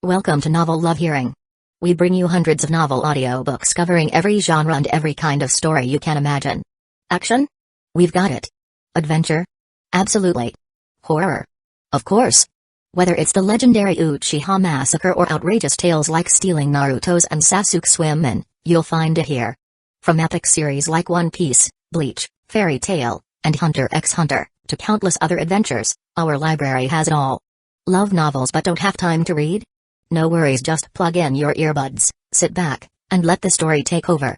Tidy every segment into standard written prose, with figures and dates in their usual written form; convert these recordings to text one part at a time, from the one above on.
Welcome to Novel Love Hearing. We bring you hundreds of novel audiobooks covering every genre and every kind of story you can imagine. Action? We've got it. Adventure? Absolutely. Horror? Of course. Whether it's the legendary Uchiha Massacre or outrageous tales like stealing Naruto's and Sasuke's women, you'll find it here. From epic series like One Piece, Bleach, Fairy Tail, and Hunter x Hunter, to countless other adventures, our library has it all. Love novels but don't have time to read? No worries, just plug in your earbuds, sit back, and let the story take over.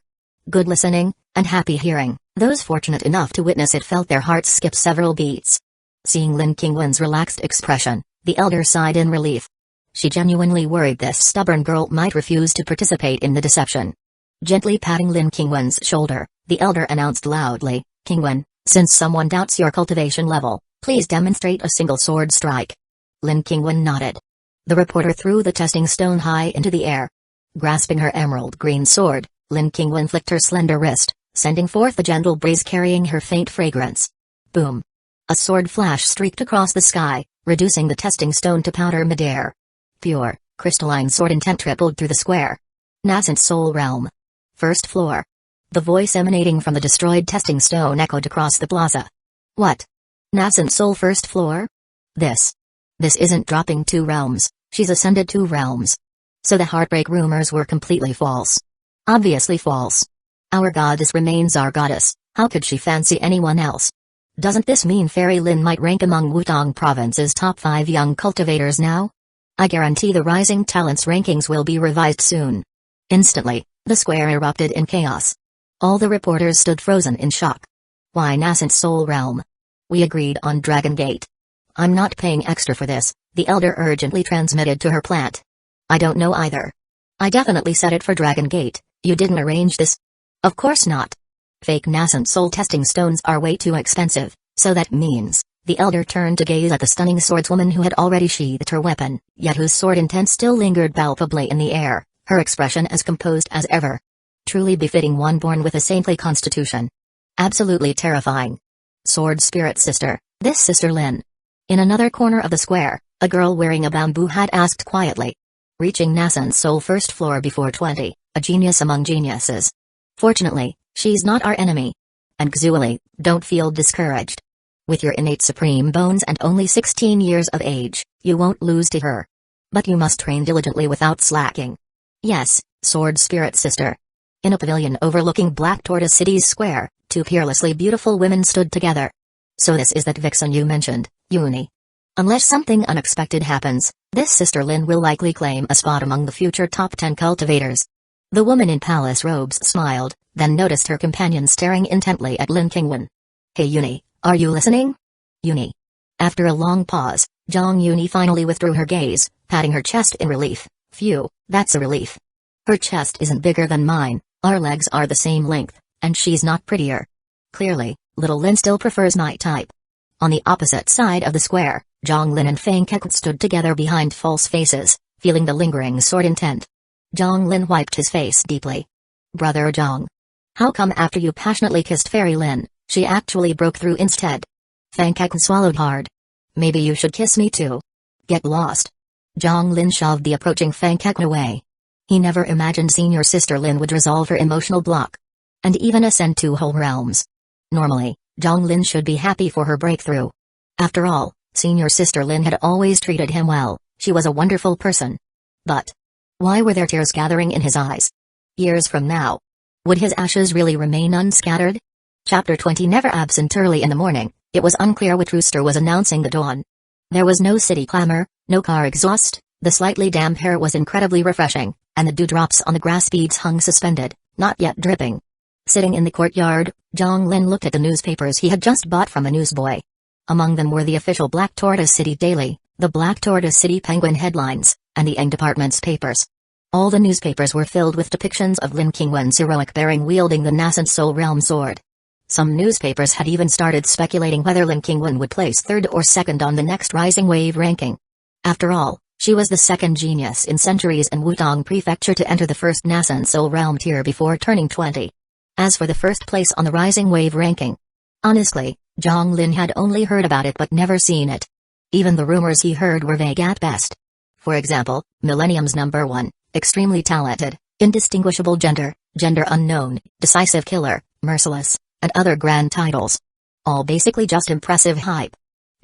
Good listening, and happy hearing. Those fortunate enough to witness it felt their hearts skip several beats. Seeing Lin Qingwen's relaxed expression, the elder sighed in relief. She genuinely worried this stubborn girl might refuse to participate in the deception. Gently patting Lin Qingwen's shoulder, the elder announced loudly, "Qingwen, since someone doubts your cultivation level, please demonstrate a single sword strike." Lin Qingwen nodded. The reporter threw the testing stone high into the air. Grasping her emerald green sword, Lin Qingwen flicked her slender wrist, sending forth a gentle breeze carrying her faint fragrance. Boom! A sword flash streaked across the sky, reducing the testing stone to powder midair. Pure, crystalline sword intent rippled through the square. Nascent Soul Realm. First floor. The voice emanating from the destroyed testing stone echoed across the plaza. What? Nascent Soul first floor? This isn't dropping 2 realms, she's ascended 2 realms. So the heartbreak rumors were completely false. Obviously false. Our goddess remains our goddess, how could she fancy anyone else? Doesn't this mean Fairy Lin might rank among Wutong Province's top 5 young cultivators now? I guarantee the Rising Talents rankings will be revised soon. Instantly, the square erupted in chaos. All the reporters stood frozen in shock. Why Nascent Soul Realm? We agreed on Dragon Gate. I'm not paying extra for this, the elder urgently transmitted to her plant. I don't know either. I definitely set it for Dragon Gate. You didn't arrange this? Of course not. Fake Nascent Soul testing stones are way too expensive, so that means, the elder turned to gaze at the stunning swordswoman who had already sheathed her weapon, yet whose sword intent still lingered palpably in the air, her expression as composed as ever. Truly befitting one born with a saintly constitution. Absolutely terrifying. Sword Spirit Sister, this Sister Lin. In another corner of the square, a girl wearing a bamboo hat asked quietly. Reaching Nascent Soul first floor before 20, a genius among geniuses. Fortunately, she's not our enemy. And Xueli, don't feel discouraged. With your innate supreme bones and only 16 years of age, you won't lose to her. But you must train diligently without slacking. Yes, Sword Spirit Sister. In a pavilion overlooking Black Tortoise City's square, 2 peerlessly beautiful women stood together. So this is that vixen you mentioned, Uni. Unless something unexpected happens, this Sister Lin will likely claim a spot among the future top 10 cultivators. The woman in palace robes smiled, then noticed her companion staring intently at Lin Qingwen. Hey Uni, are you listening? Uni. After a long pause, Zhang Uni finally withdrew her gaze, patting her chest in relief. Phew, that's a relief. Her chest isn't bigger than mine, our legs are the same length, and she's not prettier. Clearly, little Lin still prefers my type. On the opposite side of the square, Zhang Lin and Fang Kek stood together behind false faces, feeling the lingering sword intent. Zhang Lin wiped his face deeply. Brother Zhang. How come after you passionately kissed Fairy Lin, she actually broke through instead? Fang Kek swallowed hard. Maybe you should kiss me too. Get lost. Zhang Lin shoved the approaching Fang Kek away. He never imagined Senior Sister Lin would resolve her emotional block. And even ascend 2 whole realms. Normally, Zhang Lin should be happy for her breakthrough. After all, Senior Sister Lin had always treated him well, she was a wonderful person. But why were there tears gathering in his eyes? Years from now, would his ashes really remain unscattered? Chapter 20. Never absent early in the morning, it was unclear which rooster was announcing the dawn. There was no city clamor, no car exhaust, the slightly damp air was incredibly refreshing, and the dewdrops on the grass beads hung suspended, not yet dripping. Sitting in the courtyard, Zhang Lin looked at the newspapers he had just bought from a newsboy. Among them were the official Black Tortoise City Daily, the Black Tortoise City Penguin headlines, and the Eng Department's papers. All the newspapers were filled with depictions of Lin Qingwen's heroic bearing wielding the Nascent Soul Realm sword. Some newspapers had even started speculating whether Lin Qingwen would place 3rd or 2nd on the next Rising Wave ranking. After all, she was the 2nd genius in centuries in Wutong Prefecture to enter the 1st Nascent Soul Realm tier before turning 20. As for the 1st place on the Rising Wave ranking, honestly, Zhang Lin had only heard about it but never seen it. Even the rumors he heard were vague at best. For example, Millennium's number one, extremely talented, indistinguishable gender unknown, decisive killer, merciless, and other grand titles. All basically just impressive hype.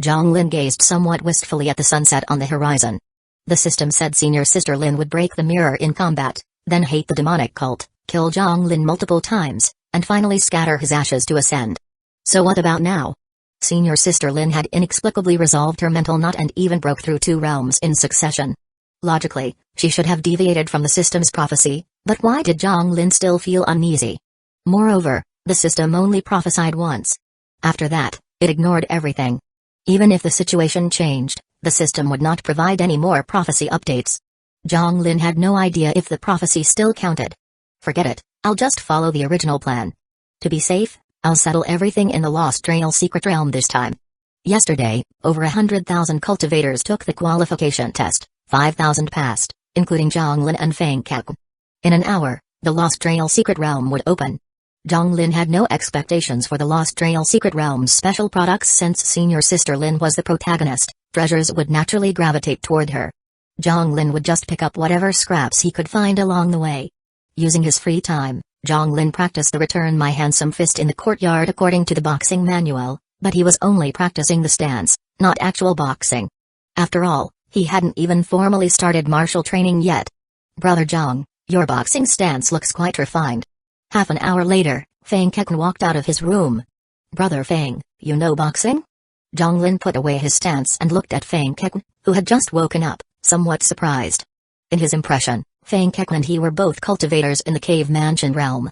Zhang Lin gazed somewhat wistfully at the sunset on the horizon. The system said Senior Sister Lin would break the mirror in combat, then hate the demonic cult, kill Zhang Lin multiple times, and finally scatter his ashes to ascend. So what about now? Senior Sister Lin had inexplicably resolved her mental knot and even broke through 2 realms in succession. Logically, she should have deviated from the system's prophecy, but why did Zhang Lin still feel uneasy? Moreover, the system only prophesied once. After that, it ignored everything. Even if the situation changed, the system would not provide any more prophecy updates. Zhang Lin had no idea if the prophecy still counted. Forget it, I'll just follow the original plan. To be safe, I'll settle everything in the Lost Trail Secret Realm this time. Yesterday, over 100,000 cultivators took the qualification test, 5,000 passed, including Zhang Lin and Feng Kek. In an hour, the Lost Trail Secret Realm would open. Zhang Lin had no expectations for the Lost Trail Secret Realm's special products since Senior Sister Lin was the protagonist. Treasures would naturally gravitate toward her. Zhang Lin would just pick up whatever scraps he could find along the way. Using his free time, Zhang Lin practiced the Return My Handsome Fist in the courtyard according to the boxing manual, but he was only practicing the stance, not actual boxing. After all, he hadn't even formally started martial training yet. Brother Zhang, your boxing stance looks quite refined. Half an hour later, Feng Kek walked out of his room. Brother Feng, you know boxing? Zhang Lin put away his stance and looked at Feng Kek, who had just woken up, somewhat surprised. In his impression, Feng Kek and he were both cultivators in the cave mansion realm.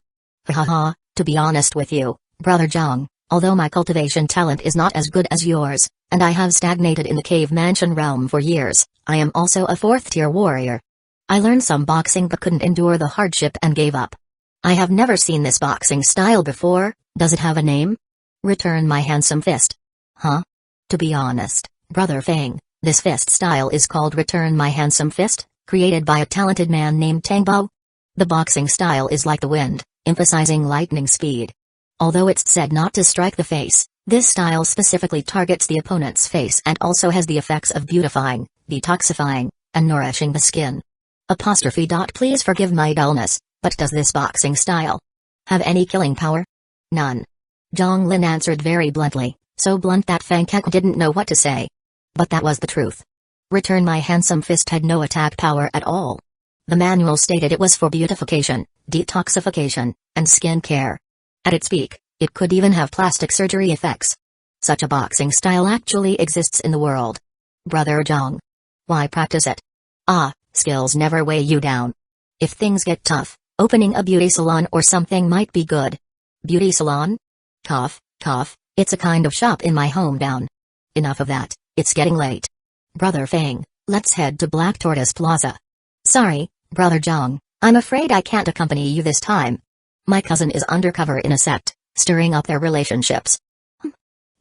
Ha, to be honest with you, Brother Zhang, although my cultivation talent is not as good as yours, and I have stagnated in the cave mansion realm for years, I am also a 4th-tier warrior. I learned some boxing but couldn't endure the hardship and gave up. I have never seen this boxing style before. Does it have a name? Return My Handsome Fist. Huh? To be honest, Brother Feng, this fist style is called Return My Handsome Fist, created by a talented man named Tang Bao. The boxing style is like the wind, emphasizing lightning speed. Although it's said not to strike the face, this style specifically targets the opponent's face and also has the effects of beautifying, detoxifying, and nourishing the skin. Please forgive my dullness, but does this boxing style have any killing power? None. Zhang Lin answered very bluntly, so blunt that Feng Kek didn't know what to say. But that was the truth. Return My Handsome Fist had no attack power at all. The manual stated it was for beautification, detoxification, and skin care. At its peak, it could even have plastic surgery effects. Such a boxing style actually exists in the world. Brother Zhang. Why practice it? Skills never weigh you down. If things get tough, opening a beauty salon or something might be good. Beauty salon? Cough, it's a kind of shop in my hometown. Enough of that, it's getting late. Brother Feng, let's head to Black Tortoise Plaza. Sorry, Brother Zhang, I'm afraid I can't accompany you this time. My cousin is undercover in a sect, stirring up their relationships.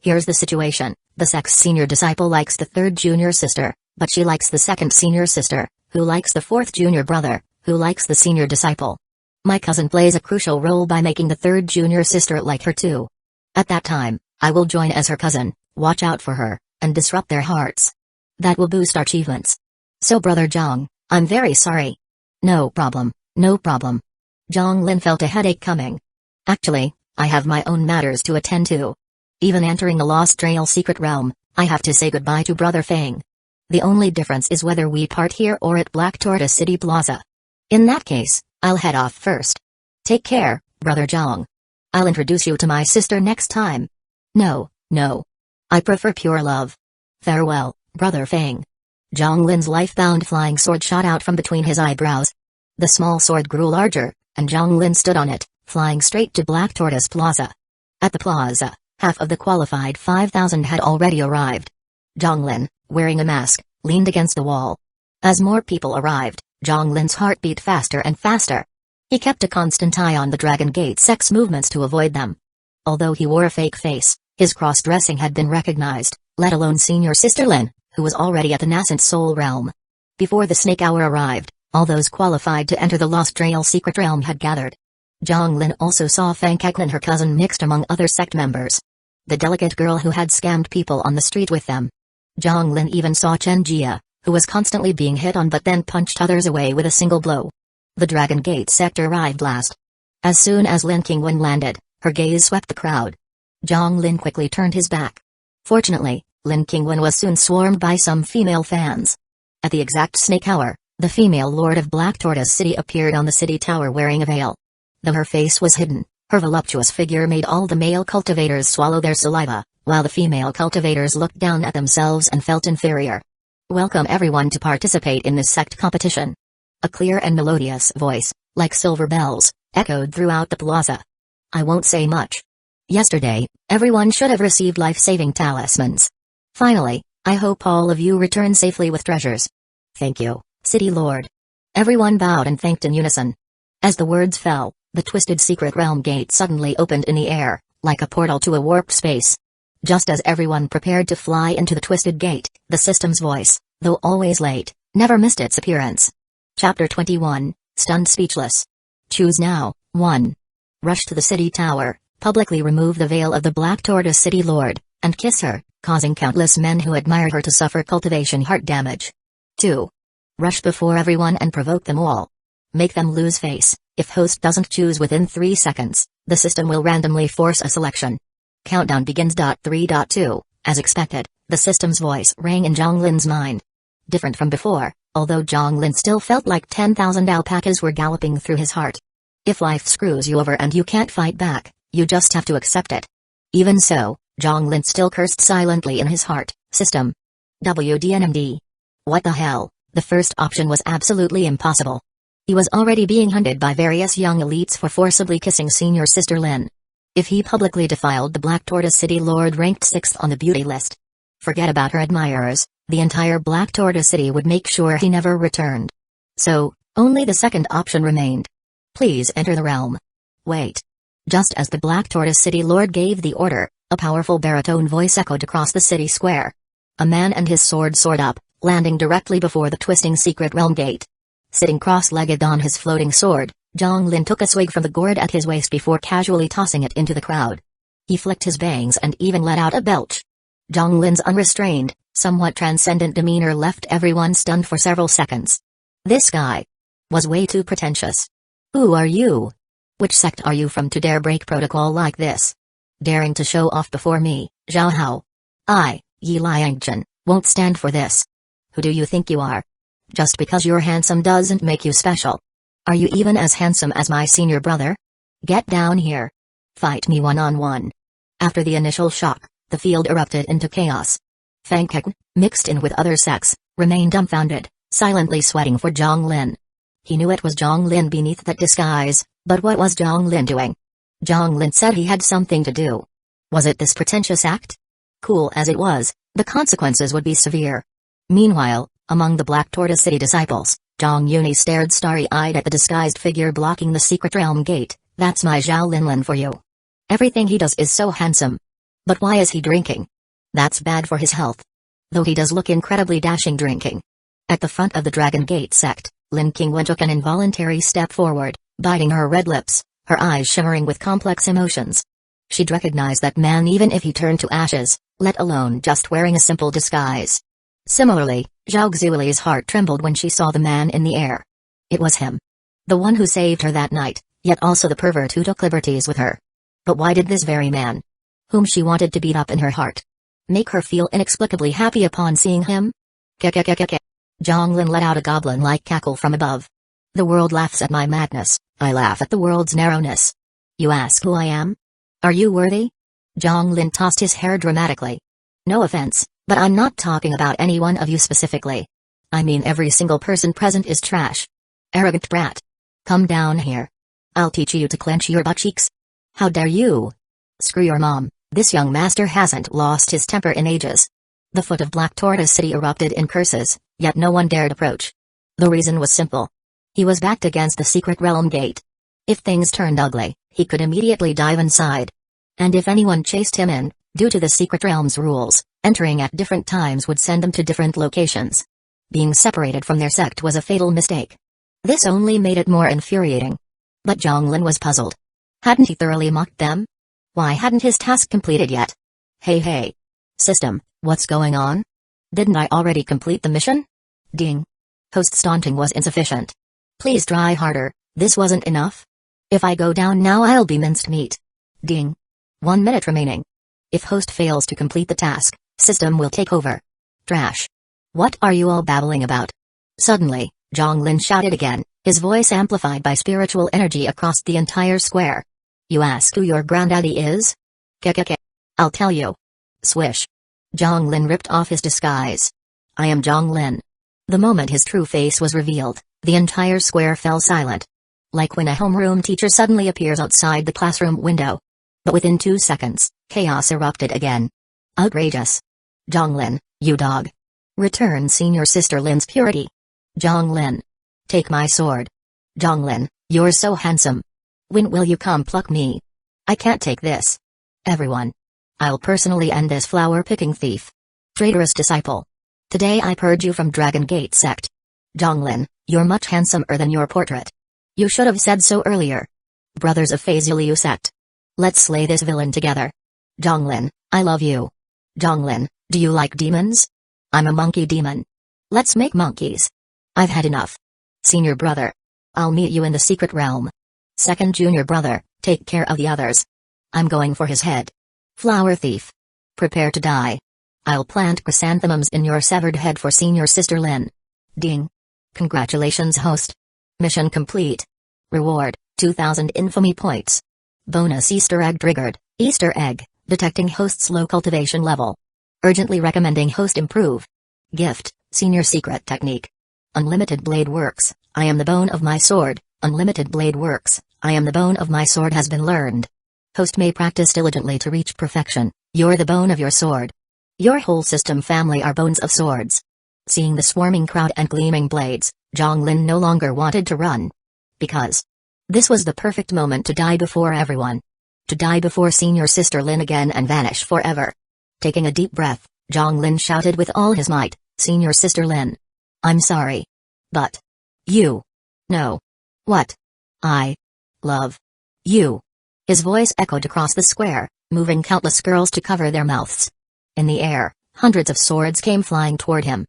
Here's the situation, the sect's senior disciple likes the 3rd junior sister, but she likes the 2nd senior sister, who likes the 4th junior brother, who likes the senior disciple. My cousin plays a crucial role by making the 3rd junior sister like her too. At that time, I will join as her cousin, watch out for her, and disrupt their hearts. That will boost our achievements. So Brother Zhang, I'm very sorry. No problem. Zhang Lin felt a headache coming. Actually, I have my own matters to attend to. Even entering the Lost Trail Secret Realm, I have to say goodbye to Brother Feng. The only difference is whether we part here or at Black Tortoise City Plaza. In that case, I'll head off first. Take care, Brother Zhang. I'll introduce you to my sister next time. No. I prefer pure love. Farewell, Brother Feng. Zhang Lin's life-bound flying sword shot out from between his eyebrows. The small sword grew larger, and Zhang Lin stood on it, flying straight to Black Tortoise Plaza. At the plaza, half of the qualified 5,000 had already arrived. Zhang Lin, wearing a mask, leaned against the wall. As more people arrived, Zhang Lin's heart beat faster and faster. He kept a constant eye on the Dragon Gate sect's movements to avoid them. Although he wore a fake face, his cross-dressing had been recognized, let alone Senior Sister Lin, who was already at the nascent soul realm. Before the snake hour arrived, all those qualified to enter the Lost Trail Secret Realm had gathered. Zhang Lin also saw Feng Kek and her cousin mixed among other sect members. The delicate girl who had scammed people on the street with them. Zhang Lin even saw Chen Jia, who was constantly being hit on but then punched others away with a single blow. The Dragon Gate sector arrived last. As soon as Lin Qingwen landed, her gaze swept the crowd. Zhang Lin quickly turned his back. Fortunately, Lin Qingwen was soon swarmed by some female fans. At the exact snake hour, the female lord of Black Tortoise City appeared on the city tower wearing a veil. Though her face was hidden, her voluptuous figure made all the male cultivators swallow their saliva, while the female cultivators looked down at themselves and felt inferior. Welcome everyone to participate in this sect competition. A clear and melodious voice, like silver bells, echoed throughout the plaza. I won't say much. Yesterday, everyone should have received life-saving talismans. Finally, I hope all of you return safely with treasures. Thank you, City Lord. Everyone bowed and thanked in unison. As the words fell, the twisted secret realm gate suddenly opened in the air, like a portal to a warped space. Just as everyone prepared to fly into the twisted gate, the system's voice, though always late, never missed its appearance. Chapter 21, Stunned Speechless. Choose now, 1. Rush to the city tower, publicly remove the veil of the Black Tortoise City Lord, and kiss her, causing countless men who admired her to suffer cultivation heart damage. 2. Rush before everyone and provoke them all. Make them lose face. If host doesn't choose within 3 seconds, the system will randomly force a selection. Countdown begins. 3.2. As expected, the system's voice rang in Zhang Lin's mind. Different from before, although Zhang Lin still felt like 10,000 alpacas were galloping through his heart. If life screws you over and you can't fight back, you just have to accept it. Even so, Zhang Lin still cursed silently in his heart. System. WDNMD. What the hell? The first option was absolutely impossible. He was already being hunted by various young elites for forcibly kissing senior sister Lin. If he publicly defiled the Black Tortoise City Lord ranked 6th on the beauty list, forget about her admirers, the entire Black Tortoise City would make sure he never returned. So, only the second option remained. Please enter the realm. Wait. Just as the Black Tortoise City Lord gave the order, a powerful baritone voice echoed across the city square. A man and his sword soared up, landing directly before the twisting secret realm gate. Sitting cross-legged on his floating sword, Zhang Lin took a swig from the gourd at his waist before casually tossing it into the crowd. He flicked his bangs and even let out a belch. Zhang Lin's unrestrained, somewhat transcendent demeanor left everyone stunned for several seconds. This guy was way too pretentious. Who are you? Which sect are you from to dare break protocol like this? Daring to show off before me, Zhao Hao. I, Yi Liangchen, won't stand for this. Who do you think you are? Just because you're handsome doesn't make you special. Are you even as handsome as my senior brother? Get down here. Fight me one-on-one. After the initial shock, the field erupted into chaos. Fang Kek, mixed in with other sects, remained dumbfounded, silently sweating for Zhang Lin. He knew it was Zhang Lin beneath that disguise, but what was Zhang Lin doing? Zhang Lin said he had something to do. Was it this pretentious act? Cool as it was, the consequences would be severe. Meanwhile, among the Black Tortoise City disciples, Zhang Yuni stared starry-eyed at the disguised figure blocking the secret realm gate. That's my Zhao Linlin for you. Everything he does is so handsome. But why is he drinking? That's bad for his health. Though he does look incredibly dashing drinking. At the front of the Dragon Gate sect, Lin Qingwen took an involuntary step forward, biting her red lips, her eyes shimmering with complex emotions. She'd recognize that man even if he turned to ashes, let alone just wearing a simple disguise. Similarly, Zhao Xueli's heart trembled when she saw the man in the air. It was him. The one who saved her that night, yet also the pervert who took liberties with her. But why did this very man, whom she wanted to beat up in her heart, make her feel inexplicably happy upon seeing him? Kekekekeke. Zhang Lin let out a goblin-like cackle from above. The world laughs at my madness, I laugh at the world's narrowness. You ask who I am? Are you worthy? Zhang Lin tossed his hair dramatically. No offense, but I'm not talking about any one of you specifically. I mean every single person present is trash. Arrogant brat. Come down here. I'll teach you to clench your butt cheeks. How dare you? Screw your mom, this young master hasn't lost his temper in ages. The foot of Black Tortoise City erupted in curses, yet no one dared approach. The reason was simple. He was backed against the secret realm gate. If things turned ugly, he could immediately dive inside. And if anyone chased him in, due to the secret realm's rules, entering at different times would send them to different locations. Being separated from their sect was a fatal mistake. This only made it more infuriating. But Zhang Lin was puzzled. Hadn't he thoroughly mocked them? Why hadn't his task completed yet? Hey. System, what's going on? Didn't I already complete the mission? Ding. Host's taunting was insufficient. Please try harder, this wasn't enough? If I go down now I'll be minced meat. Ding. 1 minute remaining. If host fails to complete the task, system will take over. Trash. What are you all babbling about? Suddenly, Zhonglin shouted again, his voice amplified by spiritual energy across the entire square. You ask who your granddaddy is? Kekeke. I'll tell you. Swish. Zhonglin ripped off his disguise. I am Zhonglin. The moment his true face was revealed, the entire square fell silent. Like when a homeroom teacher suddenly appears outside the classroom window. But within 2 seconds, chaos erupted again. Outrageous. Zhonglin, you dog. Return senior sister Lin's purity. Zhonglin. Take my sword. Zhonglin, you're so handsome. When will you come pluck me? I can't take this. Everyone. I'll personally end this flower-picking thief. Traitorous disciple. Today I purge you from Dragon Gate sect. Zhonglin, you're much handsomer than your portrait. You should have said so earlier. Brothers of Phasiu sect. Let's slay this villain together. Zhonglin, I love you. Zhonglin, do you like demons? I'm a monkey demon. Let's make monkeys. I've had enough. Senior brother. I'll meet you in the secret realm. Second junior brother, take care of the others. I'm going for his head. Flower thief. Prepare to die. I'll plant chrysanthemums in your severed head for senior sister Lin. Ding. Congratulations host. Mission complete. Reward, 2000 infamy points. Bonus Easter egg triggered. Easter egg, detecting host's low cultivation level. Urgently recommending host improve. Gift, senior secret technique. Unlimited blade works, I am the bone of my sword. Unlimited blade works, I am the bone of my sword has been learned. Host may practice diligently to reach perfection, you're the bone of your sword. Your whole system family are bones of swords. Seeing the swarming crowd and gleaming blades, Zhonglin no longer wanted to run. Because this was the perfect moment to die before everyone. To die before senior sister Lin again and vanish forever. Taking a deep breath, Zhonglin shouted with all his might, Senior sister Lin. I'm sorry. But you. No. What? I love you. His voice echoed across the square, moving countless girls to cover their mouths. In the air, hundreds of swords came flying toward him.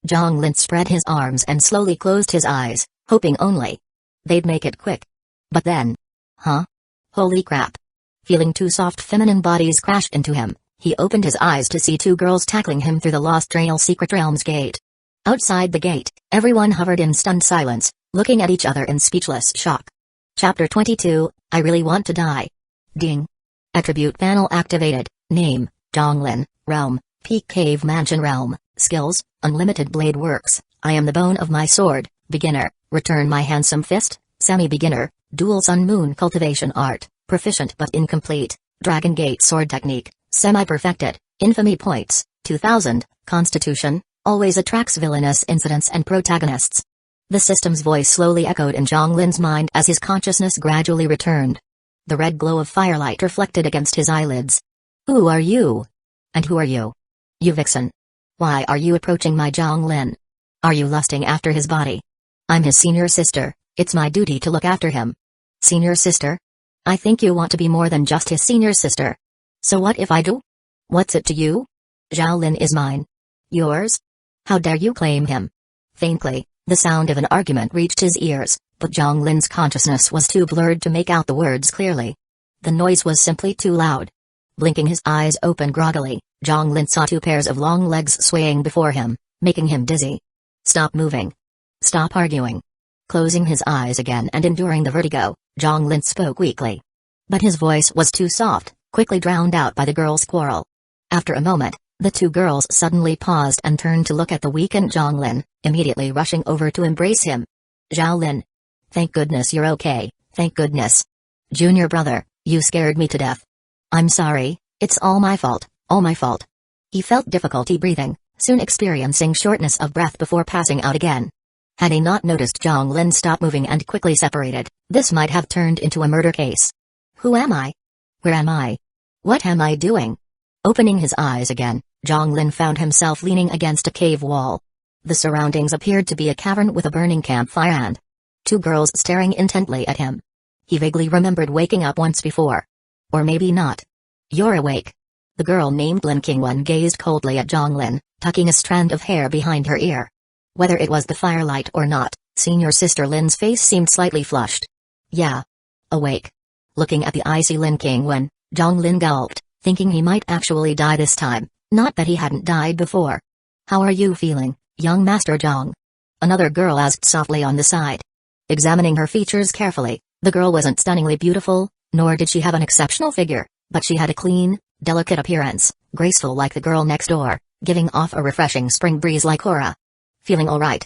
Zhonglin spread his arms and slowly closed his eyes, hoping only they'd make it quick. But then, holy crap. Feeling two soft feminine bodies crash into him, he opened his eyes to see two girls tackling him through the Lost Trail Secret Realms gate. Outside the gate, everyone hovered in stunned silence, looking at each other in speechless shock. Chapter 22, I Really Want to Die. Ding. Attribute panel activated. Name, Zhonglin. Realm, Peak Cave Mansion Realm. Skills, Unlimited Blade Works, I am the bone of my sword. Beginner, Return my handsome fist. Semi-beginner, Dual Sun Moon Cultivation Art, Proficient but incomplete. Dragon Gate Sword Technique, Semi-perfected. Infamy points, 2000. Constitution, always attracts villainous incidents and protagonists. The system's voice slowly echoed in Zhonglin's mind as his consciousness gradually returned. The red glow of firelight reflected against his eyelids. Who are you? And who are you? You vixen. Why are you approaching my Zhonglin? Are you lusting after his body? I'm his senior sister, it's my duty to look after him. Senior sister? I think you want to be more than just his senior sister. So what if I do? What's it to you? Zhaolin is mine. Yours? How dare you claim him? Faintly, the sound of an argument reached his ears, but Zhonglin's consciousness was too blurred to make out the words clearly. The noise was simply too loud. Blinking his eyes open groggily, Zhonglin saw two pairs of long legs swaying before him, making him dizzy. Stop moving. Stop arguing. Closing his eyes again and enduring the vertigo, Zhonglin spoke weakly. But his voice was too soft, quickly drowned out by the girls' quarrel. After a moment, the two girls suddenly paused and turned to look at the weakened Zhonglin, immediately rushing over to embrace him. Zhaolin. Thank goodness you're okay, thank goodness. Junior brother, you scared me to death. I'm sorry, it's all my fault, all my fault. He felt difficulty breathing, soon experiencing shortness of breath before passing out again. Had he not noticed Zhonglin stop moving and quickly separated, this might have turned into a murder case. Who am I? Where am I? What am I doing? Opening his eyes again, Zhonglin found himself leaning against a cave wall. The surroundings appeared to be a cavern with a burning campfire and two girls staring intently at him. He vaguely remembered waking up once before. Or maybe not. You're awake. The girl named Lin Qingwen gazed coldly at Zhonglin, tucking a strand of hair behind her ear. Whether it was the firelight or not, senior sister Lin's face seemed slightly flushed. Yeah. Awake. Looking at the icy Lin Qingwen, Zhang Lin gulped, thinking he might actually die this time, not that he hadn't died before. How are you feeling, young Master Zhang? Another girl asked softly on the side. Examining her features carefully, the girl wasn't stunningly beautiful, nor did she have an exceptional figure, but she had a clean, delicate appearance, graceful like the girl next door, giving off a refreshing spring breeze-like aura. Feeling alright?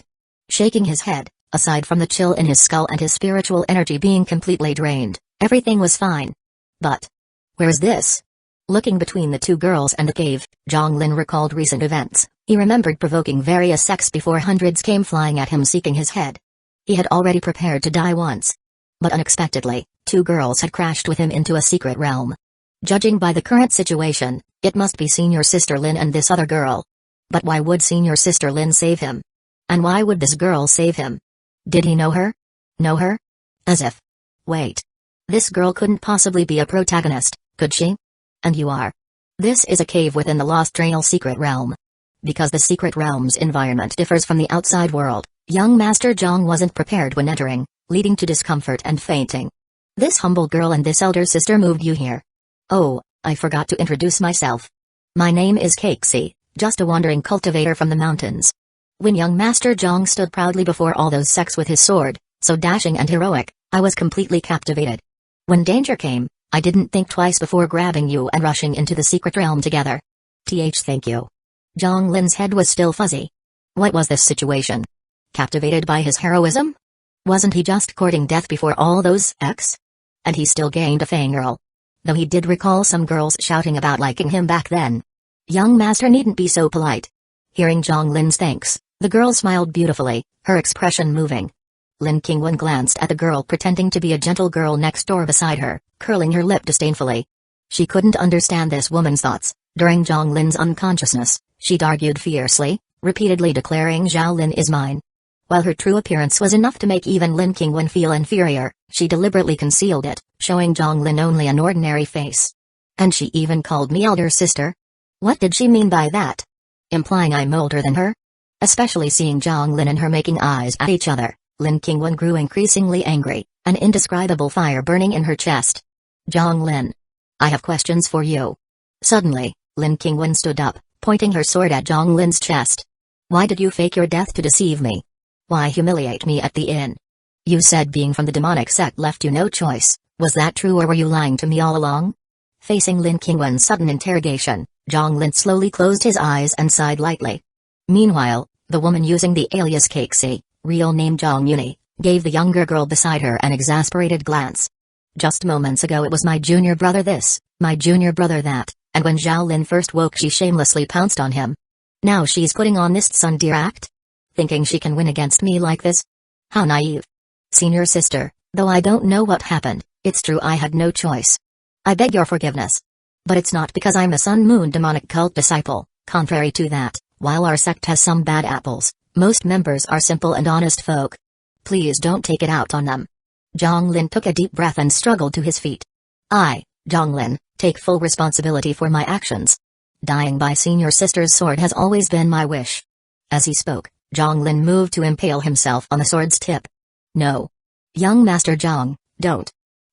Shaking his head, aside from the chill in his skull and his spiritual energy being completely drained, everything was fine. But where is this? Looking between the two girls and the cave, Zhang Lin recalled recent events. He remembered provoking various sects before hundreds came flying at him seeking his head. He had already prepared to die once. But unexpectedly, two girls had crashed with him into a secret realm. Judging by the current situation, it must be senior sister Lin and this other girl. But why would senior sister Lin save him? And why would this girl save him? Did he know her? Know her? As if. Wait. This girl couldn't possibly be a protagonist, could she? And you are. This is a cave within the Lost Trail secret realm. Because the secret realm's environment differs from the outside world, young Master Zhang wasn't prepared when entering, leading to discomfort and fainting. This humble girl and this elder sister moved you here. Oh, I forgot to introduce myself. My name is Kexi, just a wandering cultivator from the mountains. When young Master Zhang stood proudly before all those sects with his sword, so dashing and heroic, I was completely captivated. When danger came, I didn't think twice before grabbing you and rushing into the secret realm together. Thank you. Zhang Lin's head was still fuzzy. What was this situation? Captivated by his heroism? Wasn't he just courting death before all those sects? And he still gained a fangirl. Though he did recall some girls shouting about liking him back then. Young master needn't be so polite. Hearing Zhang Lin's thanks, the girl smiled beautifully, her expression moving. Lin Qingwen glanced at the girl pretending to be a gentle girl next door beside her, curling her lip disdainfully. She couldn't understand this woman's thoughts. During Zhang Lin's unconsciousness, she'd argued fiercely, repeatedly declaring Zhao Lin is mine. While her true appearance was enough to make even Lin Qingwen feel inferior, she deliberately concealed it, showing Zhang Lin only an ordinary face. And she even called me elder sister? What did she mean by that? Implying I'm older than her? Especially seeing Zhang Lin and her making eyes at each other, Lin Qingwen grew increasingly angry, an indescribable fire burning in her chest. Zhang Lin. I have questions for you. Suddenly, Lin Qingwen stood up, pointing her sword at Zhang Lin's chest. Why did you fake your death to deceive me? Why humiliate me at the inn? You said being from the demonic sect left you no choice. Was that true or were you lying to me all along? Facing Lin Qingwen's sudden interrogation, Zhang Lin slowly closed his eyes and sighed lightly. Meanwhile, the woman using the alias Kexi, real name Zhang Yuni, gave the younger girl beside her an exasperated glance. Just moments ago it was my junior brother this, my junior brother that, and when Zhao Lin first woke she shamelessly pounced on him. Now she's putting on this tsundere act? Thinking she can win against me like this? How naive. Senior sister, though I don't know what happened, it's true I had no choice. I beg your forgiveness. But it's not because I'm a Sun Moon demonic cult disciple. Contrary to that, while our sect has some bad apples, most members are simple and honest folk. Please don't take it out on them. Zhang Lin took a deep breath and struggled to his feet. I, Zhang Lin, take full responsibility for my actions. Dying by senior sister's sword has always been my wish. As he spoke, Zhang Lin moved to impale himself on the sword's tip. No. Young Master Zhang, don't.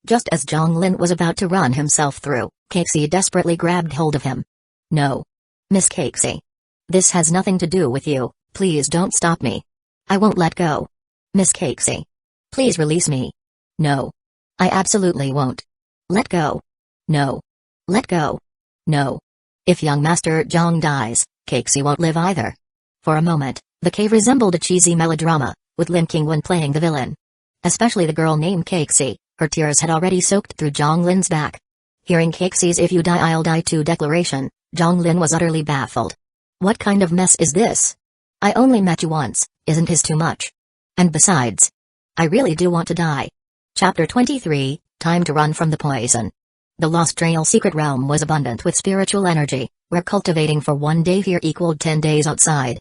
Just as Zhang Lin was about to run himself through, Kexi desperately grabbed hold of him. No. Miss Kexi. This has nothing to do with you, please don't stop me. I won't let go. Miss Kexi. Please release me. No. I absolutely won't. Let go. No. Let go. No. If young Master Zhang dies, Kexi won't live either. For a moment, the cave resembled a cheesy melodrama, with Lin Qingwen playing the villain. Especially the girl named Kexi, her tears had already soaked through Zhang Lin's back. Hearing Kexi's "if you die I'll die too" declaration, Zhang Lin was utterly baffled. What kind of mess is this? I only met you once, isn't this too much? And besides, I really do want to die. Chapter 23, Time to Run from the Poison. The Lost Trail secret realm was abundant with spiritual energy, where cultivating for one day here equaled 10 days outside.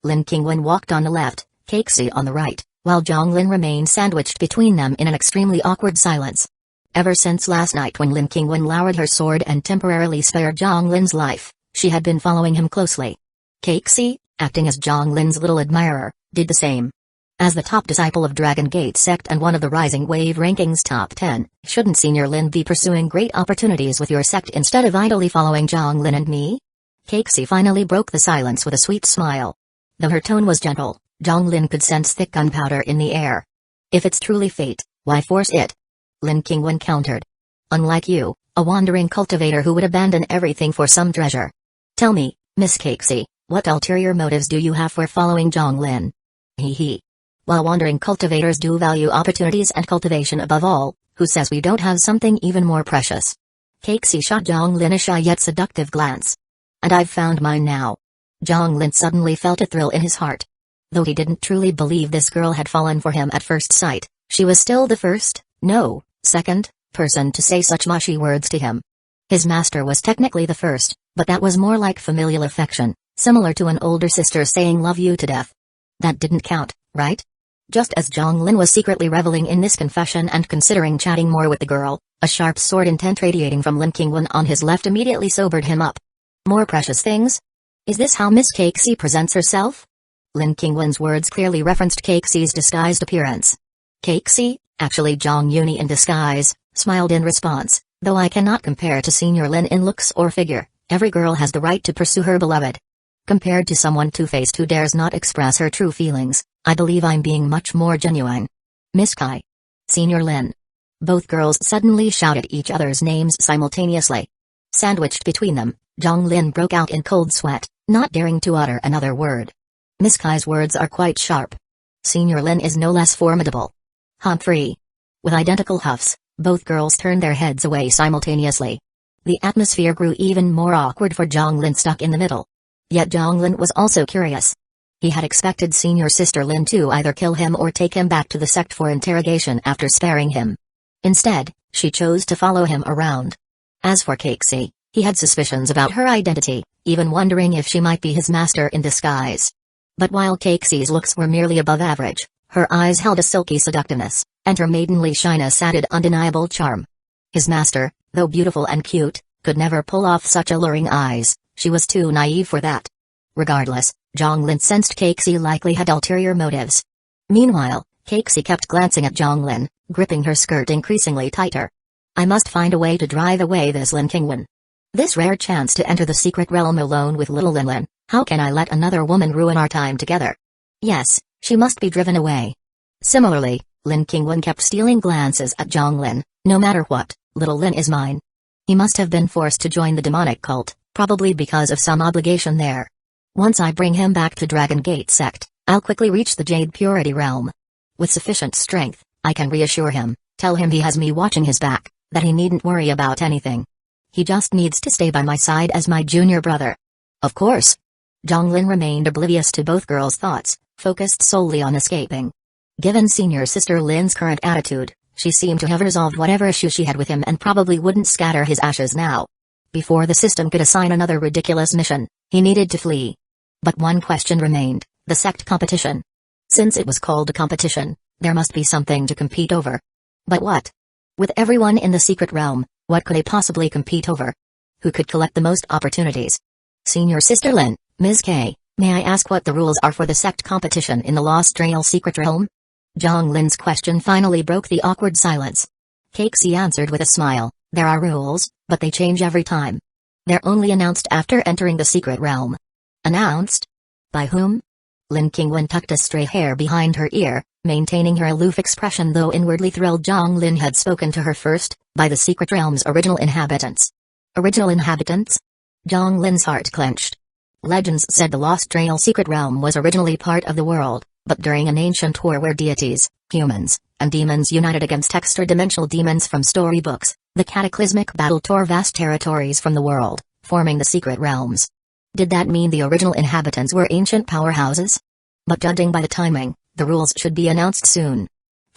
Lin Qingwen walked on the left, Kexi on the right, while Zhang Lin remained sandwiched between them in an extremely awkward silence. Ever since last night when Lin Qingwen lowered her sword and temporarily spared Zhang Lin's life, she had been following him closely. Kexi, acting as Zhang Lin's little admirer, did the same. As the top disciple of Dragon Gate sect and one of the Rising Wave rankings top 10, shouldn't Senior Lin be pursuing great opportunities with your sect instead of idly following Zhang Lin and me? Kexi finally broke the silence with a sweet smile. Though her tone was gentle, Zhang Lin could sense thick gunpowder in the air. If it's truly fate, why force it? Lin Qingwen countered. Unlike you, a wandering cultivator who would abandon everything for some treasure. Tell me, Miss Kexi, what ulterior motives do you have for following Zhang Lin? Hee. While wandering cultivators do value opportunities and cultivation above all, who says we don't have something even more precious? Kexi shot Zhang Lin a shy yet seductive glance. And I've found mine now. Zhang Lin suddenly felt a thrill in his heart. Though he didn't truly believe this girl had fallen for him at first sight, she was still the first, no, second, person to say such mushy words to him. His master was technically the first, but that was more like familial affection, similar to an older sister saying love you to death. That didn't count, right? Just as Zhang Lin was secretly reveling in this confession and considering chatting more with the girl, a sharp sword intent radiating from Lin Qingwen on his left immediately sobered him up. More precious things? Is this how Miss Kexi presents herself? Lin Qingwen's words clearly referenced Kexi's disguised appearance. Kexi, actually Zhang Yuni in disguise, smiled in response, though I cannot compare to Senior Lin in looks or figure, every girl has the right to pursue her beloved. Compared to someone two-faced who dares not express her true feelings, I believe I'm being much more genuine. Miss Kai. Senior Lin. Both girls suddenly shouted each other's names simultaneously. Sandwiched between them, Zhang Lin broke out in cold sweat, not daring to utter another word. Miss Kai's words are quite sharp. Senior Lin is no less formidable. Humphrey. With identical huffs, both girls turned their heads away simultaneously. The atmosphere grew even more awkward for Zhang Lin stuck in the middle. Yet Zhang Lin was also curious. He had expected senior sister Lin to either kill him or take him back to the sect for interrogation after sparing him. Instead, she chose to follow him around. As for Kexi, he had suspicions about her identity, even wondering if she might be his master in disguise. But while Kexi's looks were merely above average, her eyes held a silky seductiveness, and her maidenly shyness added undeniable charm. His master, though beautiful and cute, could never pull off such alluring eyes, she was too naive for that. Regardless, Zhang Lin sensed Kexi likely had ulterior motives. Meanwhile, Kexi kept glancing at Zhang Lin, gripping her skirt increasingly tighter. I must find a way to drive away this Lin Qingwen. This rare chance to enter the secret realm alone with little Lin Lin, how can I let another woman ruin our time together? Yes, she must be driven away. Similarly, Lin Qingwen kept stealing glances at Zhang Lin, no matter what, little Lin is mine. He must have been forced to join the demonic cult, probably because of some obligation there. Once I bring him back to Dragon Gate sect, I'll quickly reach the Jade Purity realm. With sufficient strength, I can reassure him, tell him he has me watching his back, that he needn't worry about anything. He just needs to stay by my side as my junior brother. Of course. Zhang Lin remained oblivious to both girls' thoughts, focused solely on escaping. Given senior sister Lin's current attitude, she seemed to have resolved whatever issue she had with him and probably wouldn't scatter his ashes now. Before the system could assign another ridiculous mission, he needed to flee. But one question remained, the sect competition. Since it was called a competition, there must be something to compete over. But what? With everyone in the secret realm, what could they possibly compete over? Who could collect the most opportunities? Senior Sister Lin, Ms. K, may I ask what the rules are for the sect competition in the Lost Trail secret realm? Zhang Lin's question finally broke the awkward silence. Kexi answered with a smile, there are rules, but they change every time. They're only announced after entering the secret realm. Announced? By whom? Lin Qingwen tucked a stray hair behind her ear, maintaining her aloof expression though inwardly thrilled Zhang Lin had spoken to her first, by the secret realm's original inhabitants. Original inhabitants? Zhang Lin's heart clenched. Legends said the Lost Trail secret realm was originally part of the world, but during an ancient war where deities, humans, and demons united against extra-dimensional demons from storybooks, the cataclysmic battle tore vast territories from the world, forming the secret realms. Did that mean the original inhabitants were ancient powerhouses? But judging by the timing, the rules should be announced soon.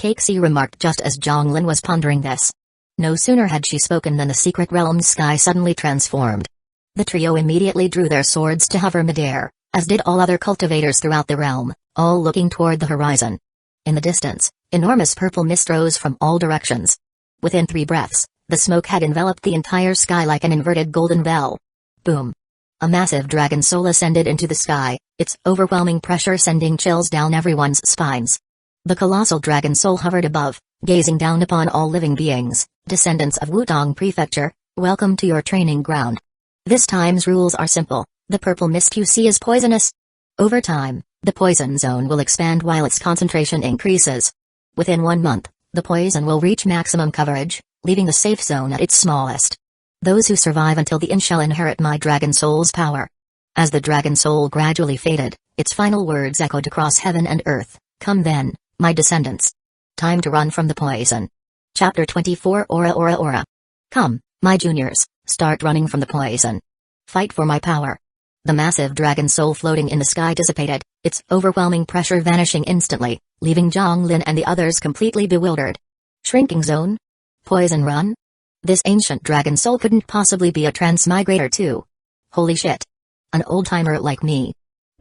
Kexi remarked just as Zhang Lin was pondering this. No sooner had she spoken than the secret realm's sky suddenly transformed. The trio immediately drew their swords to hover midair, as did all other cultivators throughout the realm, all looking toward the horizon. In the distance, enormous purple mist rose from all directions. Within 3 breaths, the smoke had enveloped the entire sky like an inverted golden bell. Boom! A massive dragon soul ascended into the sky, its overwhelming pressure sending chills down everyone's spines. The colossal dragon soul hovered above, gazing down upon all living beings. Descendants of Wutong Prefecture, welcome to your training ground. This time's rules are simple. The purple mist you see is poisonous. Over time, the poison zone will expand while its concentration increases. Within 1 month, the poison will reach maximum coverage, leaving the safe zone at its smallest. Those who survive until the end shall inherit my dragon soul's power. As the dragon soul gradually faded, its final words echoed across heaven and earth. Come then, my descendants. Time to run from the poison. Chapter 24 Aura Aura Aura. Come, my juniors, start running from the poison. Fight for my power. The massive dragon soul floating in the sky dissipated, its overwhelming pressure vanishing instantly, leaving Zhang Lin and the others completely bewildered. Shrinking zone? Poison run? This ancient dragon soul couldn't possibly be a transmigrator too. Holy shit. An old-timer like me.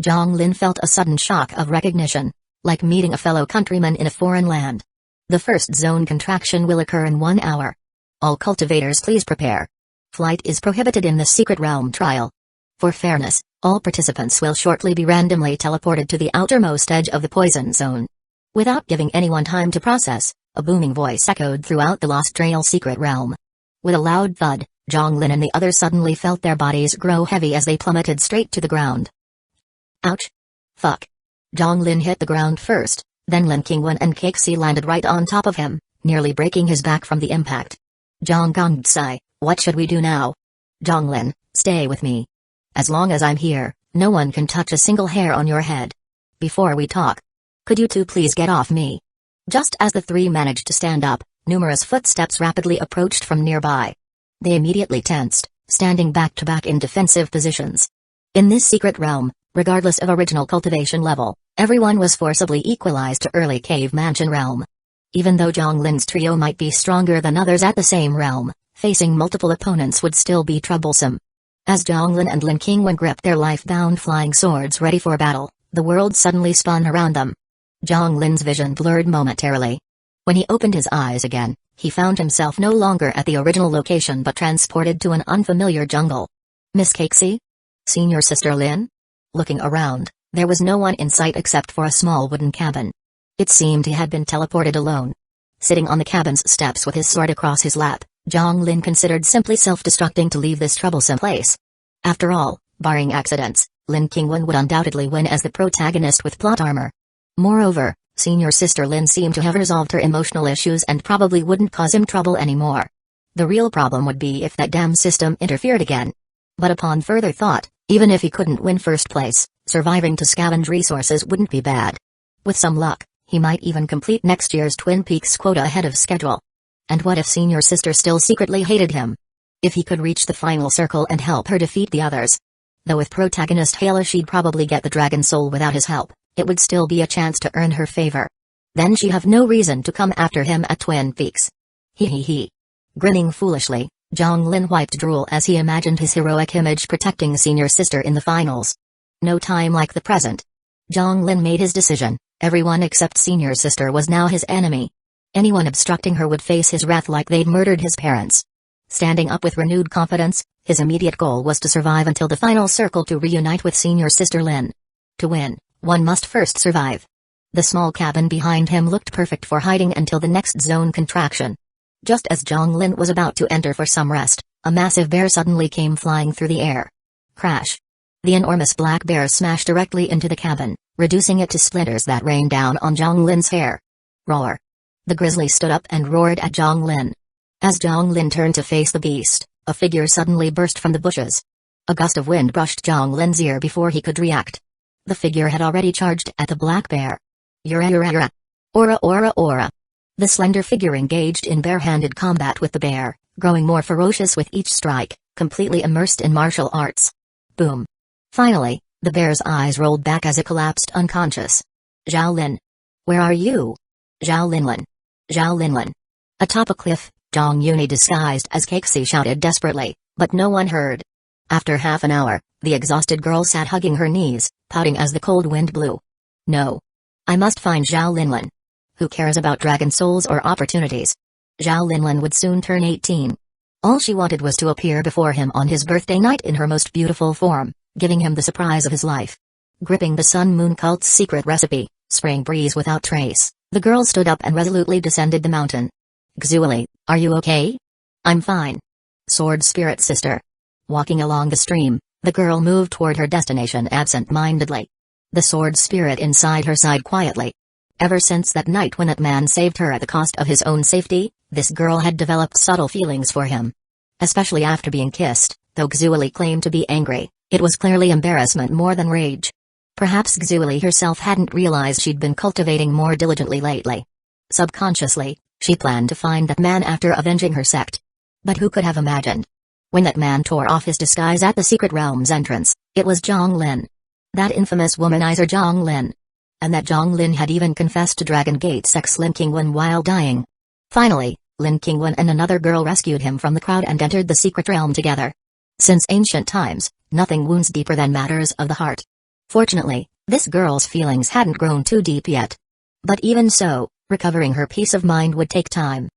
Zhang Lin felt a sudden shock of recognition, like meeting a fellow countryman in a foreign land. The first zone contraction will occur in 1 hour. All cultivators please prepare. Flight is prohibited in the secret realm trial. For fairness, all participants will shortly be randomly teleported to the outermost edge of the poison zone. Without giving anyone time to process, a booming voice echoed throughout the Lost Trail secret realm. With a loud thud, Zhang Lin and the others suddenly felt their bodies grow heavy as they plummeted straight to the ground. Ouch. Fuck. Zhang Lin hit the ground first, then Lin Qingwen and Kexi landed right on top of him, nearly breaking his back from the impact. Zhang Gongdsai, what should we do now? Zhang Lin, stay with me. As long as I'm here, no one can touch a single hair on your head. Before we talk, could you two please get off me? Just as the three managed to stand up, numerous footsteps rapidly approached from nearby. They immediately tensed, standing back to back in defensive positions. In this secret realm, regardless of original cultivation level, everyone was forcibly equalized to early cave mansion realm. Even though Zhang Lin's trio might be stronger than others at the same realm, facing multiple opponents would still be troublesome. As Zhang Lin and Lin Qingwen gripped their life-bound flying swords ready for battle, the world suddenly spun around them. Zhang Lin's vision blurred momentarily. When he opened his eyes again, he found himself no longer at the original location but transported to an unfamiliar jungle. Miss Kexi? Senior Sister Lin? Looking around, there was no one in sight except for a small wooden cabin. It seemed he had been teleported alone. Sitting on the cabin's steps with his sword across his lap, Zhang Lin considered simply self-destructing to leave this troublesome place. After all, barring accidents, Lin Qingwen would undoubtedly win as the protagonist with plot armor. Moreover, Senior Sister Lin seemed to have resolved her emotional issues and probably wouldn't cause him trouble anymore. The real problem would be if that damn system interfered again. But upon further thought, even if he couldn't win first place, surviving to scavenge resources wouldn't be bad. With some luck, he might even complete next year's Twin Peaks quota ahead of schedule. And what if Senior Sister still secretly hated him? If he could reach the final circle and help her defeat the others. Though with protagonist Hala she'd probably get the Dragon Soul without his help, it would still be a chance to earn her favor. Then she'd have no reason to come after him at Twin Peaks. Hee. Grinning foolishly, Zhang Lin wiped drool as he imagined his heroic image protecting Senior Sister in the finals. No time like the present. Zhang Lin made his decision, everyone except Senior Sister was now his enemy. Anyone obstructing her would face his wrath like they'd murdered his parents. Standing up with renewed confidence, his immediate goal was to survive until the final circle to reunite with Senior Sister Lin. To win, one must first survive. The small cabin behind him looked perfect for hiding until the next zone contraction. Just as Zhang Lin was about to enter for some rest, a massive bear suddenly came flying through the air. Crash. The enormous black bear smashed directly into the cabin, reducing it to splinters that rained down on Zhang Lin's hair. Roar. The grizzly stood up and roared at Zhang Lin. As Zhang Lin turned to face the beast, a figure suddenly burst from the bushes. A gust of wind brushed Zhang Lin's ear before he could react. The figure had already charged at the black bear. Yura. Aura. The slender figure engaged in bare-handed combat with the bear, growing more ferocious with each strike, completely immersed in martial arts. Boom. Finally, the bear's eyes rolled back as it collapsed unconscious. Zhao Lin. Where are you? Zhao Linlin. Atop a cliff, Zhang Yuni disguised as Kexi shouted desperately, but no one heard. After half an hour, the exhausted girl sat hugging her knees, pouting as the cold wind blew. No. I must find Zhao Linlin. Who cares about dragon souls or opportunities? Zhao Linlin would soon turn 18. All she wanted was to appear before him on his birthday night in her most beautiful form, giving him the surprise of his life. Gripping the Sun Moon cult's secret recipe, spring breeze without trace, the girl stood up and resolutely descended the mountain. Xueli, are you okay? I'm fine. Sword Spirit Sister. Walking along the stream, the girl moved toward her destination absent-mindedly. The sword spirit inside her sighed quietly. Ever since that night when that man saved her at the cost of his own safety, this girl had developed subtle feelings for him. Especially after being kissed, though Xueli claimed to be angry, it was clearly embarrassment more than rage. Perhaps Xueli herself hadn't realized she'd been cultivating more diligently lately. Subconsciously, she planned to find that man after avenging her sect. But who could have imagined? When that man tore off his disguise at the Secret Realm's entrance, it was Zhang Lin. That infamous womanizer Zhang Lin. And that Zhang Lin had even confessed to Dragon Gate sex Lin Qingwen while dying. Finally, Lin Qingwen and another girl rescued him from the crowd and entered the Secret Realm together. Since ancient times, nothing wounds deeper than matters of the heart. Fortunately, this girl's feelings hadn't grown too deep yet. But even so, recovering her peace of mind would take time.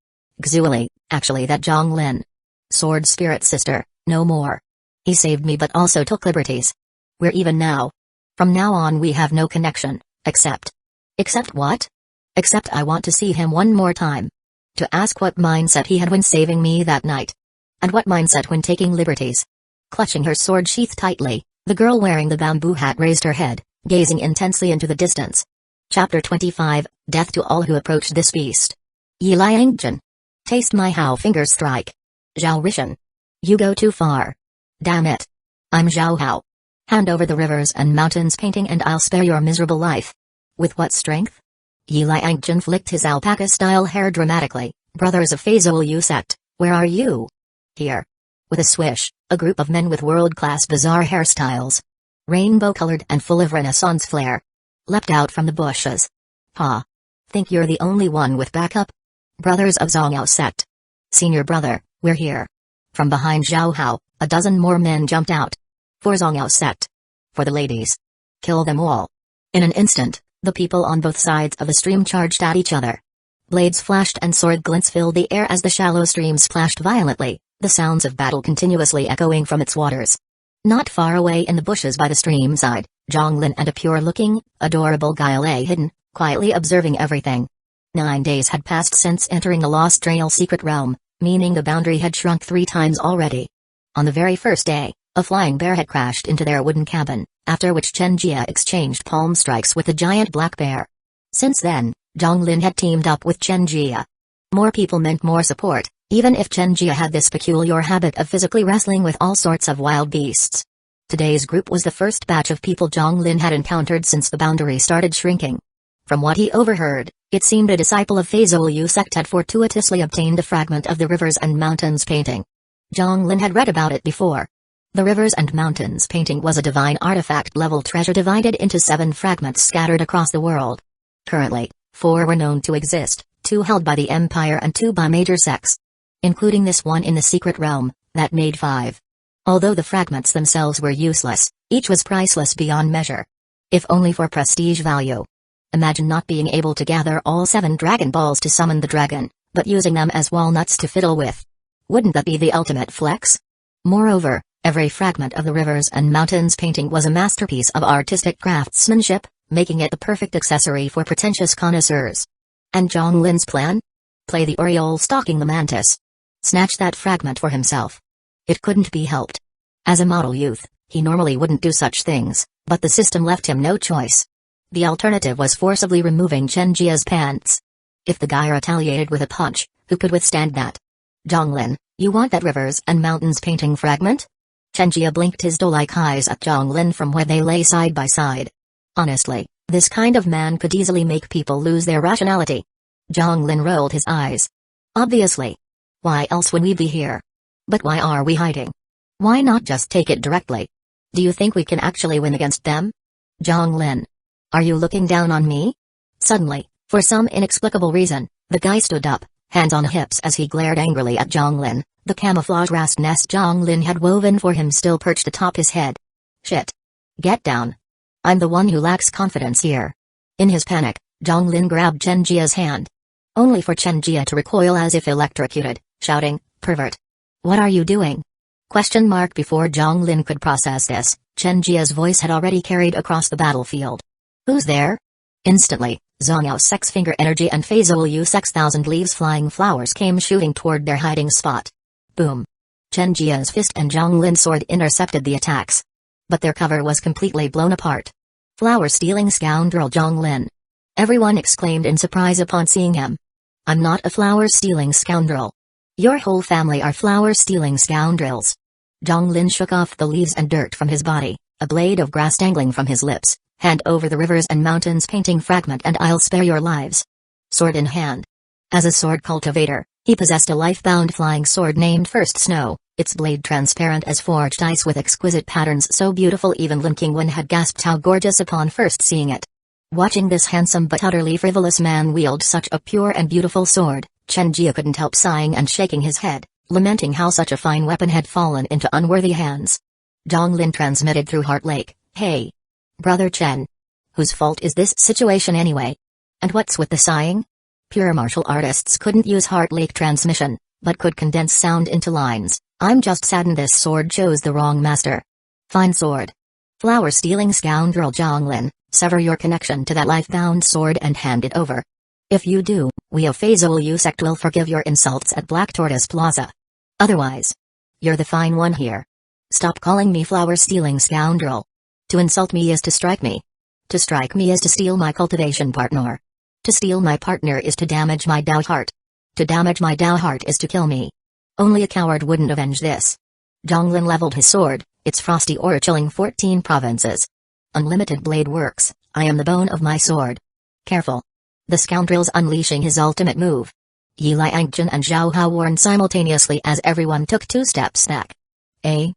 Xueli, actually that Zhang Lin. Sword Spirit Sister, no more. He saved me but also took liberties. We're even now. From now on we have no connection, except... Except what? Except I want to see him one more time. To ask what mindset he had when saving me that night. And what mindset when taking liberties. Clutching her sword sheath tightly, the girl wearing the bamboo hat raised her head, gazing intensely into the distance. Chapter 25, Death to all who approach this beast. Yi Liangjin. Taste my how fingers strike. Zhao Rishan. You go too far. Damn it. I'm Zhao Hao. Hand over the rivers and mountains painting and I'll spare your miserable life. With what strength? Yi Liangjin flicked his alpaca-style hair dramatically. Brothers of Fazolu sect, where are you? Here. With a swish, a group of men with world-class bizarre hairstyles, rainbow-colored and full of Renaissance flair, leapt out from the bushes. Ha! Think you're the only one with backup? Brothers of Zongyao sect. Senior brother, we're here. From behind Zhao Hao, a dozen more men jumped out. For Zongyao sect. For the ladies. Kill them all. In an instant, the people on both sides of the stream charged at each other. Blades flashed and sword glints filled the air as the shallow stream splashed violently, the sounds of battle continuously echoing from its waters. Not far away in the bushes by the stream side, Zhang Lin and a pure-looking, adorable guy lay hidden, quietly observing everything. 9 days had passed since entering the Lost Trail Secret Realm, meaning the boundary had shrunk 3 times already. On the very first day, a flying bear had crashed into their wooden cabin, after which Chen Jia exchanged palm strikes with the giant black bear. Since then, Zhang Lin had teamed up with Chen Jia. More people meant more support, even if Chen Jia had this peculiar habit of physically wrestling with all sorts of wild beasts. Today's group was the first batch of people Zhang Lin had encountered since the boundary started shrinking. From what he overheard, it seemed a disciple of Fazolu sect had fortuitously obtained a fragment of the Rivers and Mountains painting. Zhang Lin had read about it before. The Rivers and Mountains painting was a divine artifact-level treasure divided into 7 fragments scattered across the world. Currently, 4 were known to exist, 2 held by the Empire and 2 by major sects. Including this one in the Secret Realm, that made 5. Although the fragments themselves were useless, each was priceless beyond measure. If only for prestige value. Imagine not being able to gather all 7 Dragon Balls to summon the dragon, but using them as walnuts to fiddle with. Wouldn't that be the ultimate flex? Moreover, every fragment of the Rivers and Mountains painting was a masterpiece of artistic craftsmanship, making it the perfect accessory for pretentious connoisseurs. And Zhang Lin's plan? Play the Oriole stalking the mantis. Snatch that fragment for himself. It couldn't be helped. As a model youth, he normally wouldn't do such things, but the system left him no choice. The alternative was forcibly removing Chen Jia's pants. If the guy retaliated with a punch, who could withstand that? Zhang Lin, you want that Rivers and Mountains painting fragment? Chen Jia blinked his doe-like eyes at Zhang Lin from where they lay side by side. Honestly, this kind of man could easily make people lose their rationality. Zhang Lin rolled his eyes. Obviously. Why else would we be here? But why are we hiding? Why not just take it directly? Do you think we can actually win against them? Zhang Lin. Are you looking down on me? Suddenly, for some inexplicable reason, the guy stood up, hands on hips as he glared angrily at Zhang Lin, the camouflage rast nest Zhang Lin had woven for him still perched atop his head. Shit. Get down. I'm the one who lacks confidence here. In his panic, Zhang Lin grabbed Chen Jia's hand. Only for Chen Jia to recoil as if electrocuted, shouting, pervert. What are you doing? Question mark. Before Zhang Lin could process this, Chen Jia's voice had already carried across the battlefield. Who's there? Instantly, Zhang Yao Sek's finger energy and Fazol Yu Sek's 1,000 leaves flying flowers came shooting toward their hiding spot. Boom. Chen Jia's fist and Zhang Lin's sword intercepted the attacks. But their cover was completely blown apart. Flower-stealing scoundrel Zhang Lin. Everyone exclaimed in surprise upon seeing him. I'm not a flower-stealing scoundrel. Your whole family are flower-stealing scoundrels. Zhang Lin shook off the leaves and dirt from his body, a blade of grass dangling from his lips, hand over the rivers and mountains painting fragment and I'll spare your lives. Sword in hand. As a sword cultivator, he possessed a life-bound flying sword named First Snow, its blade transparent as forged ice with exquisite patterns so beautiful even Lin Qingwen had gasped how gorgeous upon first seeing it. Watching this handsome but utterly frivolous man wield such a pure and beautiful sword, Chen Jia couldn't help sighing and shaking his head, lamenting how such a fine weapon had fallen into unworthy hands. Zhang Lin transmitted through Heart Lake, Hey! Brother Chen. Whose fault is this situation anyway? And what's with the sighing? Pure martial artists couldn't use Heart Lake transmission, but could condense sound into lines. I'm just saddened this sword chose the wrong master. Fine sword. Flower-stealing scoundrel Zhang Lin, sever your connection to that life-bound sword and hand it over. If you do, we of Fazol Yu sect will forgive your insults at Black Tortoise Plaza. Otherwise, you're the fine one here. Stop calling me flower-stealing scoundrel. To insult me is to strike me. To strike me is to steal my cultivation partner. To steal my partner is to damage my Dao heart. To damage my Dao heart is to kill me. Only a coward wouldn't avenge this. Zhang Lin leveled his sword, its frosty aura chilling 14 provinces. Unlimited blade works, I am the bone of my sword. Careful. The scoundrel's unleashing his ultimate move. Yi Liangjun and Zhao Hao warned simultaneously as everyone took 2 steps back. A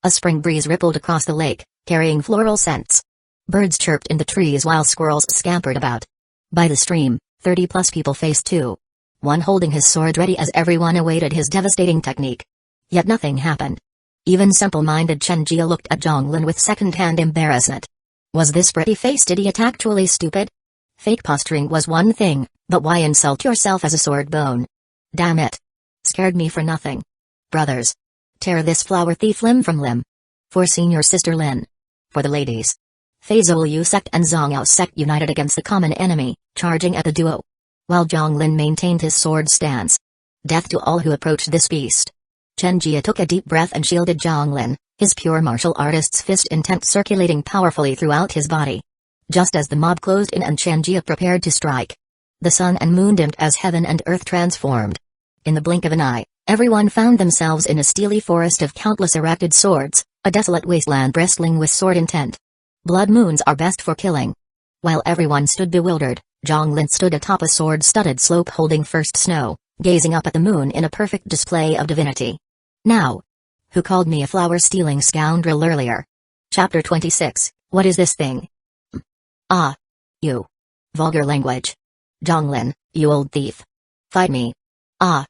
spring breeze rippled across the lake, carrying floral scents. Birds chirped in the trees while squirrels scampered about. By the stream, 30+ people faced 2. One holding his sword ready as everyone awaited his devastating technique. Yet nothing happened. Even simple-minded Chen Jia looked at Zhang Lin with second-hand embarrassment. Was this pretty-faced idiot actually stupid? Fake posturing was one thing, but why insult yourself as a sword bone? Damn it. Scared me for nothing. Brothers. Tear this flower thief limb from limb. For senior sister Lin. For the ladies. Fazol Yu sect and Zhang Yao sect united against the common enemy, charging at the duo. While Zhang Lin maintained his sword stance. Death to all who approached this beast. Chen Jia took a deep breath and shielded Zhang Lin, his pure martial artist's fist intent circulating powerfully throughout his body. Just as the mob closed in and Chen Jia prepared to strike. The sun and moon dimmed as heaven and earth transformed. In the blink of an eye, everyone found themselves in a steely forest of countless erected swords, a desolate wasteland bristling with sword intent. Blood moons are best for killing. While everyone stood bewildered, Zhang Lin stood atop a sword-studded slope holding First Snow, gazing up at the moon in a perfect display of divinity. Now. Who called me a flower-stealing scoundrel earlier? Chapter 26, What is this thing? Ah. You. Vulgar language. Zhang Lin, you old thief. Fight me. Ah.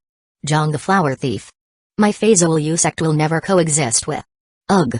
Zhang the flower thief. My Fazol Yu sect will never coexist with. Ugh.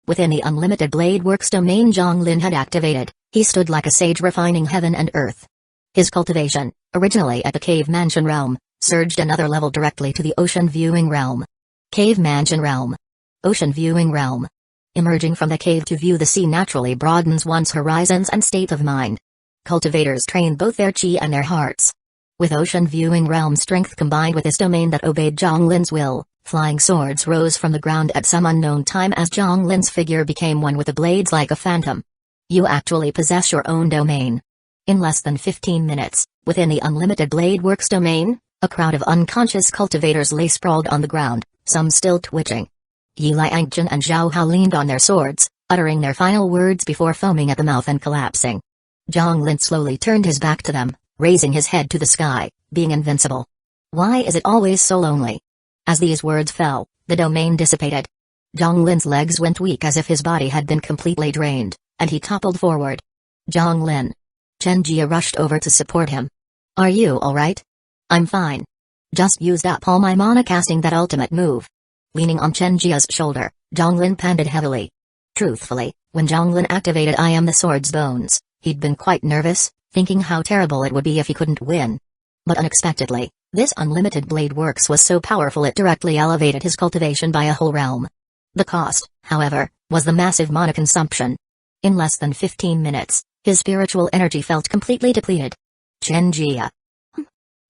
Within the unlimited blade works domain Zhang Lin had activated, he stood like a sage refining heaven and earth. His cultivation, originally at the cave mansion realm, surged another level directly to the ocean viewing realm. Cave mansion realm. Ocean viewing realm. Emerging from the cave to view the sea naturally broadens one's horizons and state of mind. Cultivators train both their chi and their hearts. With ocean viewing realm strength combined with this domain that obeyed Zhang Lin's will, flying swords rose from the ground at some unknown time as Zhang Lin's figure became one with the blades like a phantom. You actually possess your own domain. In less than 15 minutes, within the unlimited blade works domain, a crowd of unconscious cultivators lay sprawled on the ground, some still twitching. Yi Liangjun and Zhao Hao leaned on their swords, uttering their final words before foaming at the mouth and collapsing. Zhang Lin slowly turned his back to them, raising his head to the sky, being invincible. Why is it always so lonely? As these words fell, the domain dissipated. Zhang Lin's legs went weak as if his body had been completely drained, and he toppled forward. Zhang Lin. Chen Jia rushed over to support him. Are you alright? I'm fine. Just used up all my mana casting that ultimate move. Leaning on Chen Jia's shoulder, Zhang Lin panted heavily. Truthfully, when Zhang Lin activated I Am the Sword's Bones, he'd been quite nervous, thinking how terrible it would be if he couldn't win. But unexpectedly, this unlimited blade works was so powerful it directly elevated his cultivation by a whole realm. The cost, however, was the massive mana consumption. In less than 15 minutes, his spiritual energy felt completely depleted. Chen Jia.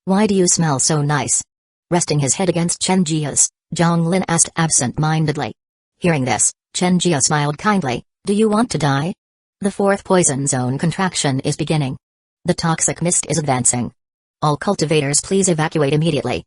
Why do you smell so nice? Resting his head against Chen Jia's, Zhang Lin asked absent-mindedly. Hearing this, Chen Jia smiled kindly. Do you want to die? The fourth poison zone contraction is beginning. The toxic mist is advancing. All cultivators please evacuate immediately.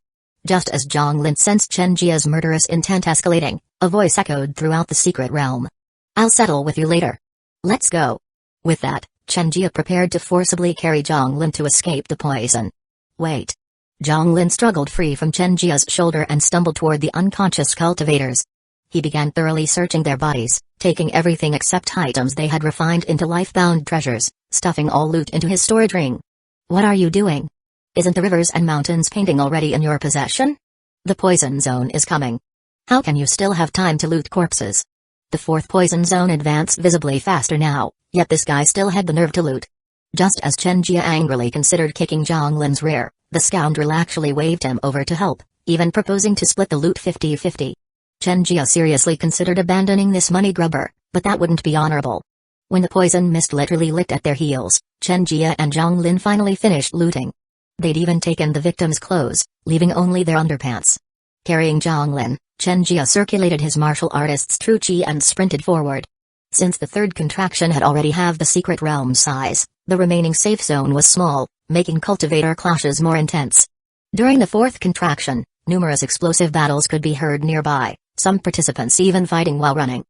Just as Zhang Lin sensed Chen Jia's murderous intent escalating, a voice echoed throughout the secret realm. I'll settle with you later. Let's go. With that, Chen Jia prepared to forcibly carry Zhang Lin to escape the poison. Wait. Zhang Lin struggled free from Chen Jia's shoulder and stumbled toward the unconscious cultivators. He began thoroughly searching their bodies, taking everything except items they had refined into life-bound treasures, stuffing all loot into his storage ring. What are you doing? Isn't the rivers and mountains painting already in your possession? The poison zone is coming. How can you still have time to loot corpses? The fourth poison zone advanced visibly faster now, yet this guy still had the nerve to loot. Just as Chen Jia angrily considered kicking Zhang Lin's rear, the scoundrel actually waved him over to help, even proposing to split the loot 50-50. Chen Jia seriously considered abandoning this money grubber, but that wouldn't be honorable. When the poison mist literally licked at their heels, Chen Jia and Zhang Lin finally finished looting. They'd even taken the victim's clothes, leaving only their underpants. Carrying Zhang Lin, Chen Jia circulated his martial artist's true chi and sprinted forward. Since the third contraction had already halved the secret realm size, the remaining safe zone was small, making cultivator clashes more intense. During the fourth contraction, numerous explosive battles could be heard nearby, some participants even fighting while running.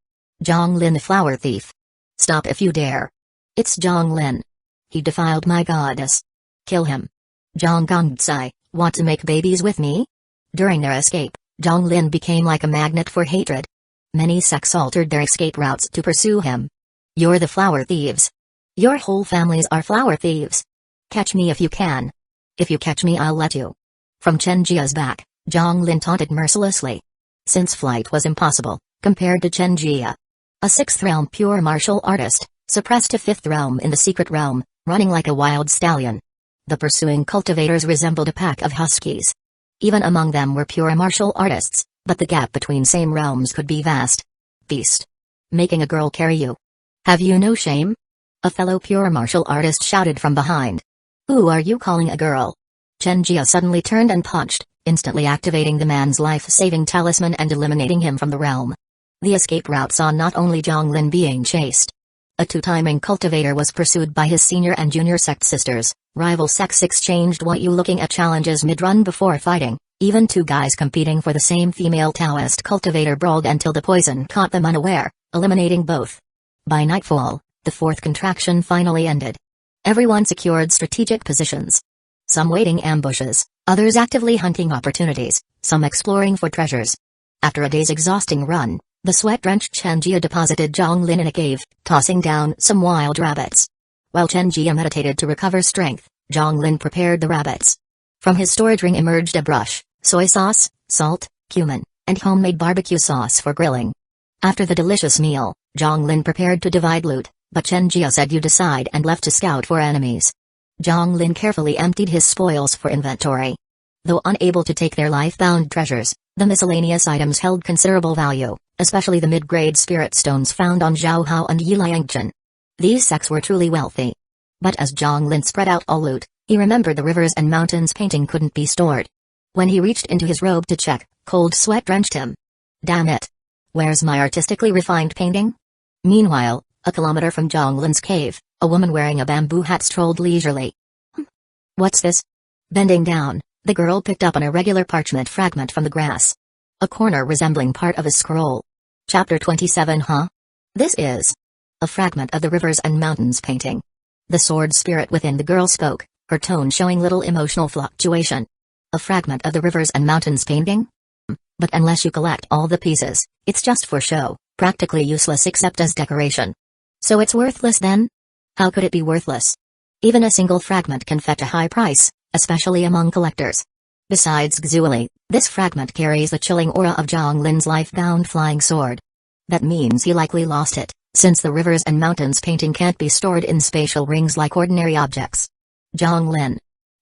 Zhang Lin the flower thief. Stop if you dare. It's Zhang Lin. He defiled my goddess. Kill him. Zhang Gongzai, want to make babies with me? During their escape, Zhang Lin became like a magnet for hatred. Many sects altered their escape routes to pursue him. You're the flower thieves. Your whole families are flower thieves. Catch me if you can. If you catch me, I'll let you. From Chen Jia's back, Zhang Lin taunted mercilessly. Since flight was impossible, compared to Chen Jia. A sixth realm pure martial artist, suppressed to fifth realm in the secret realm, running like a wild stallion. The pursuing cultivators resembled a pack of huskies. Even among them were pure martial artists, but the gap between same realms could be vast. Beast. Making a girl carry you. Have you no shame? A fellow pure martial artist shouted from behind. Who are you calling a girl? Chen Jia suddenly turned and punched, instantly activating the man's life-saving talisman and eliminating him from the realm. The escape route saw not only Zhang Lin being chased. A two-timing cultivator was pursued by his senior and junior sect sisters. Rival sects exchanged what you looking at challenges mid-run before fighting. Even two guys competing for the same female Taoist cultivator brawled until the poison caught them unaware, eliminating both. By nightfall, the fourth contraction finally ended. Everyone secured strategic positions. Some waiting ambushes, others actively hunting opportunities, some exploring for treasures. After a day's exhausting run, the sweat-drenched Chen Jia deposited Zhang Lin in a cave, tossing down some wild rabbits. While Chen Jia meditated to recover strength, Zhang Lin prepared the rabbits. From his storage ring emerged a brush, soy sauce, salt, cumin, and homemade barbecue sauce for grilling. After the delicious meal, Zhang Lin prepared to divide loot, but Chen Jia said you decide and left to scout for enemies. Zhang Lin carefully emptied his spoils for inventory. Though unable to take their life-bound treasures, the miscellaneous items held considerable value, especially the mid-grade spirit stones found on Zhaohao and Yiliangchen. These sects were truly wealthy. But as Zhang Lin spread out all loot, he remembered the rivers and mountains painting couldn't be stored. When he reached into his robe to check, cold sweat drenched him. Damn it! Where's my artistically refined painting? Meanwhile, a kilometer from Zhang Lin's cave, a woman wearing a bamboo hat strolled leisurely. What's this? Bending down, the girl picked up an irregular parchment fragment from the grass. A corner resembling part of a scroll. Chapter 27. This is a fragment of the rivers and mountains painting. The sword spirit within the girl spoke, her tone showing little emotional fluctuation. A fragment of the rivers and mountains painting? But unless you collect all the pieces, it's just for show, practically useless except as decoration. So it's worthless then? How could it be worthless? Even a single fragment can fetch a high price, especially among collectors. Besides Xuli, this fragment carries the chilling aura of Zhang Lin's life-bound flying sword. That means he likely lost it, since the rivers and mountains painting can't be stored in spatial rings like ordinary objects. Zhang Lin.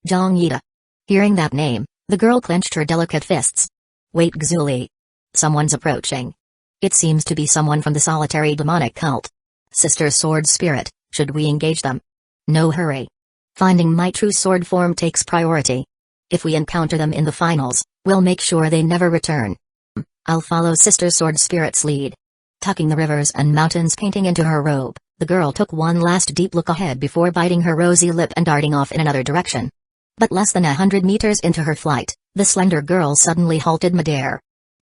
Zhang Yida. Hearing that name, the girl clenched her delicate fists. Wait, Xuli. Someone's approaching. It seems to be someone from the solitary demonic cult. Sister Sword Spirit, should we engage them? No hurry. Finding my true sword form takes priority. If we encounter them in the finals, we'll make sure they never return. I'll follow Sister Sword Spirit's lead. Tucking the rivers and mountains painting into her robe, the girl took one last deep look ahead before biting her rosy lip and darting off in another direction. But less than 100 meters into her flight, the slender girl suddenly halted midair.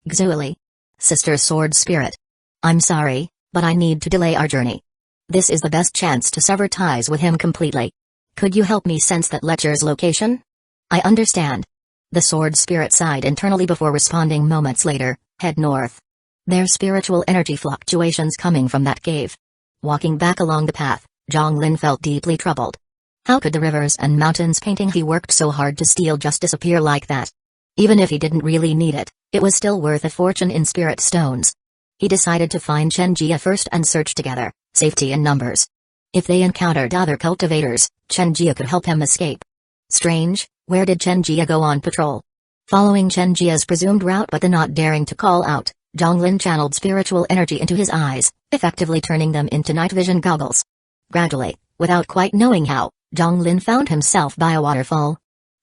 Xuli. Sister Sword Spirit. I'm sorry, but I need to delay our journey. This is the best chance to sever ties with him completely. Could you help me sense that Lecher's location? I understand. The Sword Spirit sighed internally before responding moments later, head north. There's spiritual energy fluctuations coming from that cave. Walking back along the path, Zhonglin felt deeply troubled. How could the rivers and mountains painting he worked so hard to steal just disappear like that? Even if he didn't really need it, it was still worth a fortune in spirit stones. He decided to find Chen Jia first and search together, safety in numbers. If they encountered other cultivators, Chen Jia could help him escape. Strange, where did Chen Jia go on patrol? Following Chen Jia's presumed route but not daring to call out, Zhonglin channeled spiritual energy into his eyes, effectively turning them into night vision goggles. Gradually, without quite knowing how, Zhonglin found himself by a waterfall.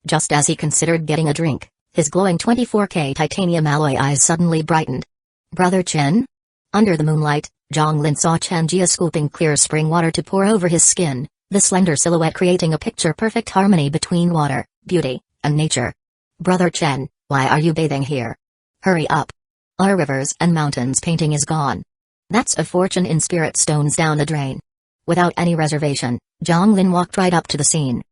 Just as he considered getting a drink, his glowing 24K titanium alloy eyes suddenly brightened. Brother Chen? Under the moonlight, Zhonglin saw Chen Jia scooping clear spring water to pour over his skin, the slender silhouette creating a picture-perfect harmony between water, beauty, and nature. Brother Chen, why are you bathing here? Hurry up. Our rivers and mountains painting is gone. That's a fortune in spirit stones down the drain. Without any reservation, Zhonglin walked right up to the scene.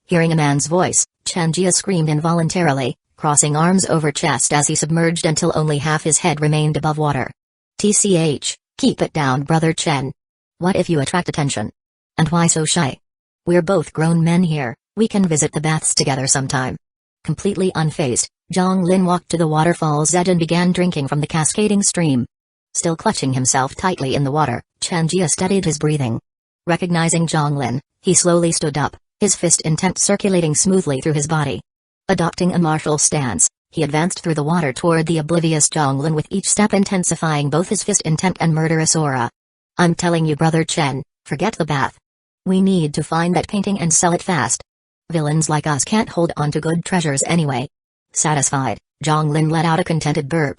Hearing a man's voice, Chen Jia screamed involuntarily, crossing arms over chest as he submerged until only half his head remained above water. TCH, keep it down, Brother Chen. What if you attract attention? And why so shy? We're both grown men here, we can visit the baths together sometime. Completely unfazed, Zhonglin walked to the waterfall's edge and began drinking from the cascading stream. Still clutching himself tightly in the water, Chen Jia steadied his breathing. Recognizing Zhonglin, he slowly stood up, his fist intent circulating smoothly through his body. Adopting a martial stance, he advanced through the water toward the oblivious Zhonglin with each step intensifying both his fist intent and murderous aura. I'm telling you, Brother Chen, forget the bath. We need to find that painting and sell it fast. Villains like us can't hold on to good treasures anyway. Satisfied, Zhonglin let out a contented burp.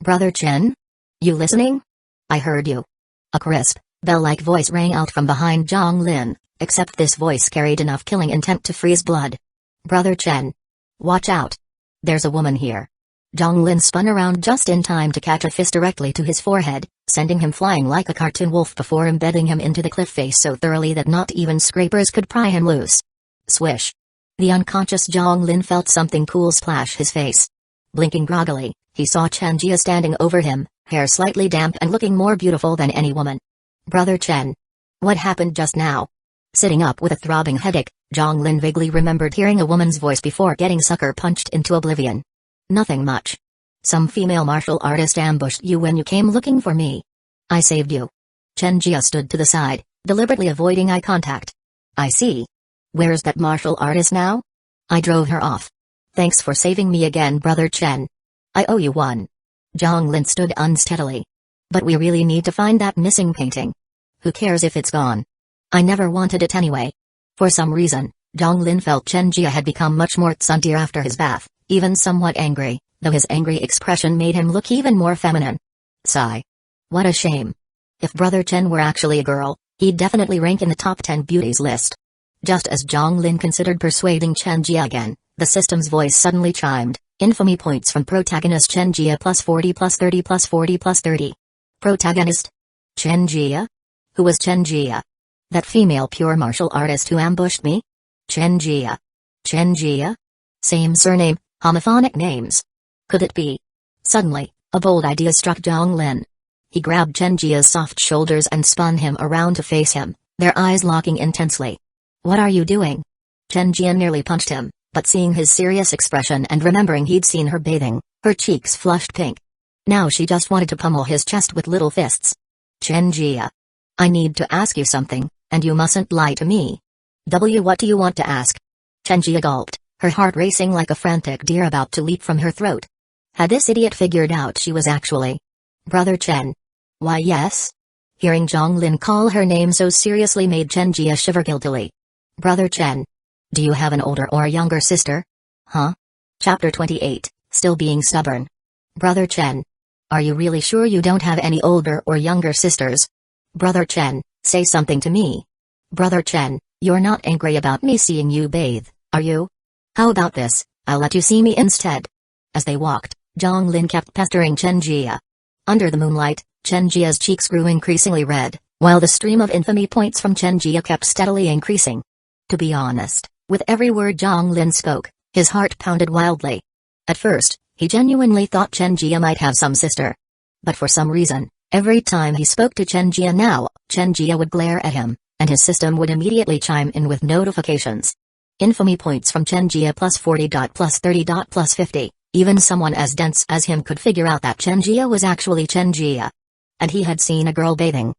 Brother Chen? You listening? I heard you. A crisp, bell-like voice rang out from behind Zhonglin, except this voice carried enough killing intent to freeze blood. Brother Chen. Watch out. There's a woman here. Zhonglin spun around just in time to catch a fist directly to his forehead, sending him flying like a cartoon wolf before embedding him into the cliff face so thoroughly that not even scrapers could pry him loose. Swish. The unconscious Zhonglin felt something cool splash his face. Blinking groggily, he saw Chen Jia standing over him, hair slightly damp and looking more beautiful than any woman. Brother Chen. What happened just now? Sitting up with a throbbing headache, Zhonglin vaguely remembered hearing a woman's voice before getting sucker punched into oblivion. Nothing much. Some female martial artist ambushed you when you came looking for me. I saved you. Chen Jia stood to the side, deliberately avoiding eye contact. I see. Where's that martial artist now? I drove her off. Thanks for saving me again, Brother Chen. I owe you one. Zhonglin stood unsteadily. But we really need to find that missing painting. Who cares if it's gone? I never wanted it anyway. For some reason, Zhonglin felt Chen Jia had become much more tsuntier after his bath, even somewhat angry, though his angry expression made him look even more feminine. Sigh. What a shame. If Brother Chen were actually a girl, he'd definitely rank in the top 10 beauties list. Just as Zhonglin considered persuading Chen Jia again, the system's voice suddenly chimed, infamy points from protagonist Chen Jia plus 40 plus 30 plus 40 plus 30. Protagonist? Chen Jia? Who was Chen Jia? That female pure martial artist who ambushed me? Chen Jia. Chen Jia? Same surname, homophonic names. Could it be? Suddenly, a bold idea struck Zhonglin. He grabbed Chen Jia's soft shoulders and spun him around to face him, their eyes locking intensely. What are you doing? Chen Jia nearly punched him, but seeing his serious expression and remembering he'd seen her bathing, her cheeks flushed pink. Now she just wanted to pummel his chest with little fists. Chen Jia. I need to ask you something, and you mustn't lie to me. What do you want to ask? Chen Jia gulped, her heart racing like a frantic deer about to leap from her throat. Had this idiot figured out she was actually Brother Chen. Why yes? Hearing Zhang Lin call her name so seriously made Chen Jia shiver guiltily. Brother Chen. Do you have an older or younger sister? Huh? Chapter 28, Still Being Stubborn. Brother Chen. Are you really sure you don't have any older or younger sisters? Brother Chen, say something to me. Brother Chen, you're not angry about me seeing you bathe, are you? How about this, I'll let you see me instead. As they walked, Zhang Lin kept pestering Chen Jia. Under the moonlight, Chen Jia's cheeks grew increasingly red, while the stream of infamy points from Chen Jia kept steadily increasing. To be honest, with every word Zhang Lin spoke, his heart pounded wildly. At first, he genuinely thought Chen Jia might have some sister. But for some reason, every time he spoke to Chen Jia now, Chen Jia would glare at him, and his system would immediately chime in with notifications. Infamy points from Chen Jia plus 40. Plus 30. Plus 50. Even someone as dense as him could figure out that Chen Jia was actually Chen Jia. And he had seen a girl bathing.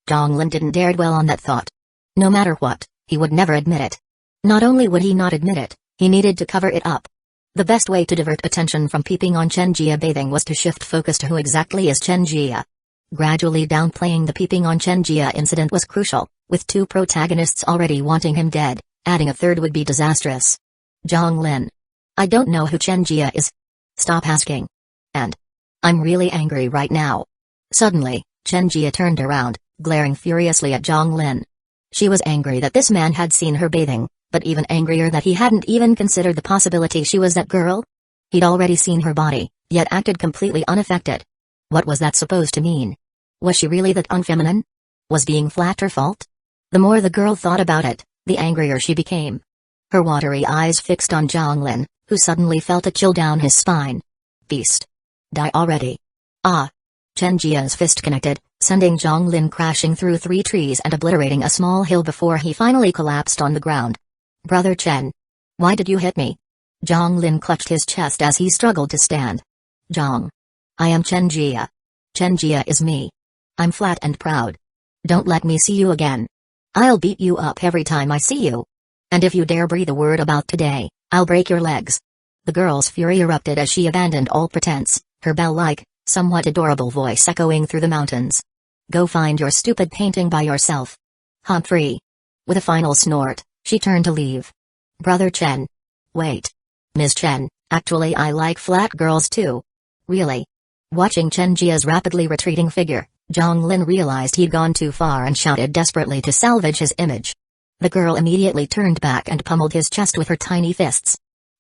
Zhang Lin didn't dare dwell on that thought. No matter what, he would never admit it. Not only would he not admit it, he needed to cover it up. The best way to divert attention from peeping on Chen Jia bathing was to shift focus to who exactly is Chen Jia. Gradually downplaying the peeping on Chen Jia incident was crucial, with two protagonists already wanting him dead, adding a third would be disastrous. Zhang Lin. I don't know who Chen Jia is. Stop asking. And I'm really angry right now. Suddenly, Chen Jia turned around, glaring furiously at Zhang Lin. She was angry that this man had seen her bathing, but even angrier that he hadn't even considered the possibility she was that girl. He'd already seen her body, yet acted completely unaffected. What was that supposed to mean? Was she really that unfeminine? Was being flat her fault? The more the girl thought about it, the angrier she became. Her watery eyes fixed on Zhang Lin, who suddenly felt a chill down his spine. Beast. Die already. Ah. Chen Jia's fist connected, sending Zhang Lin crashing through 3 trees and obliterating a small hill before he finally collapsed on the ground. Brother Chen. Why did you hit me? Zhang Lin clutched his chest as he struggled to stand. Zhang. I am Chen Jia. Chen Jia is me. I'm flat and proud. Don't let me see you again. I'll beat you up every time I see you. And if you dare breathe a word about today, I'll break your legs. The girl's fury erupted as she abandoned all pretense, her bell-like, somewhat adorable voice echoing through the mountains. Go find your stupid painting by yourself. Humphrey. With a final snort, she turned to leave. Brother Chen. Wait. Ms. Chen, actually I like flat girls too. Really? Watching Chen Jia's rapidly retreating figure, Zhang Lin realized he'd gone too far and shouted desperately to salvage his image. The girl immediately turned back and pummeled his chest with her tiny fists.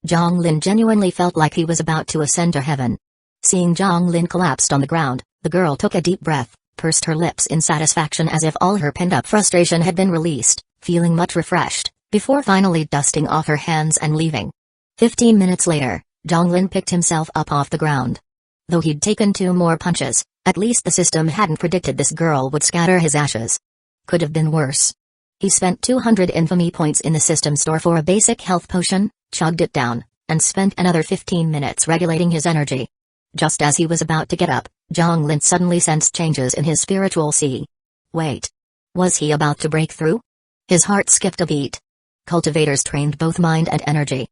Zhang Lin genuinely felt like he was about to ascend to heaven. Seeing Zhang Lin collapsed on the ground, the girl took a deep breath, pursed her lips in satisfaction as if all her pent-up frustration had been released, feeling much refreshed, before finally dusting off her hands and leaving. 15 minutes later, Zhang Lin picked himself up off the ground. Though he'd taken 2 more punches, at least the system hadn't predicted this girl would scatter his ashes. Could have been worse. He spent 200 infamy points in the system store for a basic health potion, chugged it down, and spent another 15 minutes regulating his energy. Just as he was about to get up, Zhang Lin suddenly sensed changes in his spiritual sea. Wait. Was he about to break through? His heart skipped a beat. Cultivators trained both mind and energy.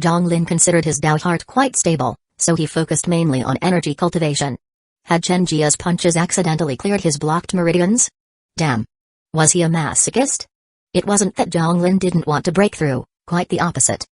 Zhang Lin considered his Dao heart quite stable, so he focused mainly on energy cultivation. Had Chen Jia's punches accidentally cleared his blocked meridians? Damn. Was he a masochist? It wasn't that Zhang Lin didn't want to break through, quite the opposite.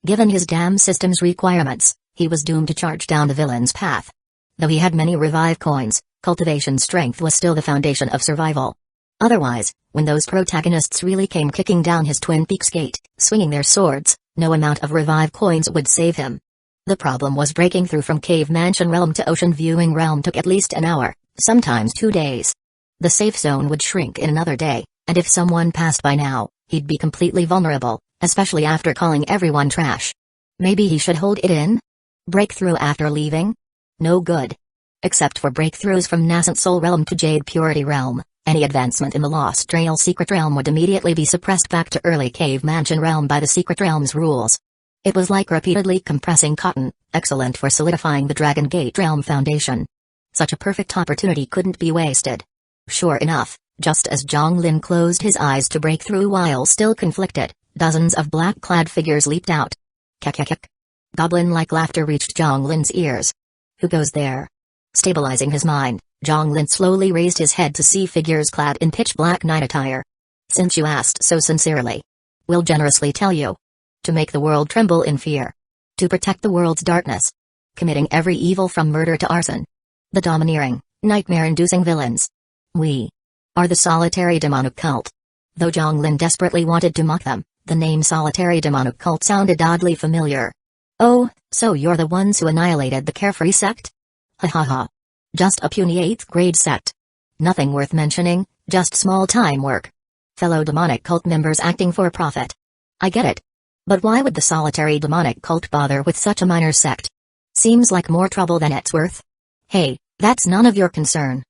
Given his damn system's requirements, he was doomed to charge down the villain's path. Though he had many revive coins, cultivation strength was still the foundation of survival. Otherwise, when those protagonists really came kicking down his Twin Peaks gate, swinging their swords, no amount of revive coins would save him. The problem was breaking through from Cave Mansion Realm to Ocean Viewing Realm took at least an hour, sometimes 2 days. The safe zone would shrink in another day, and if someone passed by now, he'd be completely vulnerable, especially after calling everyone trash. Maybe he should hold it in? Breakthrough after leaving? No good. Except for breakthroughs from Nascent Soul Realm to Jade Purity Realm, any advancement in the Lost Trail Secret Realm would immediately be suppressed back to early Cave Mansion Realm by the Secret Realm's rules. It was like repeatedly compressing cotton, excellent for solidifying the Dragon Gate Realm foundation. Such a perfect opportunity couldn't be wasted. Sure enough, just as Zhang Lin closed his eyes to break through while still conflicted, dozens of black-clad figures leaped out. Kek. Goblin-like laughter reached Zhang Lin's ears. Who goes there? Stabilizing his mind, Zhonglin slowly raised his head to see figures clad in pitch-black night attire. Since you asked so sincerely, we'll generously tell you. To make the world tremble in fear. To protect the world's darkness. Committing every evil from murder to arson. The domineering, nightmare-inducing villains. We are the solitary demonic cult. Though Zhonglin desperately wanted to mock them, the name solitary demonic cult sounded oddly familiar. Oh, so you're the ones who annihilated the carefree sect? Ha ha ha. Just a puny 8th grade sect. Nothing worth mentioning, just small-time work. Fellow demonic cult members acting for profit. I get it. But why would the solitary demonic cult bother with such a minor sect? Seems like more trouble than it's worth. Hey, that's none of your concern.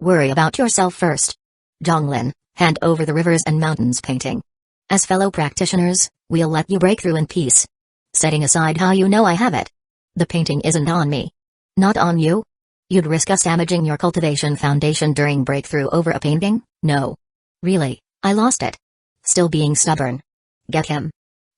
Worry about yourself first. Zhonglin, hand over the rivers and mountains painting. As fellow practitioners, we'll let you break through in peace. Setting aside how you know I have it. The painting isn't on me. Not on you? You'd risk us damaging your cultivation foundation during breakthrough over a painting? No. Really, I lost it. Still being stubborn. Get him.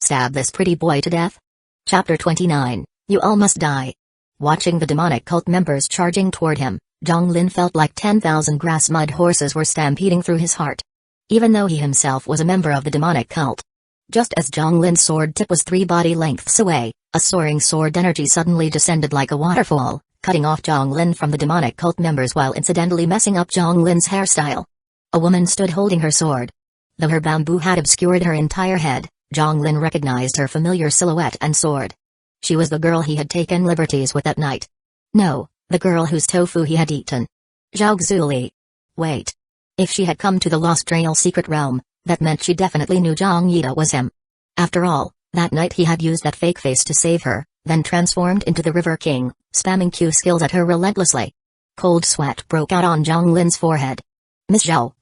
Stab this pretty boy to death. Chapter 29, You All Must Die. Watching the demonic cult members charging toward him, Zhonglin felt like 10,000 grass mud horses were stampeding through his heart. Even though he himself was a member of the demonic cult. Just as Zhonglin's sword tip was 3 body lengths away, a soaring sword energy suddenly descended like a waterfall, cutting off Zhonglin from the demonic cult members while incidentally messing up Zhonglin's hairstyle. A woman stood holding her sword. Though her bamboo had obscured her entire head, Zhonglin recognized her familiar silhouette and sword. She was the girl he had taken liberties with that night. No, the girl whose tofu he had eaten. Zhao Xuli. Wait. If she had come to the Lost Trail secret realm, that meant she definitely knew Zhang Yida was him. After all, that night he had used that fake face to save her, then transformed into the River King, spamming Q skills at her relentlessly. Cold sweat broke out on Zhonglin's forehead. Miss Zhao,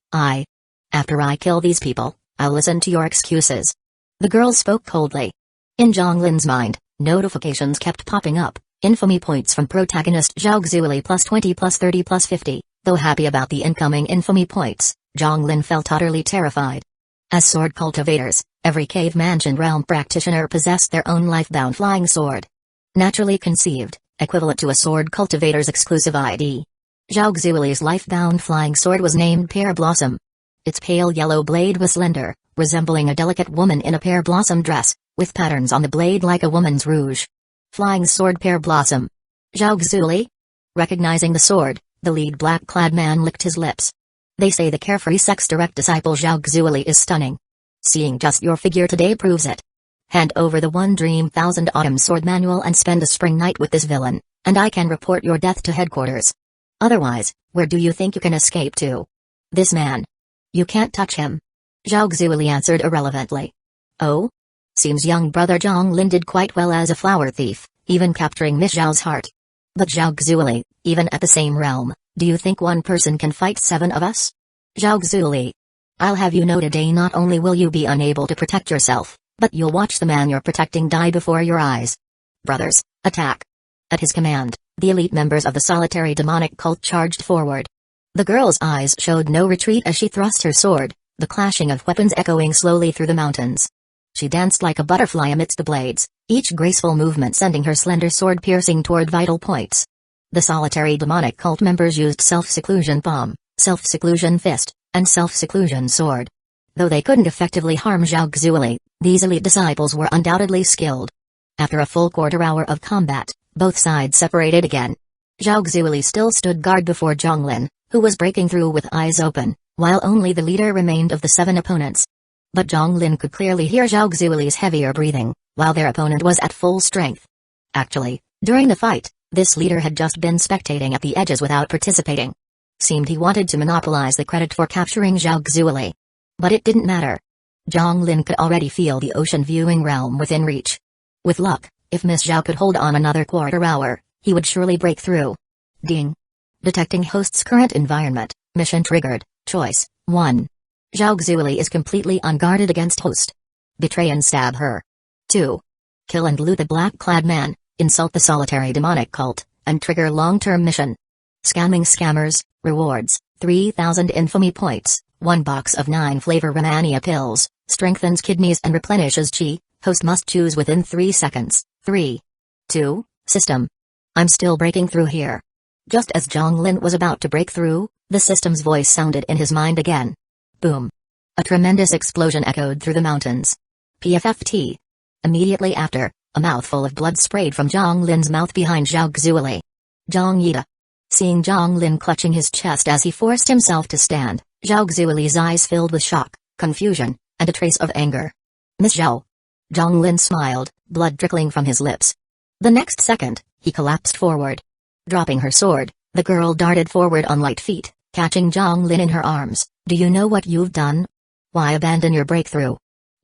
after I kill these people, I'll listen to your excuses. The girl spoke coldly. In Zhonglin's mind, notifications kept popping up, infamy points from protagonist Zhao Xuli plus 20 plus 30 plus 50, though happy about the incoming infamy points, Zhonglin felt utterly terrified. As sword cultivators, every cave mansion realm practitioner possessed their own life-bound flying sword. Naturally conceived, equivalent to a sword cultivator's exclusive ID. Zhao Xuli's life-bound flying sword was named Pear Blossom. Its pale yellow blade was slender, resembling a delicate woman in a pear blossom dress, with patterns on the blade like a woman's rouge. Flying sword Pear Blossom. Zhao Xuli? Recognizing the sword, the lead black-clad man licked his lips. They say the carefree sect's direct disciple Zhao Xuli is stunning. Seeing just your figure today proves it. Hand over the One Dream Thousand Autumn Sword Manual and spend a spring night with this villain, and I can report your death to headquarters. Otherwise, where do you think you can escape to? This man. You can't touch him. Zhao Xuli answered irrelevantly. Oh? Seems young brother Zhonglin did quite well as a flower thief, even capturing Miss Zhao's heart. But Zhao Xuli, even at the same realm, do you think one person can fight 7 of us? Zhao Xuli. I'll have you know today not only will you be unable to protect yourself, but you'll watch the man you're protecting die before your eyes. Brothers, attack. At his command, the elite members of the solitary demonic cult charged forward. The girl's eyes showed no retreat as she thrust her sword, the clashing of weapons echoing slowly through the mountains. She danced like a butterfly amidst the blades, each graceful movement sending her slender sword piercing toward vital points. The solitary demonic cult members used self-seclusion palm, self-seclusion fist, and self-seclusion sword. Though they couldn't effectively harm Zhao Xuli, these elite disciples were undoubtedly skilled. After a full quarter hour of combat, both sides separated again. Zhao Xuli still stood guard before Zhonglin, who was breaking through with eyes open, while only the leader remained of the 7 opponents. But Zhonglin could clearly hear Zhao Xuli's heavier breathing, while their opponent was at full strength. Actually, during the fight, this leader had just been spectating at the edges without participating. Seemed he wanted to monopolize the credit for capturing Zhao Xuli. But it didn't matter. Zhonglin could already feel the ocean viewing realm within reach. With luck, if Miss Zhao could hold on another quarter hour, he would surely break through. Ding. Detecting host's current environment, mission triggered, choice, 1. Zhao Xuli is completely unguarded against host. Betray and stab her. 2. Kill and loot the black-clad man, insult the solitary demonic cult, and trigger long-term mission. Scamming scammers, rewards, 3,000 infamy points, 1 box of 9 flavor Romania pills, strengthens kidneys and replenishes chi, host must choose within 3 seconds. 3. 2. System. I'm still breaking through here. Just as Zhang Lin was about to break through, the system's voice sounded in his mind again. Boom. A tremendous explosion echoed through the mountains. PFFT. Immediately after, a mouthful of blood sprayed from Zhang Lin's mouth behind Zhao Xueli. Zhang Yida. Seeing Zhang Lin clutching his chest as he forced himself to stand, Zhao Xueli's eyes filled with shock, confusion, and a trace of anger. Miss Zhao. Zhang Lin smiled, blood trickling from his lips. The next second, he collapsed forward. Dropping her sword, the girl darted forward on light feet, catching Zhang Lin in her arms. Do you know what you've done? Why abandon your breakthrough?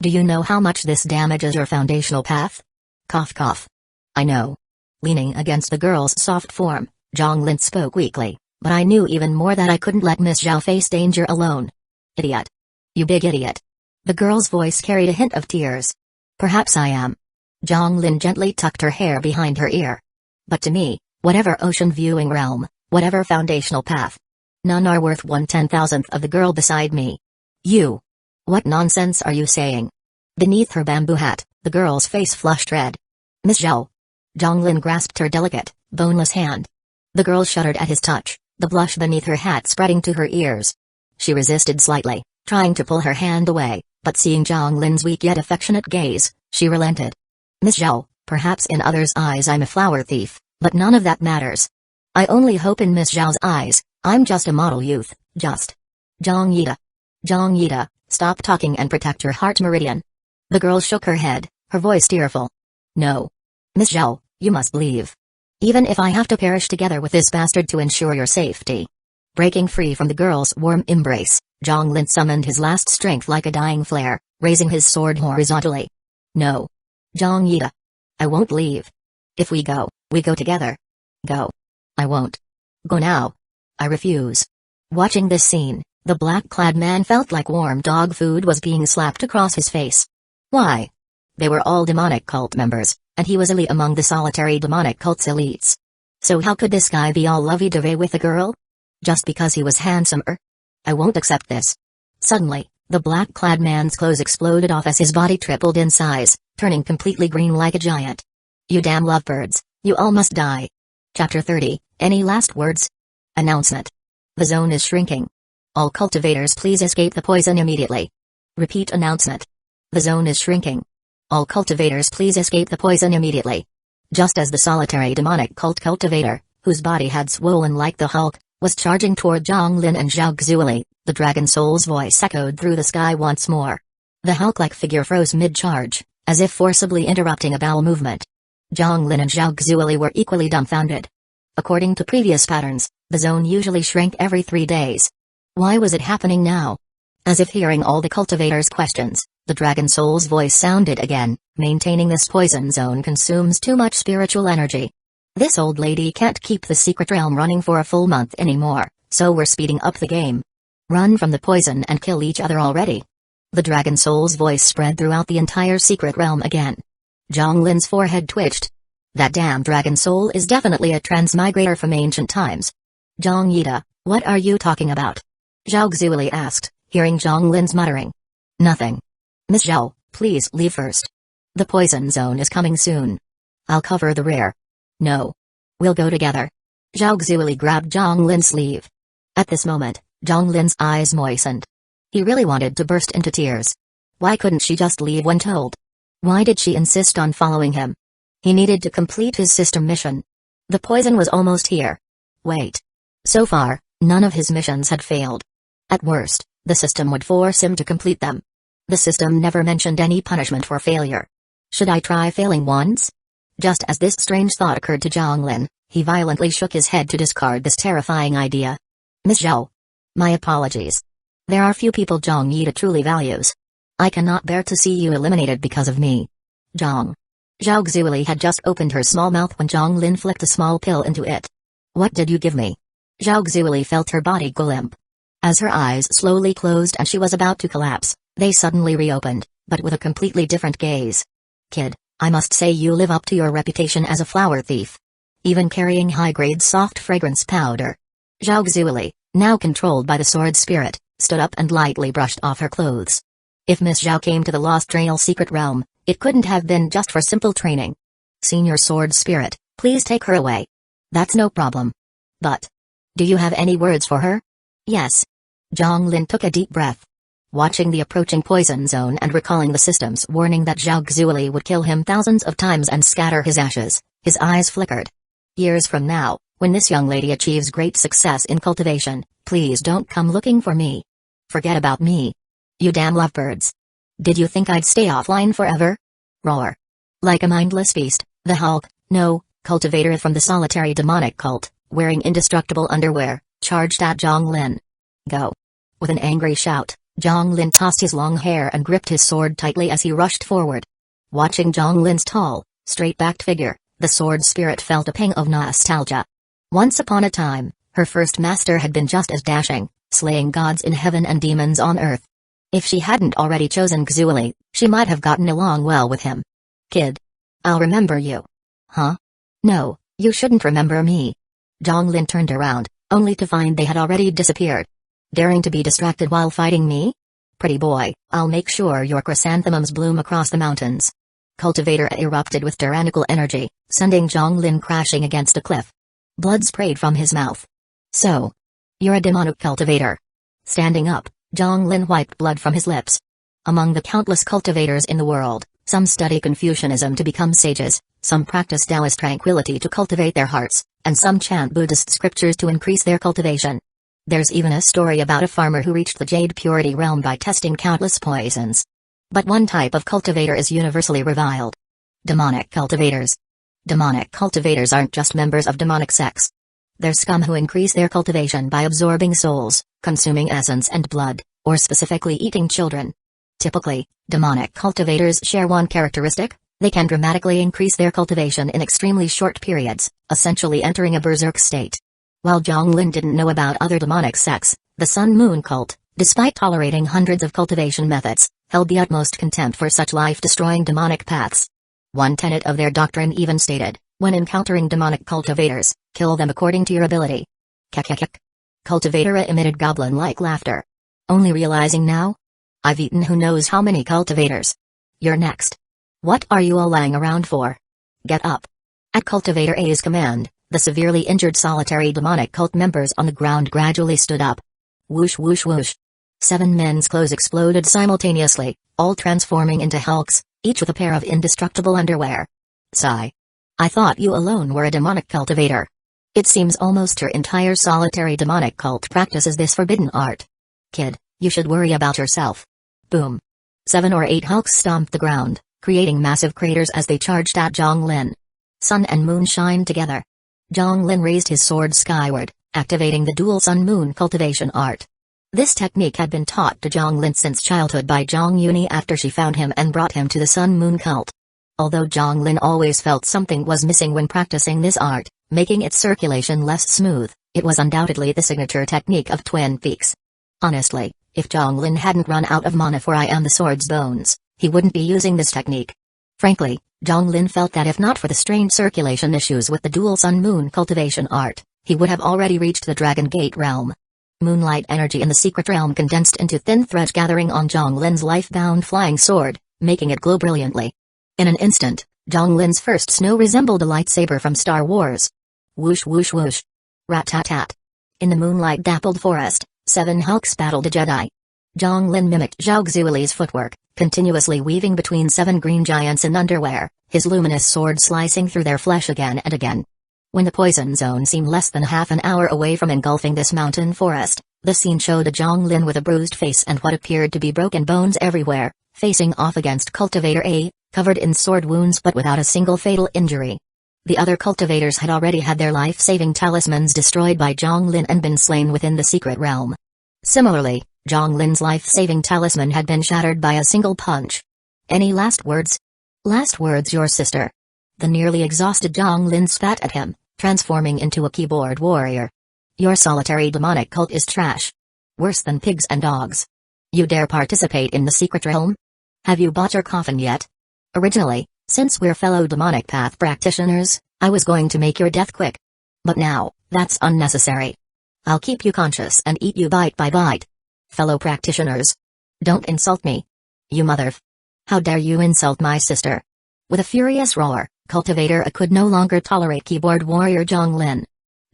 Do you know how much this damages your foundational path? Cough cough. I know. Leaning against the girl's soft form, Zhang Lin spoke weakly, but I knew even more that I couldn't let Miss Zhao face danger alone. Idiot. You big idiot. The girl's voice carried a hint of tears. Perhaps I am. Zhang Lin gently tucked her hair behind her ear. But to me, whatever ocean viewing realm, whatever foundational path, none are worth 1/10,000th of the girl beside me. You. What nonsense are you saying? Beneath her bamboo hat, the girl's face flushed red. Miss Zhao. Zhang Lin grasped her delicate, boneless hand. The girl shuddered at his touch, the blush beneath her hat spreading to her ears. She resisted slightly, trying to pull her hand away, but seeing Zhang Lin's weak yet affectionate gaze, she relented. Miss Zhao, perhaps in others' eyes I'm a flower thief, but none of that matters. I only hope in Miss Zhao's eyes, I'm just a model youth, just. Zhang Yida. Zhang Yida, stop talking and protect your heart meridian. The girl shook her head, her voice tearful. No. Miss Zhao, you must leave. Even if I have to perish together with this bastard to ensure your safety. Breaking free from the girl's warm embrace, Zhang Lin summoned his last strength like a dying flare, raising his sword horizontally. No. Zhang Yida. I won't leave. If we go together. Go. I won't. Go now. I refuse. Watching this scene, the black-clad man felt like warm dog food was being slapped across his face. Why? They were all demonic cult members, and he was elite among the solitary demonic cult's elites. So how could this guy be all lovey-dovey with a girl? Just because he was handsomer? I won't accept this. Suddenly, the black-clad man's clothes exploded off as his body tripled in size, turning completely green like a giant. You damn lovebirds, you all must die. Chapter 30, any last words? Announcement. The zone is shrinking. All cultivators please escape the poison immediately. Repeat announcement. The zone is shrinking. All cultivators please escape the poison immediately. Just as the solitary demonic cult cultivator, whose body had swollen like the Hulk, was charging toward Zhang Lin and Zhao Xueli, the Dragon Soul's voice echoed through the sky once more. The Hulk-like figure froze mid-charge, as if forcibly interrupting a bowel movement. Zhang Lin and Zhao Xueli were equally dumbfounded. According to previous patterns, the zone usually shrank every 3 days. Why was it happening now? As if hearing all the cultivators' questions, the Dragon Soul's voice sounded again, maintaining this poison zone consumes too much spiritual energy. This old lady can't keep the secret realm running for a full month anymore, so we're speeding up the game. Run from the poison and kill each other already. The Dragon Soul's voice spread throughout the entire secret realm again. Zhang Lin's forehead twitched. That damn Dragon Soul is definitely a transmigrator from ancient times. Zhang Yida, what are you talking about? Zhao Xueli asked, hearing Zhang Lin's muttering. Nothing. Miss Zhao, please leave first. The poison zone is coming soon. I'll cover the rear. No. We'll go together. Zhao Xueli grabbed Zhang Lin's sleeve. At this moment, Zhang Lin's eyes moistened. He really wanted to burst into tears. Why couldn't she just leave when told? Why did she insist on following him? He needed to complete his system mission. The poison was almost here. Wait. So far, none of his missions had failed. At worst, the system would force him to complete them. The system never mentioned any punishment for failure. Should I try failing once? Just as this strange thought occurred to Zhang Lin, he violently shook his head to discard this terrifying idea. Miss Zhao. My apologies. There are few people Zhang Yida truly values. I cannot bear to see you eliminated because of me. Zhang. Zhao Xueli had just opened her small mouth when Zhang Lin flicked a small pill into it. What did you give me? Zhao Xueli felt her body go limp. As her eyes slowly closed and she was about to collapse, they suddenly reopened, but with a completely different gaze. Kid, I must say you live up to your reputation as a flower thief. Even carrying high-grade soft fragrance powder. Zhao Xueli, now controlled by the sword spirit, stood up and lightly brushed off her clothes. If Miss Zhao came to the Lost Trail secret realm, it couldn't have been just for simple training. Senior sword spirit, please take her away. That's no problem. But, do you have any words for her? Yes. Zhang Lin took a deep breath. Watching the approaching poison zone and recalling the system's warning that Zhao Xueli would kill him thousands of times and scatter his ashes, his eyes flickered. Years from now, when this young lady achieves great success in cultivation, please don't come looking for me. Forget about me. You damn lovebirds. Did you think I'd stay offline forever? Roar. Like a mindless beast, the Hulk, no, cultivator from the solitary demonic cult, wearing indestructible underwear, charged at Zhang Lin. Go. With an angry shout, Zhang Lin tossed his long hair and gripped his sword tightly as he rushed forward. Watching Zhang Lin's tall, straight-backed figure, the sword spirit felt a pang of nostalgia. Once upon a time, her first master had been just as dashing, slaying gods in heaven and demons on earth. If she hadn't already chosen Xueli, she might have gotten along well with him. Kid. I'll remember you. Huh? No, you shouldn't remember me. Zhang Lin turned around, only to find they had already disappeared. Daring to be distracted while fighting me? Pretty boy, I'll make sure your chrysanthemums bloom across the mountains. Cultivator erupted with tyrannical energy, sending Zhang Lin crashing against a cliff. Blood sprayed from his mouth. So, you're a demonic cultivator. Standing up, Zhang Lin wiped blood from his lips. Among the countless cultivators in the world, some study Confucianism to become sages, some practice Taoist tranquility to cultivate their hearts, and some chant Buddhist scriptures to increase their cultivation. There's even a story about a farmer who reached the jade purity realm by testing countless poisons. But one type of cultivator is universally reviled. Demonic cultivators. Demonic cultivators aren't just members of demonic sects. They're scum who increase their cultivation by absorbing souls, consuming essence and blood, or specifically eating children. Typically, demonic cultivators share one characteristic: they can dramatically increase their cultivation in extremely short periods, essentially entering a berserk state. While Zhang Lin didn't know about other demonic sects, the Sun Moon cult, despite tolerating hundreds of cultivation methods, held the utmost contempt for such life-destroying demonic paths. One tenet of their doctrine even stated, when encountering demonic cultivators, kill them according to your ability. Kek. Cultivator emitted goblin-like laughter. Only realizing now? I've eaten who knows how many cultivators. You're next. What are you all lying around for? Get up. At Cultivator A's command, the severely injured solitary demonic cult members on the ground gradually stood up. Whoosh whoosh whoosh. 7 men's clothes exploded simultaneously, all transforming into hulks, each with a pair of indestructible underwear. Sigh. I thought you alone were a demonic cultivator. It seems almost your entire solitary demonic cult practices this forbidden art. Kid, you should worry about yourself. Boom. 7 or 8 hulks stomped the ground, creating massive craters as they charged at Zhang Lin. Sun and moon shined together. Zhang Lin raised his sword skyward, activating the dual sun-moon cultivation art. This technique had been taught to Zhang Lin since childhood by Zhang Yuni after she found him and brought him to the sun-moon cult. Although Zhang Lin always felt something was missing when practicing this art, making its circulation less smooth, it was undoubtedly the signature technique of Twin Peaks. Honestly, if Zhang Lin hadn't run out of mana for I Am the Sword's bones, he wouldn't be using this technique. Frankly, Zhang Lin felt that if not for the strained circulation issues with the dual sun-moon cultivation art, he would have already reached the Dragon Gate realm. Moonlight energy in the secret realm condensed into thin threads gathering on Zhang Lin's life-bound flying sword, making it glow brilliantly. In an instant, Zhang Lin's first snow resembled a lightsaber from Star Wars. Whoosh whoosh whoosh. Rat-tat-tat. In the moonlight-dappled forest, 7 hulks battled a Jedi. Zhang Lin mimicked Zhao Xueli's footwork, continuously weaving between 7 green giants in underwear, his luminous sword slicing through their flesh again and again. When the poison zone seemed less than half an hour away from engulfing this mountain forest, the scene showed a Zhang Lin with a bruised face and what appeared to be broken bones everywhere, facing off against Cultivator A, covered in sword wounds but without a single fatal injury. The other cultivators had already had their life-saving talismans destroyed by Zhang Lin and been slain within the secret realm. Similarly, Zhang Lin's life-saving talisman had been shattered by a single punch. Any last words? Last words, your sister. The nearly exhausted Zhang Lin spat at him, transforming into a keyboard warrior. Your solitary demonic cult is trash. Worse than pigs and dogs. You dare participate in the secret realm? Have you bought your coffin yet? Originally, since we're fellow demonic path practitioners, I was going to make your death quick. But now, that's unnecessary. I'll keep you conscious and eat you bite by bite. Fellow practitioners. Don't insult me. You How dare you insult my sister? With a furious roar, Cultivator A could no longer tolerate keyboard warrior Zhang Lin.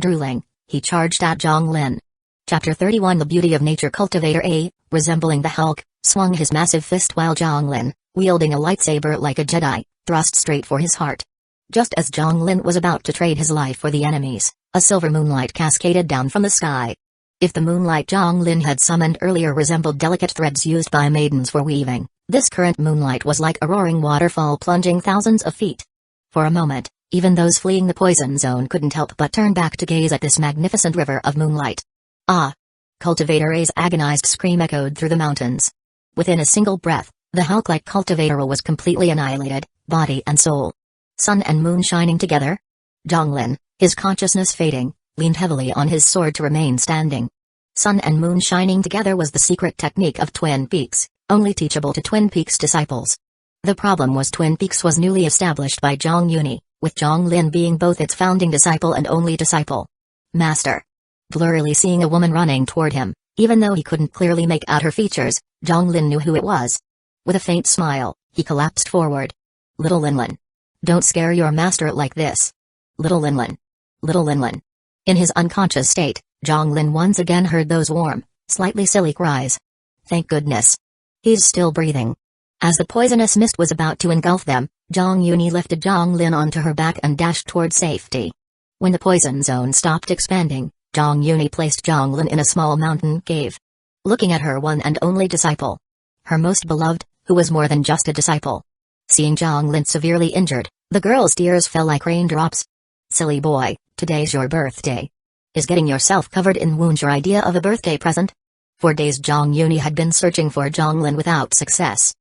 Drooling, he charged at Zhang Lin. Chapter 31 The Beauty of Nature Cultivator A, resembling the Hulk, swung his massive fist while Zhang Lin, wielding a lightsaber like a Jedi, thrust straight for his heart. Just as Zhang Lin was about to trade his life for the enemy's, a silver moonlight cascaded down from the sky. If the moonlight Zhang Lin had summoned earlier resembled delicate threads used by maidens for weaving, this current moonlight was like a roaring waterfall plunging thousands of feet. For a moment, even those fleeing the poison zone couldn't help but turn back to gaze at this magnificent river of moonlight. Ah! Cultivator A's agonized scream echoed through the mountains. Within a single breath, the Hulk-like Cultivator was completely annihilated, body and soul. Sun and moon shining together? Zhang Lin, his consciousness fading, leaned heavily on his sword to remain standing. Sun and moon shining together was the secret technique of Twin Peaks, only teachable to Twin Peaks disciples. The problem was Twin Peaks was newly established by Zhang Yuni, with Zhang Lin being both its founding disciple and only disciple. Master. Blurrily seeing a woman running toward him, even though he couldn't clearly make out her features, Zhang Lin knew who it was. With a faint smile, he collapsed forward. Little Linlin. Don't scare your master like this. Little Linlin. Little Linlin. In his unconscious state, Zhang Lin once again heard those warm, slightly silly cries. Thank goodness. He's still breathing. As the poisonous mist was about to engulf them, Zhang Yuni lifted Zhang Lin onto her back and dashed toward safety. When the poison zone stopped expanding, Zhang Yuni placed Zhang Lin in a small mountain cave. Looking at her one and only disciple. Her most beloved, who was more than just a disciple. Seeing Zhang Lin severely injured, the girl's tears fell like raindrops. Silly boy, today's your birthday. Is getting yourself covered in wounds your idea of a birthday present? For days Zhang Yuni had been searching for Zhang Lin without success.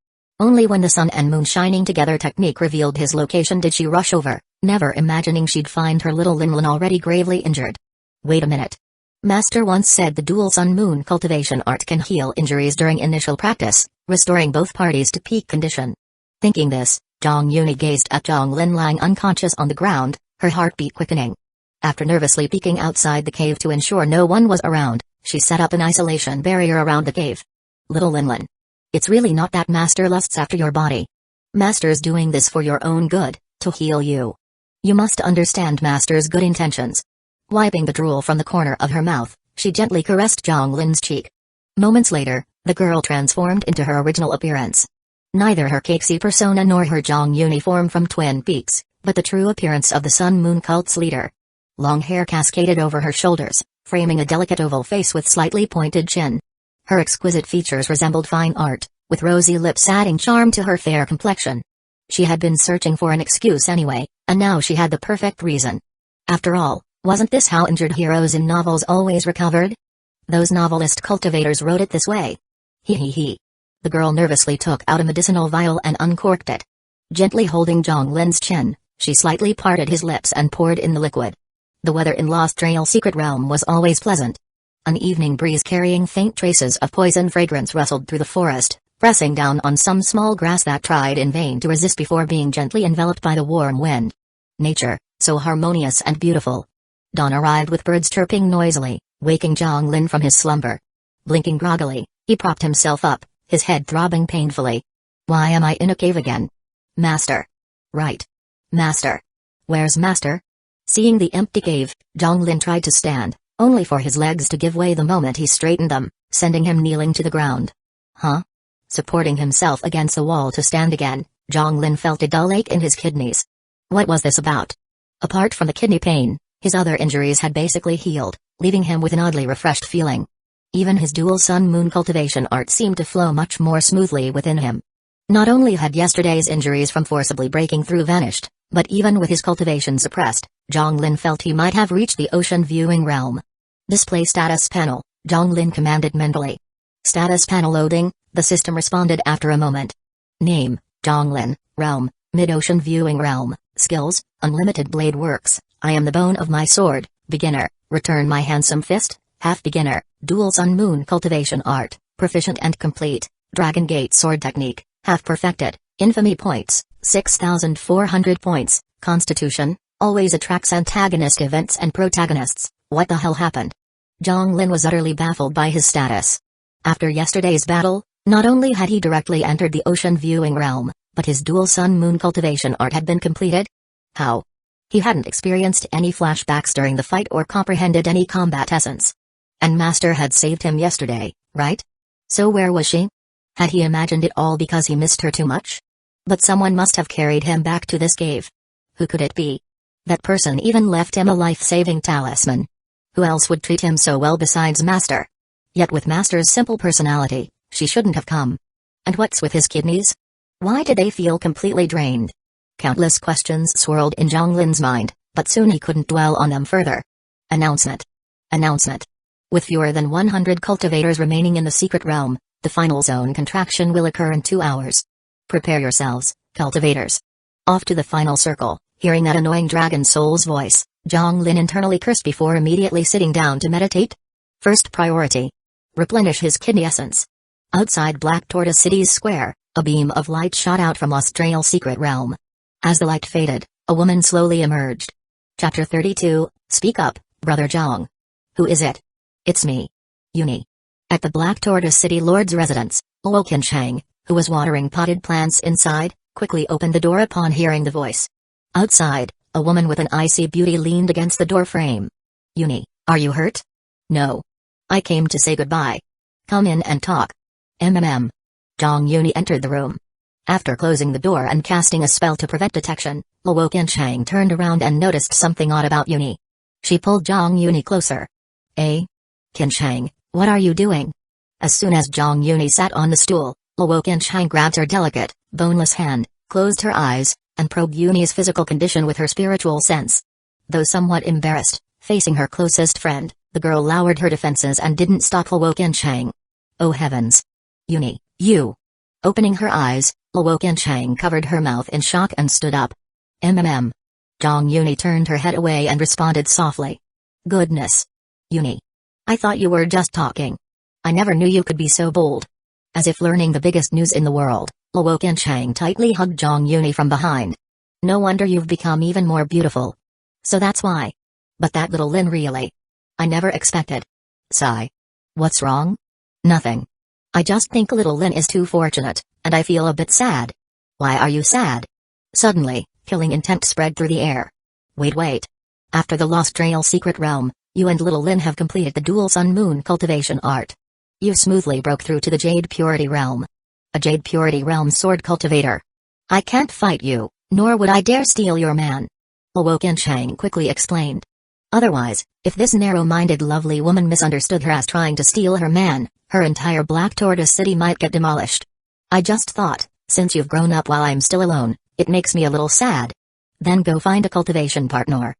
Only when the sun and moon shining together technique revealed his location did she rush over, never imagining she'd find her little Linlin already gravely injured. Wait a minute. Master once said the dual sun-moon cultivation art can heal injuries during initial practice, restoring both parties to peak condition. Thinking this, Zhang Yuni gazed at Zhang Lin lying unconscious on the ground, her heartbeat quickening. After nervously peeking outside the cave to ensure no one was around, she set up an isolation barrier around the cave. Little Linlin. It's really not that Master lusts after your body. Master's doing this for your own good, to heal you. You must understand Master's good intentions. Wiping the drool from the corner of her mouth, she gently caressed Zhang Lin's cheek. Moments later, the girl transformed into her original appearance. Neither her cakesy persona nor her Zhang uniform from Twin Peaks, but the true appearance of the Sun-Moon cult's leader. Long hair cascaded over her shoulders, framing a delicate oval face with slightly pointed chin. Her exquisite features resembled fine art, with rosy lips adding charm to her fair complexion. She had been searching for an excuse anyway, and now she had the perfect reason. After all, wasn't this how injured heroes in novels always recovered? Those novelist cultivators wrote it this way. He. The girl nervously took out a medicinal vial and uncorked it. Gently holding Zhang Lin's chin, she slightly parted his lips and poured in the liquid. The weather in Lost Trail Secret Realm was always pleasant. An evening breeze carrying faint traces of poison fragrance rustled through the forest, pressing down on some small grass that tried in vain to resist before being gently enveloped by the warm wind. Nature, so harmonious and beautiful. Dawn arrived with birds chirping noisily, waking Zhang Lin from his slumber. Blinking groggily, he propped himself up, his head throbbing painfully. Why am I in a cave again? Master. Right. Master. Where's Master? Seeing the empty cave, Zhang Lin tried to stand, only for his legs to give way the moment he straightened them, sending him kneeling to the ground. Huh? Supporting himself against the wall to stand again, Zhang Lin felt a dull ache in his kidneys. What was this about? Apart from the kidney pain, his other injuries had basically healed, leaving him with an oddly refreshed feeling. Even his dual sun-moon cultivation art seemed to flow much more smoothly within him. Not only had yesterday's injuries from forcibly breaking through vanished, but even with his cultivation suppressed, Zhang Lin felt he might have reached the ocean viewing realm. Display status panel, Zhang Lin commanded mentally. Status panel loading, the system responded after a moment. Name, Zhang Lin, Realm, Mid-Ocean Viewing Realm, Skills, Unlimited Blade Works, I am the bone of my sword, Beginner, Return my handsome fist, Half Beginner, Dual Sun-Moon Cultivation Art, Proficient and Complete, Dragon Gate Sword Technique, Half Perfected, Infamy Points, 6,400 points, Constitution, Always attracts antagonist events and protagonists. What the hell happened? Zhang Lin was utterly baffled by his status. After yesterday's battle, not only had he directly entered the ocean viewing realm, but his dual sun-moon cultivation art had been completed? How? He hadn't experienced any flashbacks during the fight or comprehended any combat essence. And Master had saved him yesterday, right? So where was she? Had he imagined it all because he missed her too much? But someone must have carried him back to this cave. Who could it be? That person even left him a life-saving talisman. Who else would treat him so well besides Master? Yet with Master's simple personality, she shouldn't have come. And what's with his kidneys? Why did they feel completely drained? Countless questions swirled in Zhonglin's mind, but soon he couldn't dwell on them further. Announcement. Announcement. With fewer than 100 cultivators remaining in the secret realm, the final zone contraction will occur in 2 hours. Prepare yourselves, cultivators. Off to the final circle, hearing that annoying dragon soul's voice, Zhonglin internally cursed before immediately sitting down to meditate. First priority. Replenish his kidney essence. Outside Black Tortoise City's square, a beam of light shot out from Australia's secret realm. As the light faded, a woman slowly emerged. Chapter 32, Speak Up, Brother Zhong. Who is it? It's me. Uni. At the Black Tortoise City Lord's residence, Luo Qinsheng, who was watering potted plants inside, quickly opened the door upon hearing the voice. Outside, a woman with an icy beauty leaned against the door frame. Uni, are you hurt? No. I came to say goodbye. Come in and talk. Zhang Uni entered the room. After closing the door and casting a spell to prevent detection, Luo Qinsheng turned around and noticed something odd about Uni. She pulled Zhang Uni closer. Qinsheng, what are you doing? As soon as Zhang Uni sat on the stool, Luo Qinsheng grabbed her delicate, boneless hand, closed her eyes, and probed Uni's physical condition with her spiritual sense. Though somewhat embarrassed, facing her closest friend, the girl lowered her defenses and didn't stop Luo Qinsheng. Oh heavens! Uni, you! Opening her eyes, Luo Qinsheng covered her mouth in shock and stood up. Zhang Uni turned her head away and responded softly. Goodness! Uni. I thought you were just talking. I never knew you could be so bold. As if learning the biggest news in the world, Luo Qinsheng tightly hugged Zhang Uni from behind. No wonder you've become even more beautiful. So that's why. But that little Lin really. I never expected. Sigh. What's wrong? Nothing. I just think little Lin is too fortunate, and I feel a bit sad. Why are you sad? Suddenly, killing intent spread through the air. Wait. After the Lost Trail Secret Realm, you and little Lin have completed the dual sun-moon cultivation art. You smoothly broke through to the Jade Purity Realm. A Jade Purity Realm sword cultivator. I can't fight you, nor would I dare steal your man. Luo Qinsheng quickly explained. Otherwise, if this narrow-minded lovely woman misunderstood her as trying to steal her man, her entire Black Tortoise City might get demolished. I just thought, since you've grown up while I'm still alone, it makes me a little sad. Then go find a cultivation partner.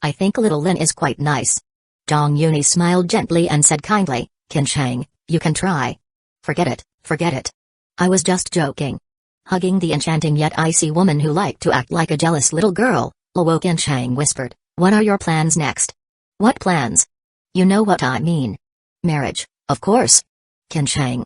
I think little Lin is quite nice. Zhang Uni smiled gently and said kindly, Qinsheng, you can try. Forget it. I was just joking. Hugging the enchanting yet icy woman who liked to act like a jealous little girl, Luo Qinsheng whispered, what are your plans next? What plans? You know what I mean. Marriage, of course. Qinsheng.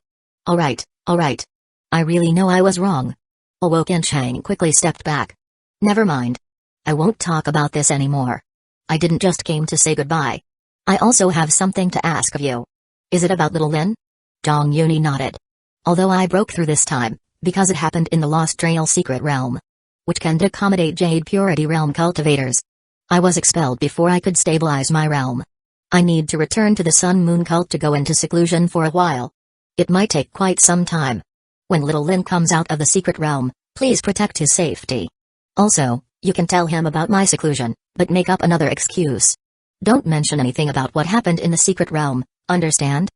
Alright. I really know I was wrong. Luo Qinsheng quickly stepped back. Never mind. I won't talk about this anymore. I didn't just came to say goodbye. I also have something to ask of you. Is it about little Lin? Zhang Uni nodded. Although I broke through this time, because it happened in the Lost Trail Secret Realm, which can accommodate Jade Purity Realm cultivators. I was expelled before I could stabilize my realm. I need to return to the Sun Moon cult to go into seclusion for a while. It might take quite some time. When little Lin comes out of the secret realm, please protect his safety. Also, you can tell him about my seclusion, but make up another excuse. Don't mention anything about what happened in the secret realm, understand?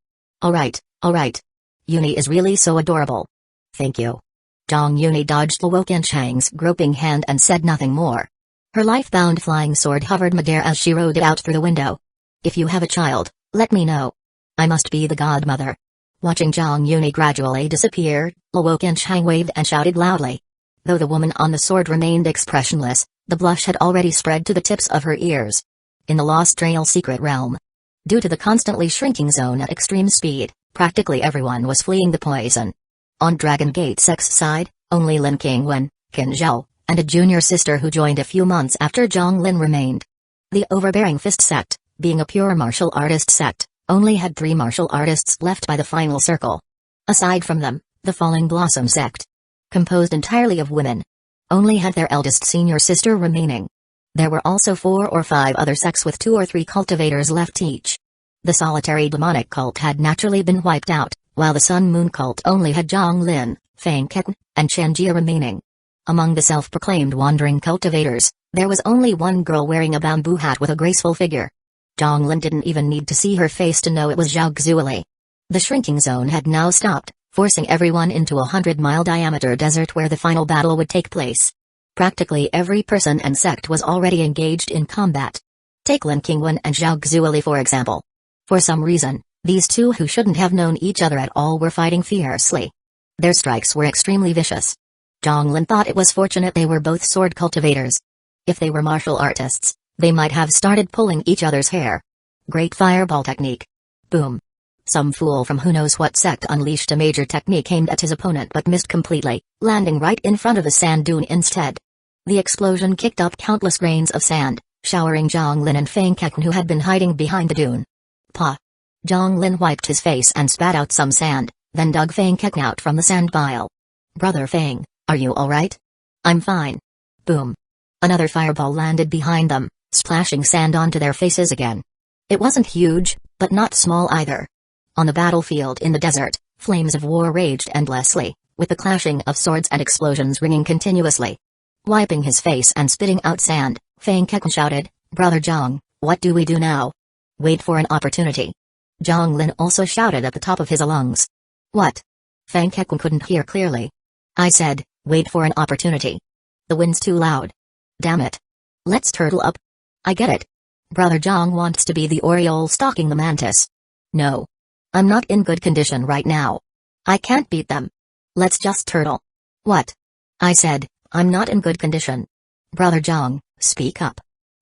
Alright. Uni is really so adorable. Thank you. Zhang Uni dodged Luo Qinsheng's groping hand and said nothing more. Her life-bound flying sword hovered midair as she rode it out through the window. If you have a child, let me know. I must be the godmother. Watching Zhang Uni gradually disappear, Luo Qinsheng waved and shouted loudly. Though the woman on the sword remained expressionless, the blush had already spread to the tips of her ears. In the Lost Trail Secret Realm, due to the constantly shrinking zone at extreme speed, practically everyone was fleeing the poison. On Dragon Gate's side, only Lin Qingwen, Qin Zhao, and a junior sister who joined a few months after Zhang Lin remained. The Overbearing Fist sect, being a pure martial artist sect, only had 3 martial artists left by the final circle. Aside from them, the Falling Blossom sect, composed entirely of women, only had their eldest senior sister remaining. There were also 4 or 5 other sects with 2 or 3 cultivators left each. The solitary demonic cult had naturally been wiped out, while the Sun Moon cult only had Zhonglin, Fang Ketan, and Chen Jia remaining. Among the self-proclaimed wandering cultivators, there was only one girl wearing a bamboo hat with a graceful figure. Zhonglin didn't even need to see her face to know it was Zhao Xueli. The shrinking zone had now stopped, forcing everyone into a 100-mile diameter desert where the final battle would take place. Practically every person and sect was already engaged in combat. Take Lin Qingwen and Zhao Xueli for example. For some reason, these two who shouldn't have known each other at all were fighting fiercely. Their strikes were extremely vicious. Zhonglin thought it was fortunate they were both sword cultivators. If they were martial artists, they might have started pulling each other's hair. Great fireball technique. Boom. Some fool from who knows what sect unleashed a major technique aimed at his opponent but missed completely, landing right in front of a sand dune instead. The explosion kicked up countless grains of sand, showering Zhonglin and Fang Ketan who had been hiding behind the dune. Pa. Zhonglin wiped his face and spat out some sand, then dug Fang Ketan out from the sand pile. Brother Fang, are you alright? I'm fine. Boom. Another fireball landed behind them, splashing sand onto their faces again. It wasn't huge, but not small either. On the battlefield in the desert, flames of war raged endlessly, with the clashing of swords and explosions ringing continuously. Wiping his face and spitting out sand, Fang Ketan shouted, Brother Zhang, what do we do now? Wait for an opportunity. Zhonglin also shouted at the top of his lungs. What? Fang Ketan couldn't hear clearly. I said, wait for an opportunity. The wind's too loud. Damn it. Let's turtle up. I get it. Brother Zhang wants to be the Oriole stalking the mantis. No. I'm not in good condition right now. I can't beat them. Let's just turtle. What? I said, I'm not in good condition. Brother Zhang, speak up.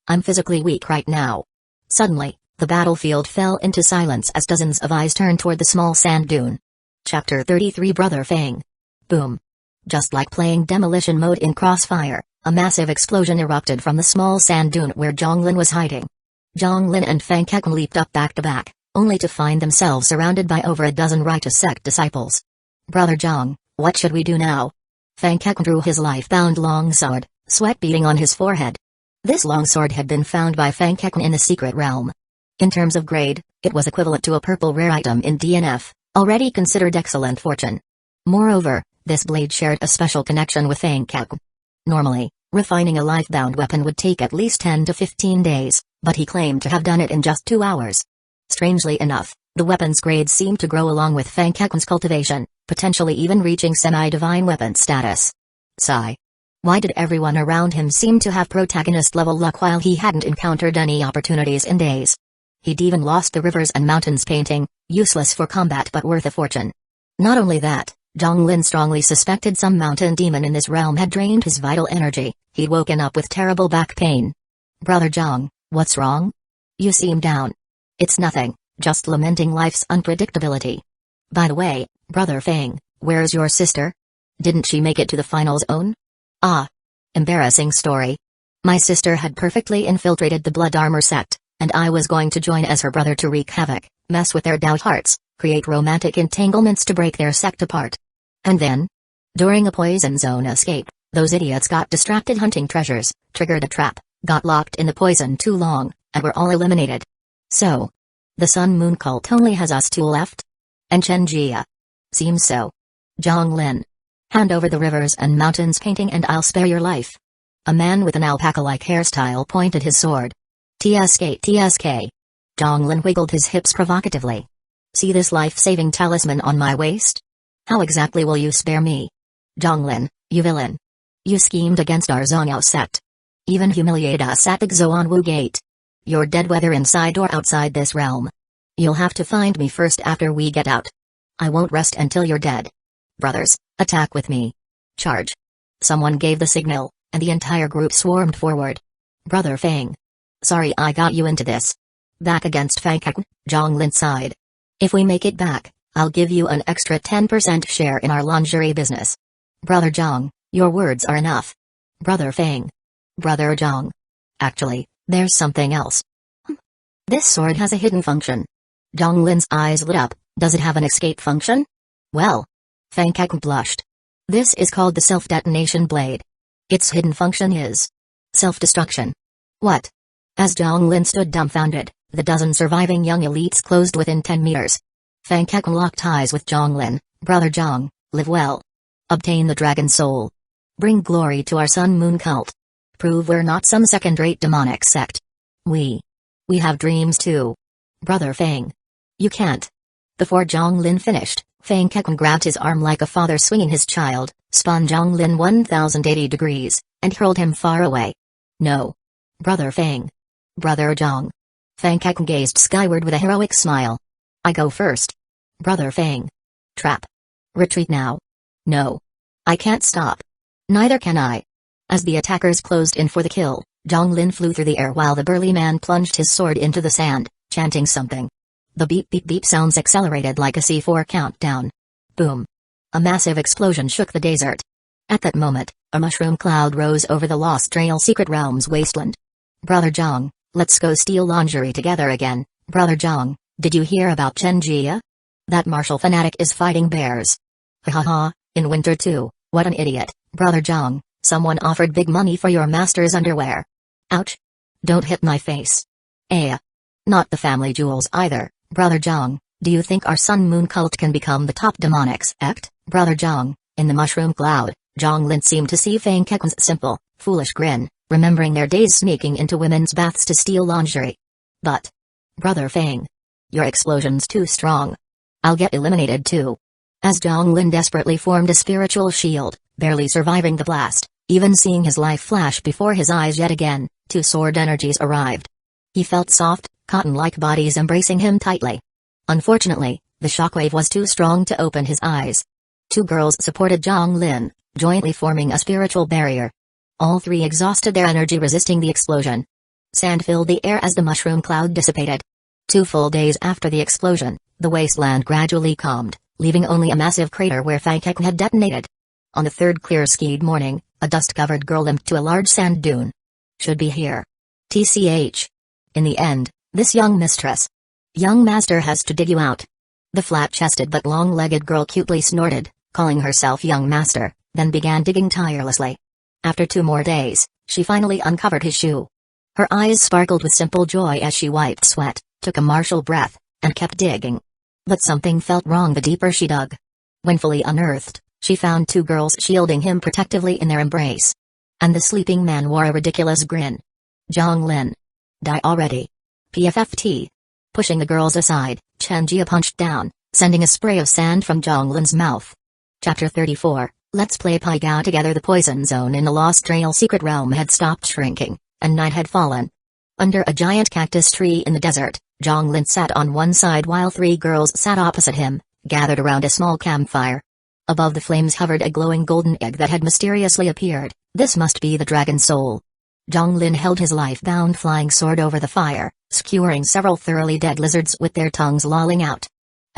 I'm physically weak right now. Suddenly, the battlefield fell into silence as dozens of eyes turned toward the small sand dune. Chapter 33 Brother Fang. Boom. Just like playing demolition mode in Crossfire, a massive explosion erupted from the small sand dune where Zhonglin was hiding. Zhonglin and Fang Ketan leaped up back to back, only to find themselves surrounded by over a dozen righteous sect disciples. Brother Zhang, what should we do now? Fang Ketan drew his life-bound longsword, sweat beading on his forehead. This longsword had been found by Fang Ketan in the secret realm. In terms of grade, it was equivalent to a purple rare item in DNF, already considered excellent fortune. Moreover, this blade shared a special connection with Fang Ketan. Normally, refining a life-bound weapon would take at least 10 to 15 days, but he claimed to have done it in just 2 hours. Strangely enough, the weapon's grade seemed to grow along with Fang Ketan's cultivation, potentially even reaching semi-divine weapon status. Sigh. Why did everyone around him seem to have protagonist-level luck while he hadn't encountered any opportunities in days? He'd even lost the rivers and mountains painting, useless for combat but worth a fortune. Not only that, Zhonglin strongly suspected some mountain demon in this realm had drained his vital energy. He'd woken up with terrible back pain. Brother Zhang, what's wrong? You seem down. It's nothing, just lamenting life's unpredictability. By the way, Brother Fang, where's your sister? Didn't she make it to the final zone? Ah. Embarrassing story. My sister had perfectly infiltrated the Blood Armor sect, and I was going to join as her brother to wreak havoc, mess with their doubt hearts, create romantic entanglements to break their sect apart. And then? During a poison zone escape, those idiots got distracted hunting treasures, triggered a trap, got locked in the poison too long, and were all eliminated. So, the Sun Moon cult only has us 2 left? And Chen Jia? Seems so. Zhonglin. Hand over the rivers and mountains painting and I'll spare your life. A man with an alpaca-like hairstyle pointed his sword. TSK TSK. Zhonglin wiggled his hips provocatively. See this life-saving talisman on my waist? How exactly will you spare me? Zhonglin, you villain. You schemed against our Zongyao sect. Even humiliated us at the Xuanwu Gate. You're dead whether inside or outside this realm. You'll have to find me first after we get out. I won't rest until you're dead. Brothers, attack with me. Charge. Someone gave the signal, and the entire group swarmed forward. Brother Fang. Sorry I got you into this. Back against Fang Ketan, Zhonglin sighed. If we make it back, I'll give you an extra 10% share in our lingerie business. Brother Zhang, your words are enough. Brother Fang. Brother Zhang. Actually, there's something else. This sword has a hidden function. Zhonglin's eyes lit up. Does it have an escape function? Well. Fang Ketan blushed. This is called the self-detonation blade. Its hidden function is self-destruction. What? As Zhang Lin stood dumbfounded, the dozen surviving young elites closed within 10 meters. Fang Kekun locked eyes with Zhang Lin. Brother Zhang, live well. Obtain the dragon soul. Bring glory to our Sun Moon cult. Prove we're not some second-rate demonic sect. We have dreams too. Brother Fang. You can't. Before Zhang Lin finished, Fang Kekun grabbed his arm like a father swinging his child, spun Zhang Lin 1080 degrees, and hurled him far away. No. Brother Fang. Brother Zhang. Fang Kekun gazed skyward with a heroic smile. I go first. Brother Fang. Trap. Retreat now. No. I can't stop. Neither can I. As the attackers closed in for the kill, Zhang Lin flew through the air while the burly man plunged his sword into the sand, chanting something. The beep beep beep sounds accelerated like a C4 countdown. Boom. A massive explosion shook the desert. At that moment, a mushroom cloud rose over the Lost Trail Secret Realms wasteland. Brother Zhang, let's go steal lingerie together again. Brother Zhang, did you hear about Chen Jia? That martial fanatic is fighting bears. Ha ha ha, in winter too, what an idiot. Brother Zhang, someone offered big money for your master's underwear. Ouch. Don't hit my face. Not the family jewels either. Brother Zhang, do you think our Sun Moon cult can become the top demonic sect? Brother Zhang, in the mushroom cloud, Zhang Lin seemed to see Fang Kekun's simple, foolish grin, remembering their days sneaking into women's baths to steal lingerie. But, Brother Fang, your explosion's too strong. I'll get eliminated too. As Zhang Lin desperately formed a spiritual shield, barely surviving the blast, even seeing his life flash before his eyes yet again, two sword energies arrived. He felt soft, cotton-like bodies embracing him tightly. Unfortunately, the shockwave was too strong to open his eyes. Two girls supported Zhang Lin, jointly forming a spiritual barrier. All three exhausted their energy resisting the explosion. Sand filled the air as the mushroom cloud dissipated. 2 full days after the explosion, the wasteland gradually calmed, leaving only a massive crater where Fang Kekun had detonated. On the third clear skied morning, a dust-covered girl limped to a large sand dune. Should be here. TCH. In the end, this young mistress. Young master has to dig you out. The flat-chested but long-legged girl cutely snorted, calling herself young master, then began digging tirelessly. After 2 more days, she finally uncovered his shoe. Her eyes sparkled with simple joy as she wiped sweat, took a martial breath, and kept digging. But something felt wrong the deeper she dug. When fully unearthed, she found 2 girls shielding him protectively in their embrace. And the sleeping man wore a ridiculous grin. Zhang Lin. Die already. PFFT. Pushing the girls aside, Chen Jia punched down, sending a spray of sand from Zhang Lin's mouth. Chapter 34, Let's play Pai Gao together. The poison zone in the Lost Trail Secret Realm had stopped shrinking, and night had fallen. Under a giant cactus tree in the desert, Zhang Lin sat on one side while 3 girls sat opposite him, gathered around a small campfire. Above the flames hovered a glowing golden egg that had mysteriously appeared. This must be the dragon soul. Zhang Lin held his life-bound flying sword over the fire, skewering several thoroughly dead lizards with their tongues lolling out.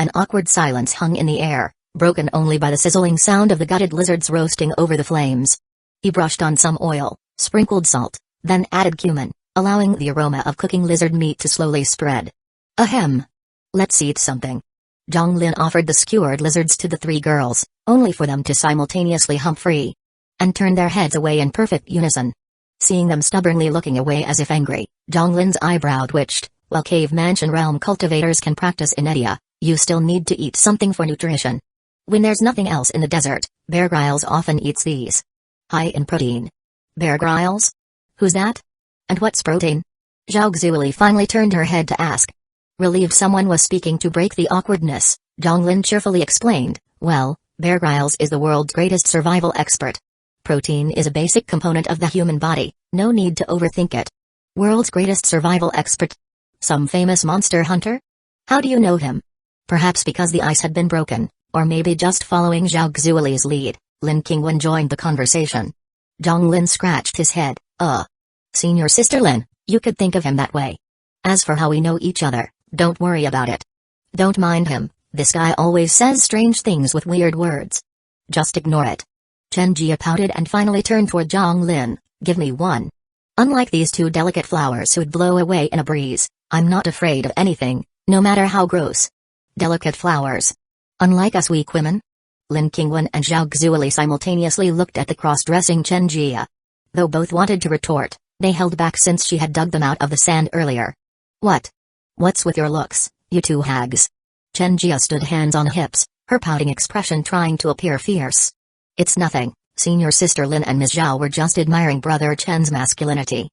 An awkward silence hung in the air, broken only by the sizzling sound of the gutted lizards roasting over the flames. He brushed on some oil, sprinkled salt, then added cumin, allowing the aroma of cooking lizard meat to slowly spread. Ahem. Let's eat something. Zhang Lin offered the skewered lizards to the 3 girls, only for them to simultaneously hump free and turn their heads away in perfect unison. Seeing them stubbornly looking away as if angry, Zhang Lin's eyebrow twitched. While cave mansion realm cultivators can practice inertia, you still need to eat something for nutrition. When there's nothing else in the desert, Bear Grylls often eats these. High in protein. Bear Grylls? Who's that? And what's protein? Zhao Xueli finally turned her head to ask. Relieved someone was speaking to break the awkwardness, Zhang Lin cheerfully explained, well, Bear Grylls is the world's greatest survival expert. Protein is a basic component of the human body, no need to overthink it. World's greatest survival expert? Some famous monster hunter? How do you know him? Perhaps because the ice had been broken, or maybe just following Zhao Xueli's lead, Lin Qingwen joined the conversation. Zhang Lin scratched his head, Senior Sister Lin, you could think of him that way. As for how we know each other, don't worry about it. Don't mind him, this guy always says strange things with weird words. Just ignore it. Chen Jia pouted and finally turned toward Zhang Lin, give me one. Unlike these 2 delicate flowers who'd blow away in a breeze, I'm not afraid of anything, no matter how gross. Delicate flowers. Unlike us weak women? Lin Qingwen and Zhao Xueli simultaneously looked at the cross-dressing Chen Jia. Though both wanted to retort, They held back since she had dug them out of the sand earlier. What? What's with your looks, you two hags? Chen Jia stood hands on hips, her pouting expression trying to appear fierce. It's nothing, senior sister Lin and Ms. Zhao were just admiring brother Chen's masculinity.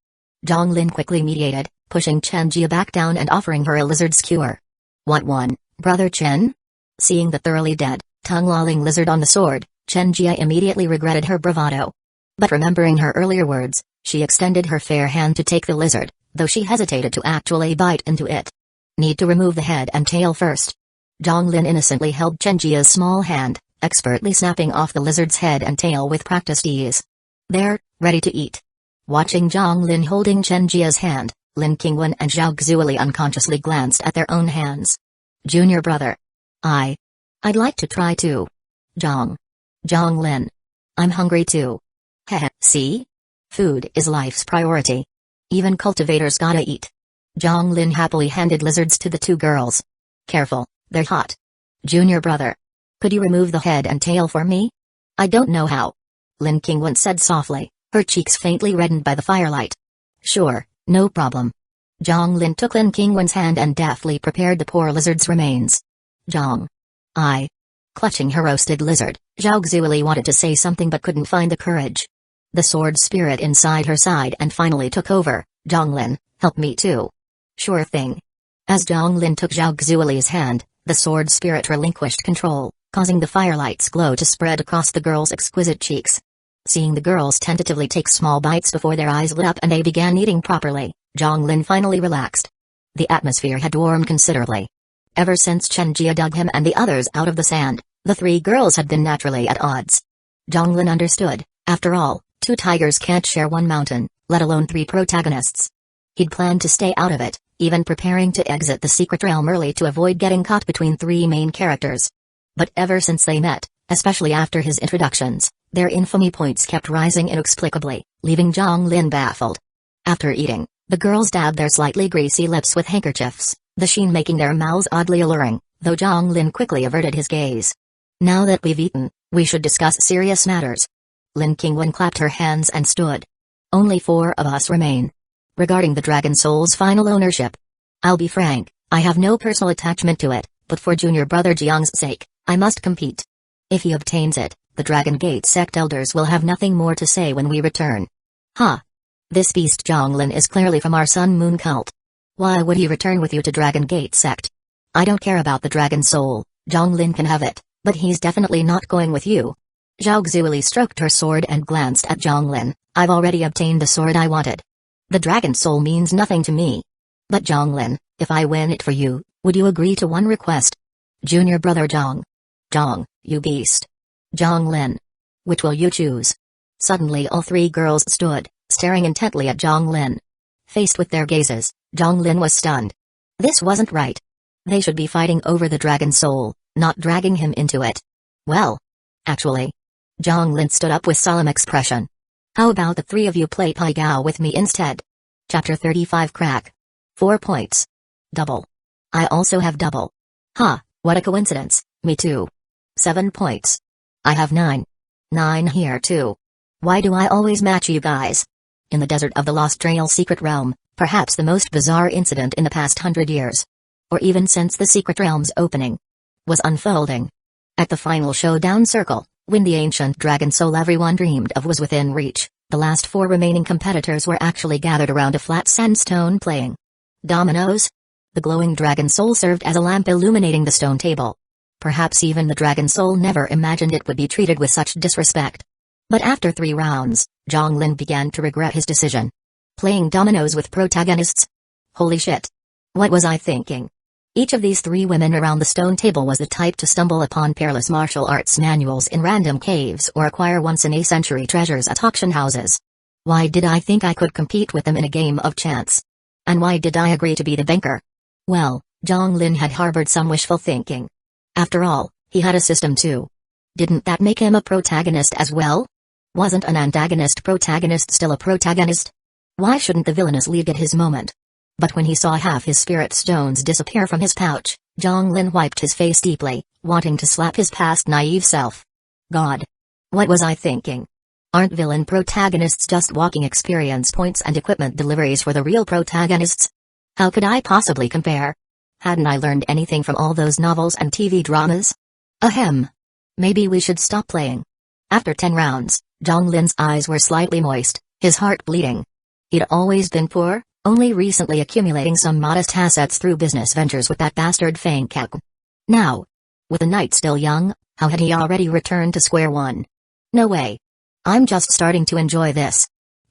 Zhang Lin quickly mediated, pushing Chen Jia back down and offering her a lizard skewer. What one, brother Chen? Seeing the thoroughly dead, tongue-lolling lizard on the sword, Chen Jia immediately regretted her bravado. But remembering her earlier words, she extended her fair hand to take the lizard, though she hesitated to actually bite into it. Need to remove the head and tail first. Zhang Lin innocently held Chen Jia's small hand, expertly snapping off the lizard's head and tail with practiced ease. There, ready to eat. Watching Zhang Lin holding Chen Jia's hand, Lin Qingwen and Zhao Xueli unconsciously glanced at their own hands. Junior brother. I'd like to try too. Zhang Lin. I'm hungry too. Heh, see? Food is life's priority. Even cultivators gotta eat. Zhang Lin happily handed lizards to the two girls. Careful, they're hot. Junior brother. Could you remove the head and tail for me? I don't know how. Lin Qingwen said softly, her cheeks faintly reddened by the firelight. Sure, no problem. Zhang Lin took Lin Qingwen's hand and deftly prepared the poor lizard's remains. Zhang. Clutching her roasted lizard, Zhao Xueli wanted to say something but couldn't find the courage. The sword spirit inside her sighed and finally took over. Zhang Lin, help me too. Sure thing. As Zhang Lin took Zhao Xueli's hand, the sword spirit relinquished control, causing the firelight's glow to spread across the girl's exquisite cheeks. Seeing the girls tentatively take small bites before their eyes lit up and they began eating properly, Zhang Lin finally relaxed. The atmosphere had warmed considerably. Ever since Chen Jia dug him and the others out of the sand, the three girls had been naturally at odds. Zhang Lin understood, after all, two tigers can't share one mountain, let alone three protagonists. He'd planned to stay out of it, even preparing to exit the secret realm early to avoid getting caught between three main characters. But ever since they met, especially after his introductions, their infamy points kept rising inexplicably, leaving Zhang Lin baffled. After eating, the girls dabbed their slightly greasy lips with handkerchiefs, the sheen making their mouths oddly alluring, though Zhang Lin quickly averted his gaze. Now that we've eaten, we should discuss serious matters. Lin Qingwen clapped her hands and stood. Only 4 of us remain. Regarding the Dragon Soul's final ownership, I'll be frank, I have no personal attachment to it, but for junior brother Jiang's sake, I must compete. If he obtains it, the Dragon Gate sect elders will have nothing more to say when we return. Ha! This beast Zhang Lin is clearly from our Sun Moon cult. Why would he return with you to Dragon Gate sect? I don't care about the Dragon Soul, Zhang Lin can have it, but he's definitely not going with you. Zhao Xueli stroked her sword and glanced at Zhang Lin. I've already obtained the sword I wanted. The Dragon Soul means nothing to me. But Zhang Lin, if I win it for you, would you agree to one request? Junior brother Zhang. Zhang, you beast. Zhang Lin. Which will you choose? Suddenly all 3 girls stood, staring intently at Zhang Lin. Faced with their gazes, Zhang Lin was stunned. This wasn't right. They should be fighting over the Dragon Soul, not dragging him into it. Well, actually. Zhang Lin stood up with solemn expression. How about the 3 of you play Pai Gao with me instead? Chapter 35 Crack. 4 points. Double. I also have double. Ha, what a coincidence, me too. 7 points. I have 9. 9 here too. Why do I always match you guys? In the desert of the Lost Trail Secret Realm, perhaps the most bizarre incident in the past 100 years, or even since the Secret Realm's opening, was unfolding. At the final showdown circle, when the ancient Dragon Soul everyone dreamed of was within reach, the last 4 remaining competitors were actually gathered around a flat sandstone playing dominoes. The glowing Dragon Soul served as a lamp illuminating the stone table. Perhaps even the Dragon Soul never imagined it would be treated with such disrespect. But after 3 rounds, Zhang Lin began to regret his decision. Playing dominoes with protagonists? Holy shit. What was I thinking? Each of these 3 women around the stone table was the type to stumble upon peerless martial arts manuals in random caves or acquire once-in-a-century treasures at auction houses. Why did I think I could compete with them in a game of chance? And why did I agree to be the banker? Well, Zhang Lin had harbored some wishful thinking. After all, he had a system too. Didn't that make him a protagonist as well? Wasn't an antagonist protagonist still a protagonist? Why shouldn't the villainous lead get his moment? But when he saw half his spirit stones disappear from his pouch, Zhang Lin wiped his face deeply, wanting to slap his past naive self. God! What was I thinking? Aren't villain protagonists just walking experience points and equipment deliveries for the real protagonists? How could I possibly compare? Hadn't I learned anything from all those novels and TV dramas? Ahem. Maybe we should stop playing. After 10 rounds, Zhonglin's eyes were slightly moist, his heart bleeding. He'd always been poor, only recently accumulating some modest assets through business ventures with that bastard Fang Kek. Now, with the night still young, how had he already returned to square one? No way. I'm just starting to enjoy this.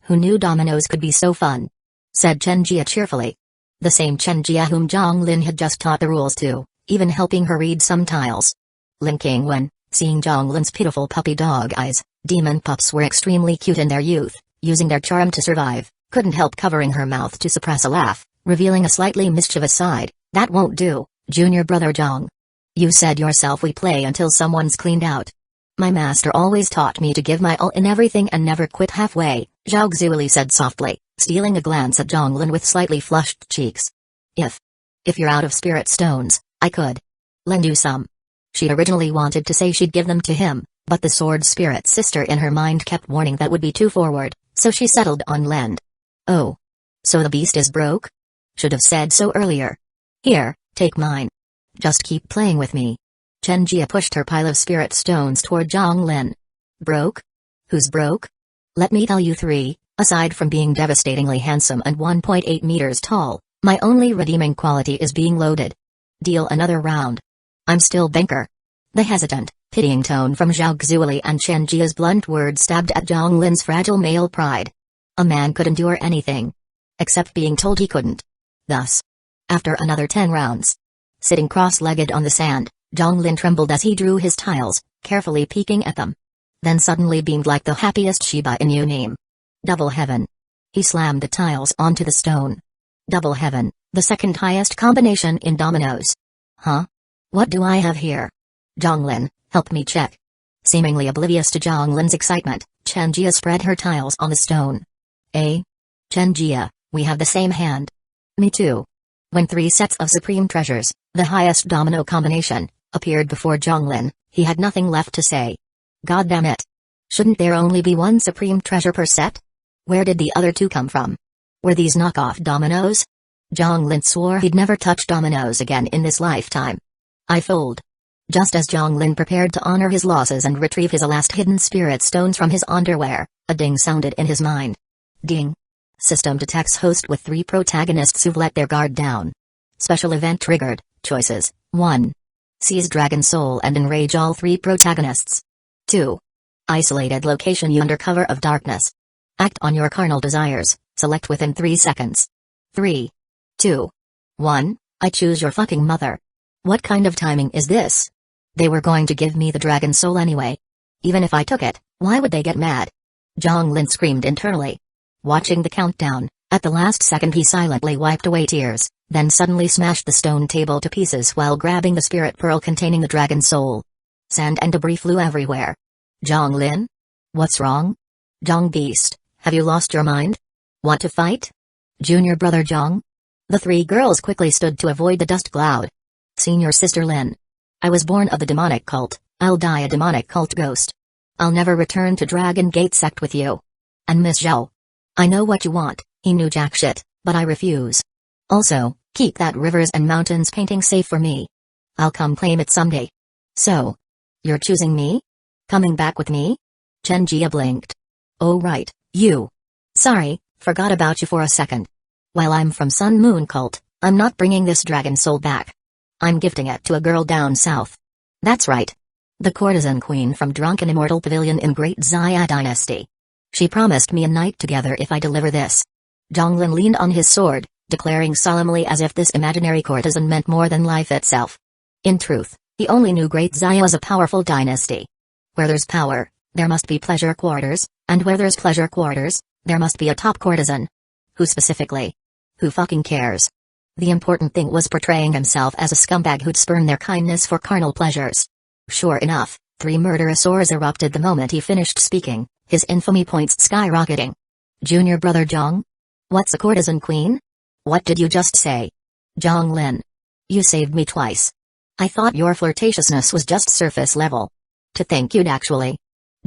Who knew dominoes could be so fun? Said Chen Jia cheerfully. The same Chen Jia whom Zhonglin had just taught the rules to, even helping her read some tiles. Lin Qingwen, seeing Zhonglin's pitiful puppy dog eyes, demon pups were extremely cute in their youth, using their charm to survive, couldn't help covering her mouth to suppress a laugh, revealing a slightly mischievous side. That won't do, junior brother Zhong. You said yourself we play until someone's cleaned out. My master always taught me to give my all in everything and never quit halfway, Zhao Xueli said softly, stealing a glance at Zhonglin with slightly flushed cheeks. If you're out of spirit stones, I could lend you some. She originally wanted to say she'd give them to him, but the sword spirit sister in her mind kept warning that would be too forward, so she settled on lend. Oh. So the beast is broke? Should have said so earlier. Here, take mine. Just keep playing with me. Chen Jia pushed her pile of spirit stones toward Zhonglin. Broke? Who's broke? Let me tell you three, aside from being devastatingly handsome and 1.8 meters tall, my only redeeming quality is being loaded. Deal another round. I'm still banker. The hesitant, pitying tone from Zhao Xueli and Chen Jia's blunt words stabbed at Zhonglin's fragile male pride. A man could endure anything. Except being told he couldn't. Thus, after another 10 rounds, sitting cross-legged on the sand, Zhonglin trembled as he drew his tiles, carefully peeking at them. Then suddenly beamed like the happiest Shiba Inu meme. Double heaven. He slammed the tiles onto the stone. Double heaven, the second highest combination in dominoes. Huh? What do I have here? Zhonglin, help me check. Seemingly oblivious to Zhonglin's excitement, Chen Jia spread her tiles on the stone. Chen Jia, we have the same hand. Me too. When 3 sets of supreme treasures, the highest domino combination, appeared before Zhonglin, he had nothing left to say. God damn it. Shouldn't there only be 1 supreme treasure per set? Where did the other 2 come from? Were these knockoff dominoes? Zhonglin swore he'd never touch dominoes again in this lifetime. I fold. Just as Zhonglin prepared to honor his losses and retrieve his last hidden spirit stones from his underwear, a ding sounded in his mind. Ding. System detects host with 3 protagonists who've let their guard down. Special event triggered. Choices. 1. Seize Dragon Soul and enrage all 3 protagonists. 2. Isolated location you under cover of darkness. Act on your carnal desires, select within 3 seconds. 3. 2. 1. I choose your fucking mother. What kind of timing is this? They were going to give me the Dragon Soul anyway. Even if I took it, why would they get mad? Zhonglin screamed internally. Watching the countdown, at the last second he silently wiped away tears, then suddenly smashed the stone table to pieces while grabbing the spirit pearl containing the Dragon Soul. Sand and debris flew everywhere. Zhonglin? What's wrong? Zhong Beast, have you lost your mind? Want to fight? Junior brother Zhong? The 3 girls quickly stood to avoid the dust cloud. Senior sister Lin. I was born of the demonic cult, I'll die a demonic cult ghost. I'll never return to Dragon Gate sect with you. And Miss Zhao. I know what you want, he knew jack shit, but I refuse. Also, keep that rivers and mountains painting safe for me. I'll come claim it someday. So, you're choosing me? Coming back with me? Chen Jia blinked. Oh right, you. Sorry, forgot about you for a second. While I'm from Sun Moon Cult, I'm not bringing this Dragon Soul back. I'm gifting it to a girl down south. That's right. The courtesan queen from Drunken Immortal Pavilion in Great Xia Dynasty. She promised me a night together if I deliver this. Zhonglin leaned on his sword, declaring solemnly as if this imaginary courtesan meant more than life itself. In truth, he only knew Great Xia was a powerful dynasty. Where there's power, there must be pleasure quarters, and where there's pleasure quarters, there must be a top courtesan. Who specifically? Who fucking cares? The important thing was portraying himself as a scumbag who'd spurn their kindness for carnal pleasures. Sure enough, 3 murderous roars erupted the moment he finished speaking, his infamy points skyrocketing. Junior brother Zhong? What's a courtesan queen? What did you just say? Zhonglin. You saved me twice. I thought your flirtatiousness was just surface level. To think you'd actually.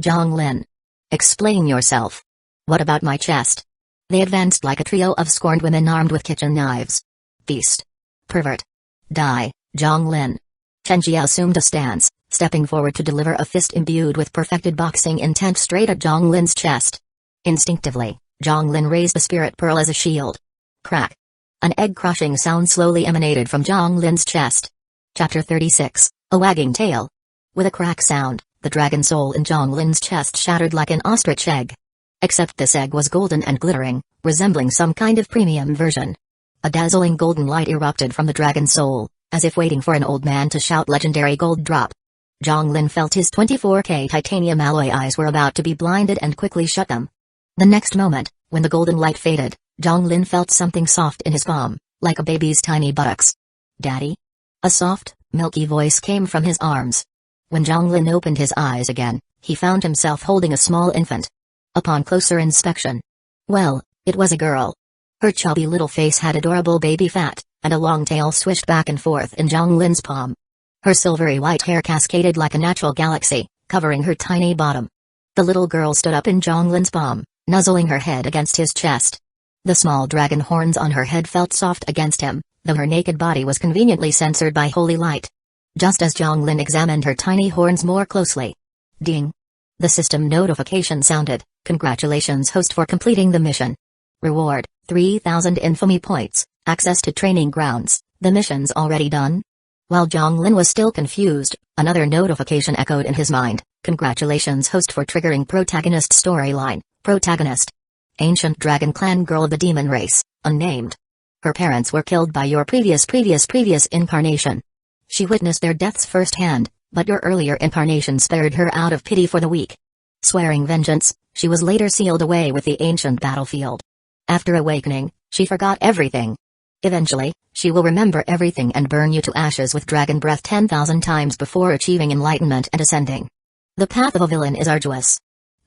Zhonglin. Explain yourself. What about my chest? They advanced like a trio of scorned women armed with kitchen knives. Beast. Pervert. Die, Zhonglin. Chen Jia assumed a stance, stepping forward to deliver a fist imbued with perfected boxing intent straight at Zhonglin's chest. Instinctively, Zhonglin raised the spirit pearl as a shield. Crack. An egg-crushing sound slowly emanated from Zhonglin's chest. Chapter 36, A Wagging Tail. With a crack sound, the dragon soul in Zhonglin's chest shattered like an ostrich egg. Except this egg was golden and glittering, resembling some kind of premium version. A dazzling golden light erupted from the dragon soul, as if waiting for an old man to shout legendary gold drop. Zhonglin felt his 24K titanium alloy eyes were about to be blinded and quickly shut them. The next moment, when the golden light faded, Zhonglin felt something soft in his palm, like a baby's tiny buttocks. Daddy? A soft, milky voice came from his arms. When Zhonglin opened his eyes again, he found himself holding a small infant. Upon closer inspection, well, it was a girl. Her chubby little face had adorable baby fat, and a long tail swished back and forth in Zhonglin's palm. Her silvery white hair cascaded like a natural galaxy, covering her tiny bottom. The little girl stood up in Zhonglin's palm, nuzzling her head against his chest. The small dragon horns on her head felt soft against him, though her naked body was conveniently censored by holy light. Just as Zhonglin examined her tiny horns more closely. Ding! The system notification sounded. Congratulations host for completing the mission. Reward, 3,000 infamy points, access to training grounds, the mission's already done? While Zhonglin was still confused, another notification echoed in his mind. Congratulations host for triggering protagonist storyline, protagonist. Ancient dragon clan girl of the demon race, unnamed. Her parents were killed by your previous incarnation. She witnessed their deaths firsthand, but your earlier incarnation spared her out of pity for the weak. Swearing vengeance, she was later sealed away with the ancient battlefield. After awakening, she forgot everything. Eventually, she will remember everything and burn you to ashes with dragon breath 10,000 times before achieving enlightenment and ascending. The path of a villain is arduous.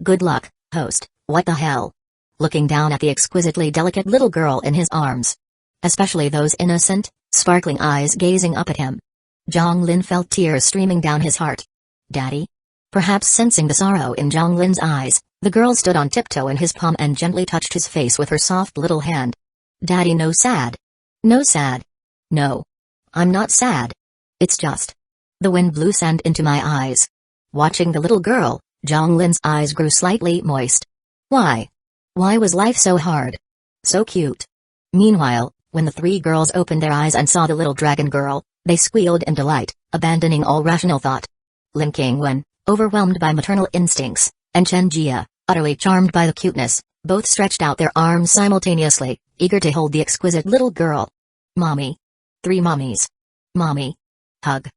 Good luck, host. What the hell? Looking down at the exquisitely delicate little girl in his arms. Especially those innocent, sparkling eyes gazing up at him. Zhonglin felt tears streaming down his heart. Daddy? Perhaps sensing the sorrow in Zhonglin's eyes, the girl stood on tiptoe in his palm and gently touched his face with her soft little hand. Daddy, no sad. No sad. No. I'm not sad. It's just. The wind blew sand into my eyes. Watching the little girl, Zhonglin's eyes grew slightly moist. Why? Why was life so hard? So cute. Meanwhile, when the three girls opened their eyes and saw the little dragon girl, they squealed in delight, abandoning all rational thought. Lin Qingwen, overwhelmed by maternal instincts, and Chen Jia, utterly charmed by the cuteness, both stretched out their arms simultaneously, eager to hold the exquisite little girl. Mommy. 3 mommies. Mommy. Hug.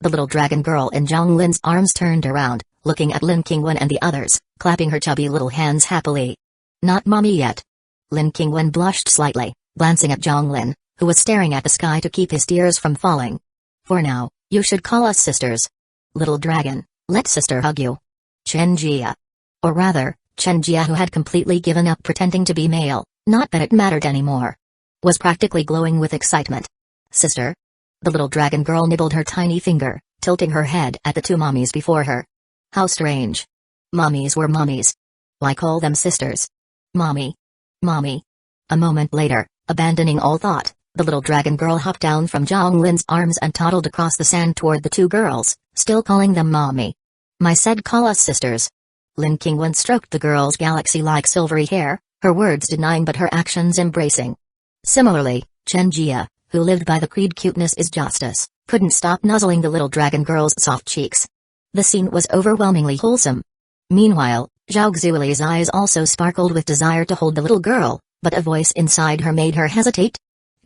The little dragon girl in Zhonglin's arms turned around, looking at Lin Qingwen and the others, clapping her chubby little hands happily. Not mommy yet. Lin Qingwen blushed slightly, glancing at Zhonglin, who was staring at the sky to keep his tears from falling. For now, you should call us sisters. Little dragon, let sister hug you. Chen Jia. Or rather, Chen Jia, who had completely given up pretending to be male, not that it mattered anymore, was practically glowing with excitement. Sister? The little dragon girl nibbled her tiny finger, tilting her head at the 2 mommies before her. How strange. Mommies were mommies. Why call them sisters? Mommy. Mommy. A moment later, abandoning all thought, the little dragon girl hopped down from Zhonglin's arms and toddled across the sand toward the 2 girls, still calling them mommy. My said call us sisters. Lin Qingwen stroked the girl's galaxy-like silvery hair, her words denying but her actions embracing. Similarly, Chen Jia, who lived by the creed cuteness is justice, couldn't stop nuzzling the little dragon girl's soft cheeks. The scene was overwhelmingly wholesome. Meanwhile, Zhao Xueli's eyes also sparkled with desire to hold the little girl, but a voice inside her made her hesitate.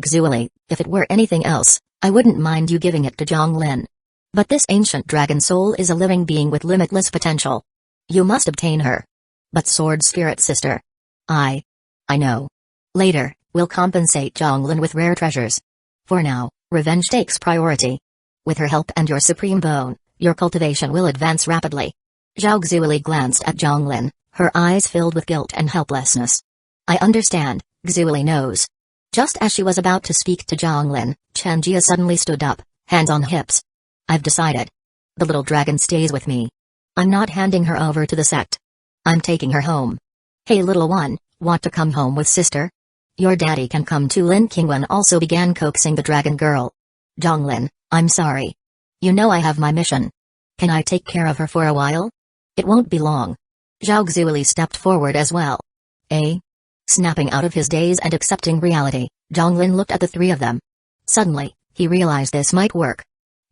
Xueli, if it were anything else, I wouldn't mind you giving it to Zhonglin. But this ancient dragon soul is a living being with limitless potential. You must obtain her. But sword spirit sister. I know. Later, we'll compensate Zhonglin with rare treasures. For now, revenge takes priority. With her help and your supreme bone, your cultivation will advance rapidly. Zhao Xueli glanced at Zhonglin, her eyes filled with guilt and helplessness. I understand, Xueli knows. Just as she was about to speak to Zhonglin, Chen Jia suddenly stood up, hands on hips. I've decided. The little dragon stays with me. I'm not handing her over to the sect. I'm taking her home. Hey little one, want to come home with sister? Your daddy can come too. Lin Qingwen also began coaxing the dragon girl. Zhonglin, I'm sorry. You know I have my mission. Can I take care of her for a while? It won't be long. Zhao Xueli stepped forward as well. Snapping out of his daze and accepting reality, Zhonglin looked at the three of them. Suddenly, he realized this might work.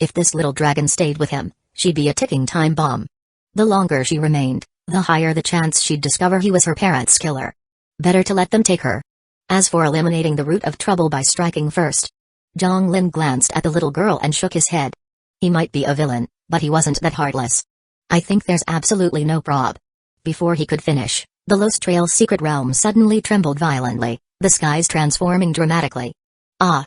If this little dragon stayed with him, she'd be a ticking time bomb. The longer she remained, the higher the chance she'd discover he was her parents' killer. Better to let them take her. As for eliminating the root of trouble by striking first, Zhonglin glanced at the little girl and shook his head. He might be a villain, but he wasn't that heartless. I think there's absolutely no prob. Before he could finish, the Lost Trail's secret realm suddenly trembled violently, the skies transforming dramatically. A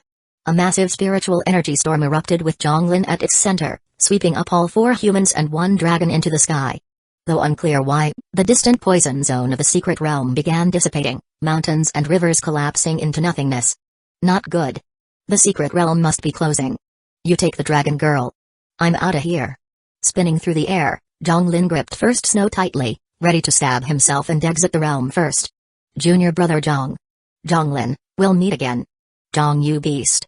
massive spiritual energy storm erupted with Zhonglin at its center, sweeping up all 4 humans and 1 dragon into the sky. Though unclear why, the distant poison zone of the secret realm began dissipating, mountains and rivers collapsing into nothingness. Not good. The secret realm must be closing. You take the dragon girl. I'm outta here. Spinning through the air, Zhonglin gripped First Snow tightly, ready to stab himself and exit the realm first. Junior brother Zhong. Zhonglin, we'll meet again. Zhong, you beast.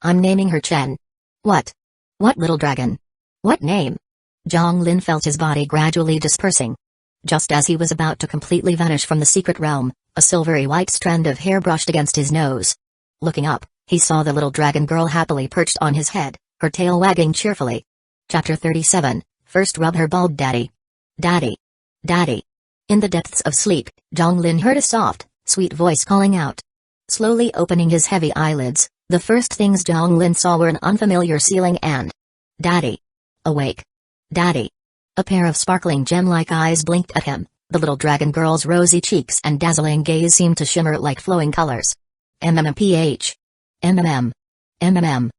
I'm naming her Chen. What? What little dragon? What name? Zhonglin felt his body gradually dispersing. Just as he was about to completely vanish from the secret realm, a silvery white strand of hair brushed against his nose. Looking up, he saw the little dragon girl happily perched on his head, her tail wagging cheerfully. Chapter 37, First Rub Her Bald Daddy. Daddy. Daddy. In the depths of sleep, Zhonglin heard a soft, sweet voice calling out. Slowly opening his heavy eyelids, the first things Zhonglin saw were an unfamiliar ceiling and Daddy. Awake. Daddy. A pair of sparkling gem-like eyes blinked at him, the little dragon girl's rosy cheeks and dazzling gaze seemed to shimmer like flowing colors. MMPH. MMM.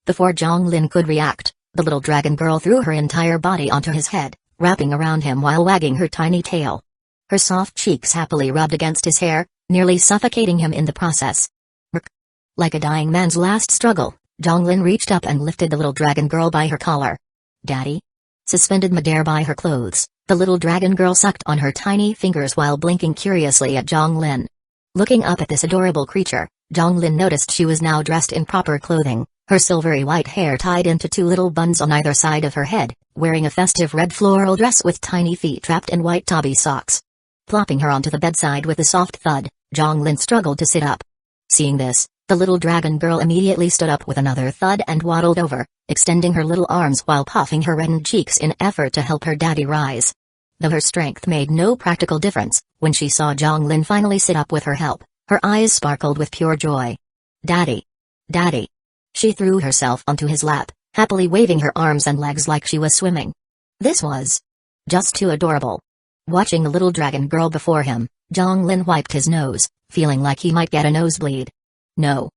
Before Zhonglin could react, the little dragon girl threw her entire body onto his head, wrapping around him while wagging her tiny tail. Her soft cheeks happily rubbed against his hair, nearly suffocating him in the process. Like a dying man's last struggle, Zhonglin reached up and lifted the little dragon girl by her collar. Daddy? Suspended midair by her clothes, the little dragon girl sucked on her tiny fingers while blinking curiously at Zhonglin. Looking up at this adorable creature, Zhonglin noticed she was now dressed in proper clothing, her silvery white hair tied into 2 little buns on either side of her head, wearing a festive red floral dress with tiny feet trapped in white tabby socks. Plopping her onto the bedside with a soft thud, Zhonglin struggled to sit up. Seeing this, the little dragon girl immediately stood up with another thud and waddled over, extending her little arms while puffing her reddened cheeks in effort to help her daddy rise. Though her strength made no practical difference, when she saw Zhonglin finally sit up with her help, her eyes sparkled with pure joy. Daddy. Daddy. She threw herself onto his lap, happily waving her arms and legs like she was swimming. This was just too adorable. Watching the little dragon girl before him, Zhonglin wiped his nose, feeling like he might get a nosebleed. No.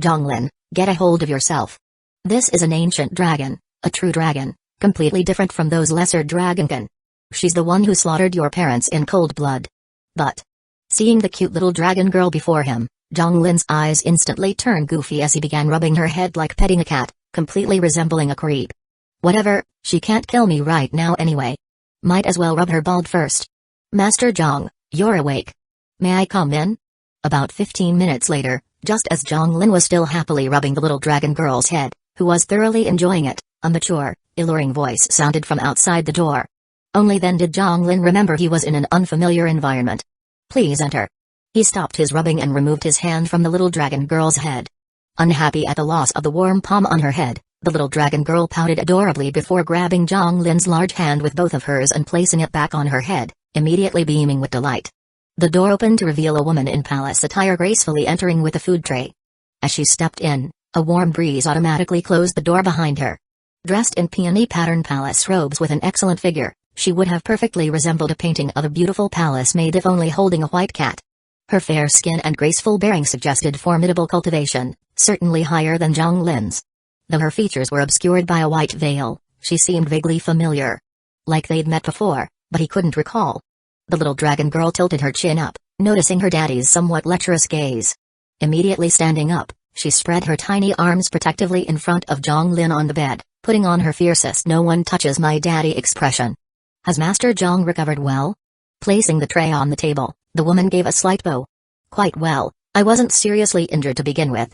Zhonglin, get a hold of yourself. This is an ancient dragon, a true dragon, completely different from those lesser dragonkin. She's the one who slaughtered your parents in cold blood. But, seeing the cute little dragon girl before him, Zhonglin's eyes instantly turned goofy as he began rubbing her head like petting a cat, completely resembling a creep. Whatever, she can't kill me right now anyway. Might as well rub her bald first. Master Zhong, you're awake. May I come in? About 15 minutes later, just as Zhonglin was still happily rubbing the little dragon girl's head, who was thoroughly enjoying it, a mature, alluring voice sounded from outside the door. Only then did Zhonglin remember he was in an unfamiliar environment. Please enter. He stopped his rubbing and removed his hand from the little dragon girl's head. Unhappy at the loss of the warm palm on her head, the little dragon girl pouted adorably before grabbing Zhonglin's large hand with both of hers and placing it back on her head, immediately beaming with delight. The door opened to reveal a woman in palace attire gracefully entering with a food tray. As she stepped in, a warm breeze automatically closed the door behind her. Dressed in peony pattern palace robes with an excellent figure, she would have perfectly resembled a painting of a beautiful palace maid if only holding a white cat. Her fair skin and graceful bearing suggested formidable cultivation, certainly higher than Zhonglin's. Though her features were obscured by a white veil, she seemed vaguely familiar. Like they'd met before, but he couldn't recall. The little dragon girl tilted her chin up, noticing her daddy's somewhat lecherous gaze. Immediately standing up, she spread her tiny arms protectively in front of Zhonglin on the bed, putting on her fiercest "no one touches my daddy" expression. Has Master Zhong recovered well? Placing the tray on the table, the woman gave a slight bow. Quite well, I wasn't seriously injured to begin with.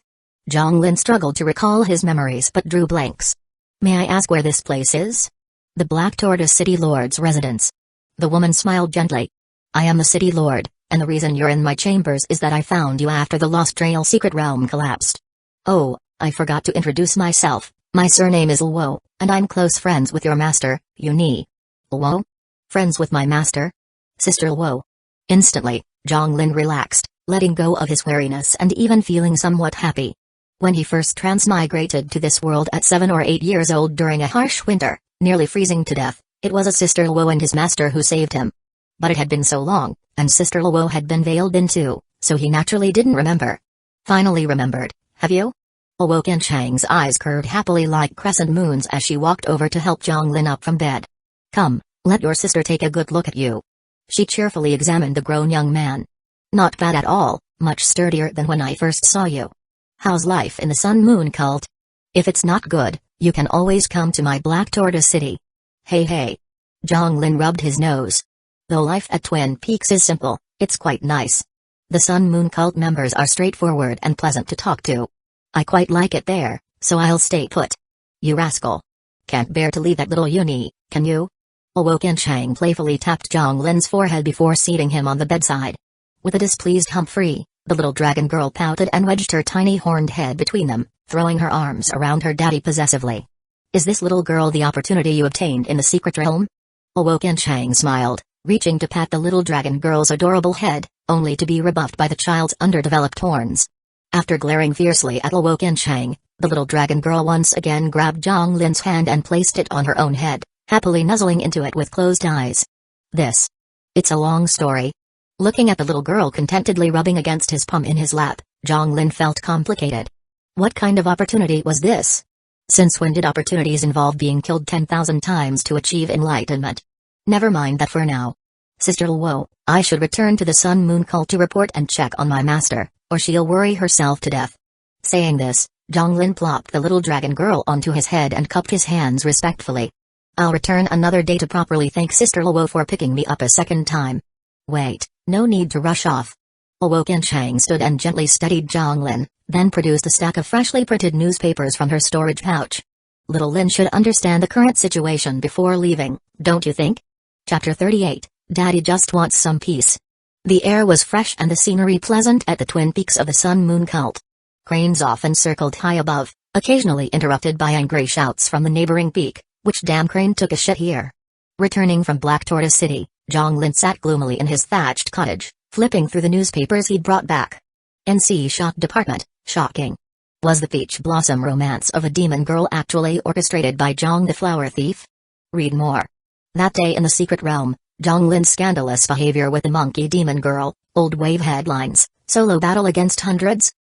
Zhang Lin struggled to recall his memories but drew blanks. May I ask where this place is? The Black Tortoise City Lord's residence. The woman smiled gently. I am the City Lord, and the reason you're in my chambers is that I found you after the Lost Trail Secret Realm collapsed. Oh, I forgot to introduce myself. My surname is Luo, and I'm close friends with your master, Yuni. Luo? Friends with my master? Sister Luo. Instantly, Zhang Lin relaxed, letting go of his wariness and even feeling somewhat happy. When he first transmigrated to this world at 7 or 8 years old during a harsh winter, nearly freezing to death, it was a Sister Luo and his master who saved him. But it had been so long, and Sister Luo had been veiled in too, so he naturally didn't remember. Finally remembered, have you? Luo Qianchang's eyes curved happily like crescent moons as she walked over to help Zhang Lin up from bed. Come, let your sister take a good look at you. She cheerfully examined the grown young man. Not bad at all, much sturdier than when I first saw you. How's life in the Sun Moon cult? If it's not good, you can always come to my Black Tortoise City. Hey. Zhang Lin rubbed his nose. Though life at Twin Peaks is simple, it's quite nice. The Sun Moon cult members are straightforward and pleasant to talk to. I quite like it there, so I'll stay put. You rascal. Can't bear to leave that little Yuni, can you? Luo Qianchang playfully tapped Zhang Lin's forehead before seating him on the bedside. With a displeased Humphrey, the little dragon girl pouted and wedged her tiny horned head between them, throwing her arms around her daddy possessively. Is this little girl the opportunity you obtained in the secret realm? Luo Qianchang smiled, reaching to pat the little dragon girl's adorable head, only to be rebuffed by the child's underdeveloped horns. After glaring fiercely at Luo Qianchang, the little dragon girl once again grabbed Zhang Lin's hand and placed it on her own head, happily nuzzling into it with closed eyes. It's a long story. Looking at the little girl contentedly rubbing against his palm in his lap, Zhang Lin felt complicated. What kind of opportunity was this? Since when did opportunities involve being killed 10,000 times to achieve enlightenment? Never mind that for now. Sister Luo, I should return to the Sun Moon cult to report and check on my master, or she'll worry herself to death. Saying this, Zhang Lin plopped the little dragon girl onto his head and cupped his hands respectfully. I'll return another day to properly thank Sister Luo for picking me up a second time. Wait, no need to rush off. Luo Qianchang stood and gently steadied Zhang Lin, then produced a stack of freshly printed newspapers from her storage pouch. Little Lin should understand the current situation before leaving, don't you think? Chapter 38, Daddy just wants some peace. The air was fresh and the scenery pleasant at the Twin Peaks of the Sun Moon cult. Cranes often circled high above, occasionally interrupted by angry shouts from the neighboring peak, which damn crane took a shit here. Returning from Black Tortoise City, Zhang Lin sat gloomily in his thatched cottage, flipping through the newspapers he'd brought back. NC Shock Department, shocking. Was the peach blossom romance of a demon girl actually orchestrated by Zhang the Flower Thief? Read more. That day in the secret realm, Zhang Lin's scandalous behavior with the monkey demon girl, old wave headlines, solo battle against hundreds.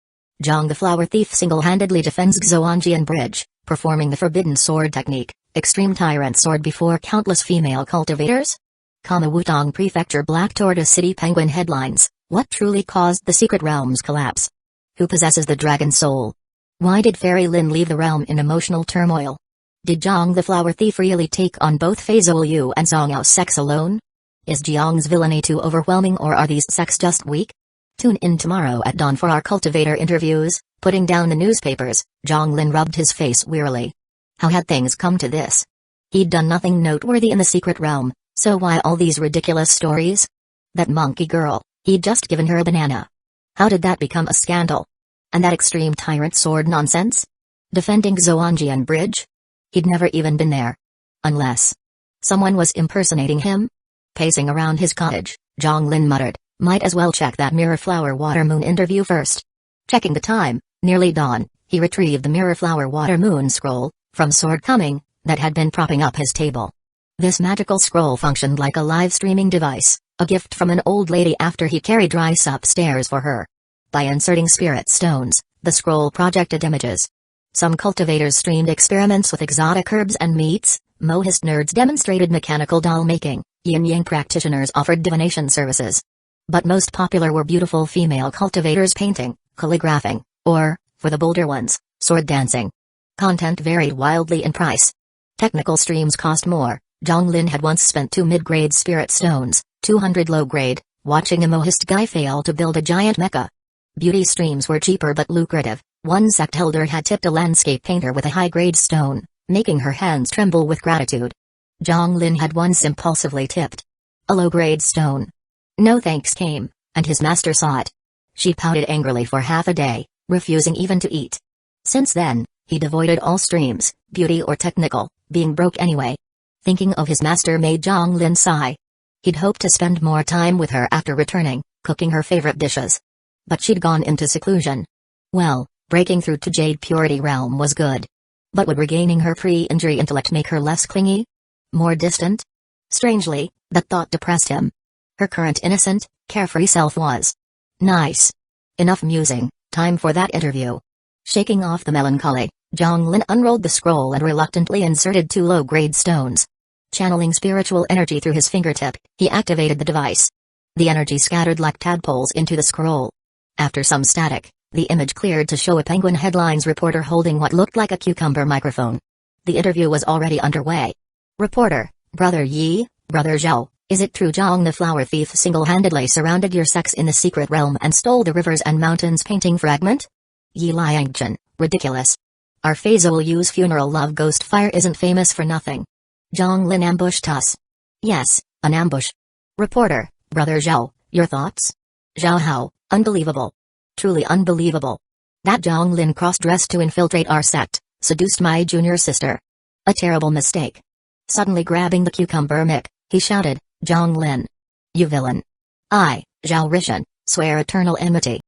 Zhang the Flower Thief single-handedly defends Xuanjian Bridge, performing the forbidden sword technique, extreme tyrant sword before countless female cultivators. Wutong Prefecture Black Tortoise City Penguin headlines, what truly caused the secret realm's collapse? Who possesses the dragon soul? Why did Fairy Lin leave the realm in emotional turmoil? Did Zhang the Flower Thief really take on both Fei Zhou and Zhang Yao's sex alone? Is Jiang's villainy too overwhelming or are these sects just weak? Tune in tomorrow at dawn for our cultivator interviews. Putting down the newspapers, Zhang Lin rubbed his face wearily. How had things come to this? He'd done nothing noteworthy in the secret realm, so why all these ridiculous stories? That monkey girl, he'd just given her a banana. How did that become a scandal? And that extreme tyrant sword nonsense? Defending Xuanjian Bridge? He'd never even been there. Unless someone was impersonating him? Pacing around his cottage, Zhang Lin muttered, might as well check that Mirror Flower Water Moon interview first. Checking the time, nearly dawn, he retrieved the Mirror Flower Water Moon scroll, from Sword Coming, that had been propping up his table. This magical scroll functioned like a live streaming device, a gift from an old lady after he carried rice upstairs for her. By inserting spirit stones, the scroll projected images. Some cultivators streamed experiments with exotic herbs and meats, mohist nerds demonstrated mechanical doll making, yin-yang practitioners offered divination services. But most popular were beautiful female cultivators painting, calligraphing, or, for the bolder ones, sword dancing. Content varied wildly in price. Technical streams cost more. Zhang Lin had once spent 2 mid-grade spirit stones, 200 low grade, watching a mohist guy fail to build a giant mecha. Beauty streams were cheaper but lucrative. One sect elder had tipped a landscape painter with a high-grade stone, making her hands tremble with gratitude. Zhang Lin had once impulsively tipped a low-grade stone. No thanks came, and his master saw it. She pouted angrily for half a day, refusing even to eat. Since then, he'd avoided all streams, beauty or technical, being broke anyway. Thinking of his master made Zhang Lin sigh. He'd hoped to spend more time with her after returning, cooking her favorite dishes. But she'd gone into seclusion. Well, breaking through to Jade Purity realm was good. But would regaining her pre-injury intellect make her less clingy? More distant? Strangely, that thought depressed him. Her current innocent, carefree self was nice. Enough musing, time for that interview. Shaking off the melancholy, Zhang Lin unrolled the scroll and reluctantly inserted 2 low-grade stones. Channeling spiritual energy through his fingertip, he activated the device. The energy scattered like tadpoles into the scroll. After some static, the image cleared to show a Penguin Headlines reporter holding what looked like a cucumber microphone. The interview was already underway. Reporter: Brother Yi, Brother Zhao, is it true Zhang the flower thief single-handedly surrounded your sex in the secret realm and stole the rivers and mountains painting fragment? Yi Liangchen, ridiculous. Our Fazol Yu's funeral love ghost fire isn't famous for nothing. Zhang Lin ambushed us. Yes, an ambush. Reporter: Brother Zhao, your thoughts? Zhao Hao: unbelievable. Truly unbelievable. That Zhang Lin cross-dressed to infiltrate our sect, seduced my junior sister. A terrible mistake. Suddenly grabbing the cucumber mic, he shouted, Zhang Lin. You villain. I, Zhao Rishan, swear eternal enmity.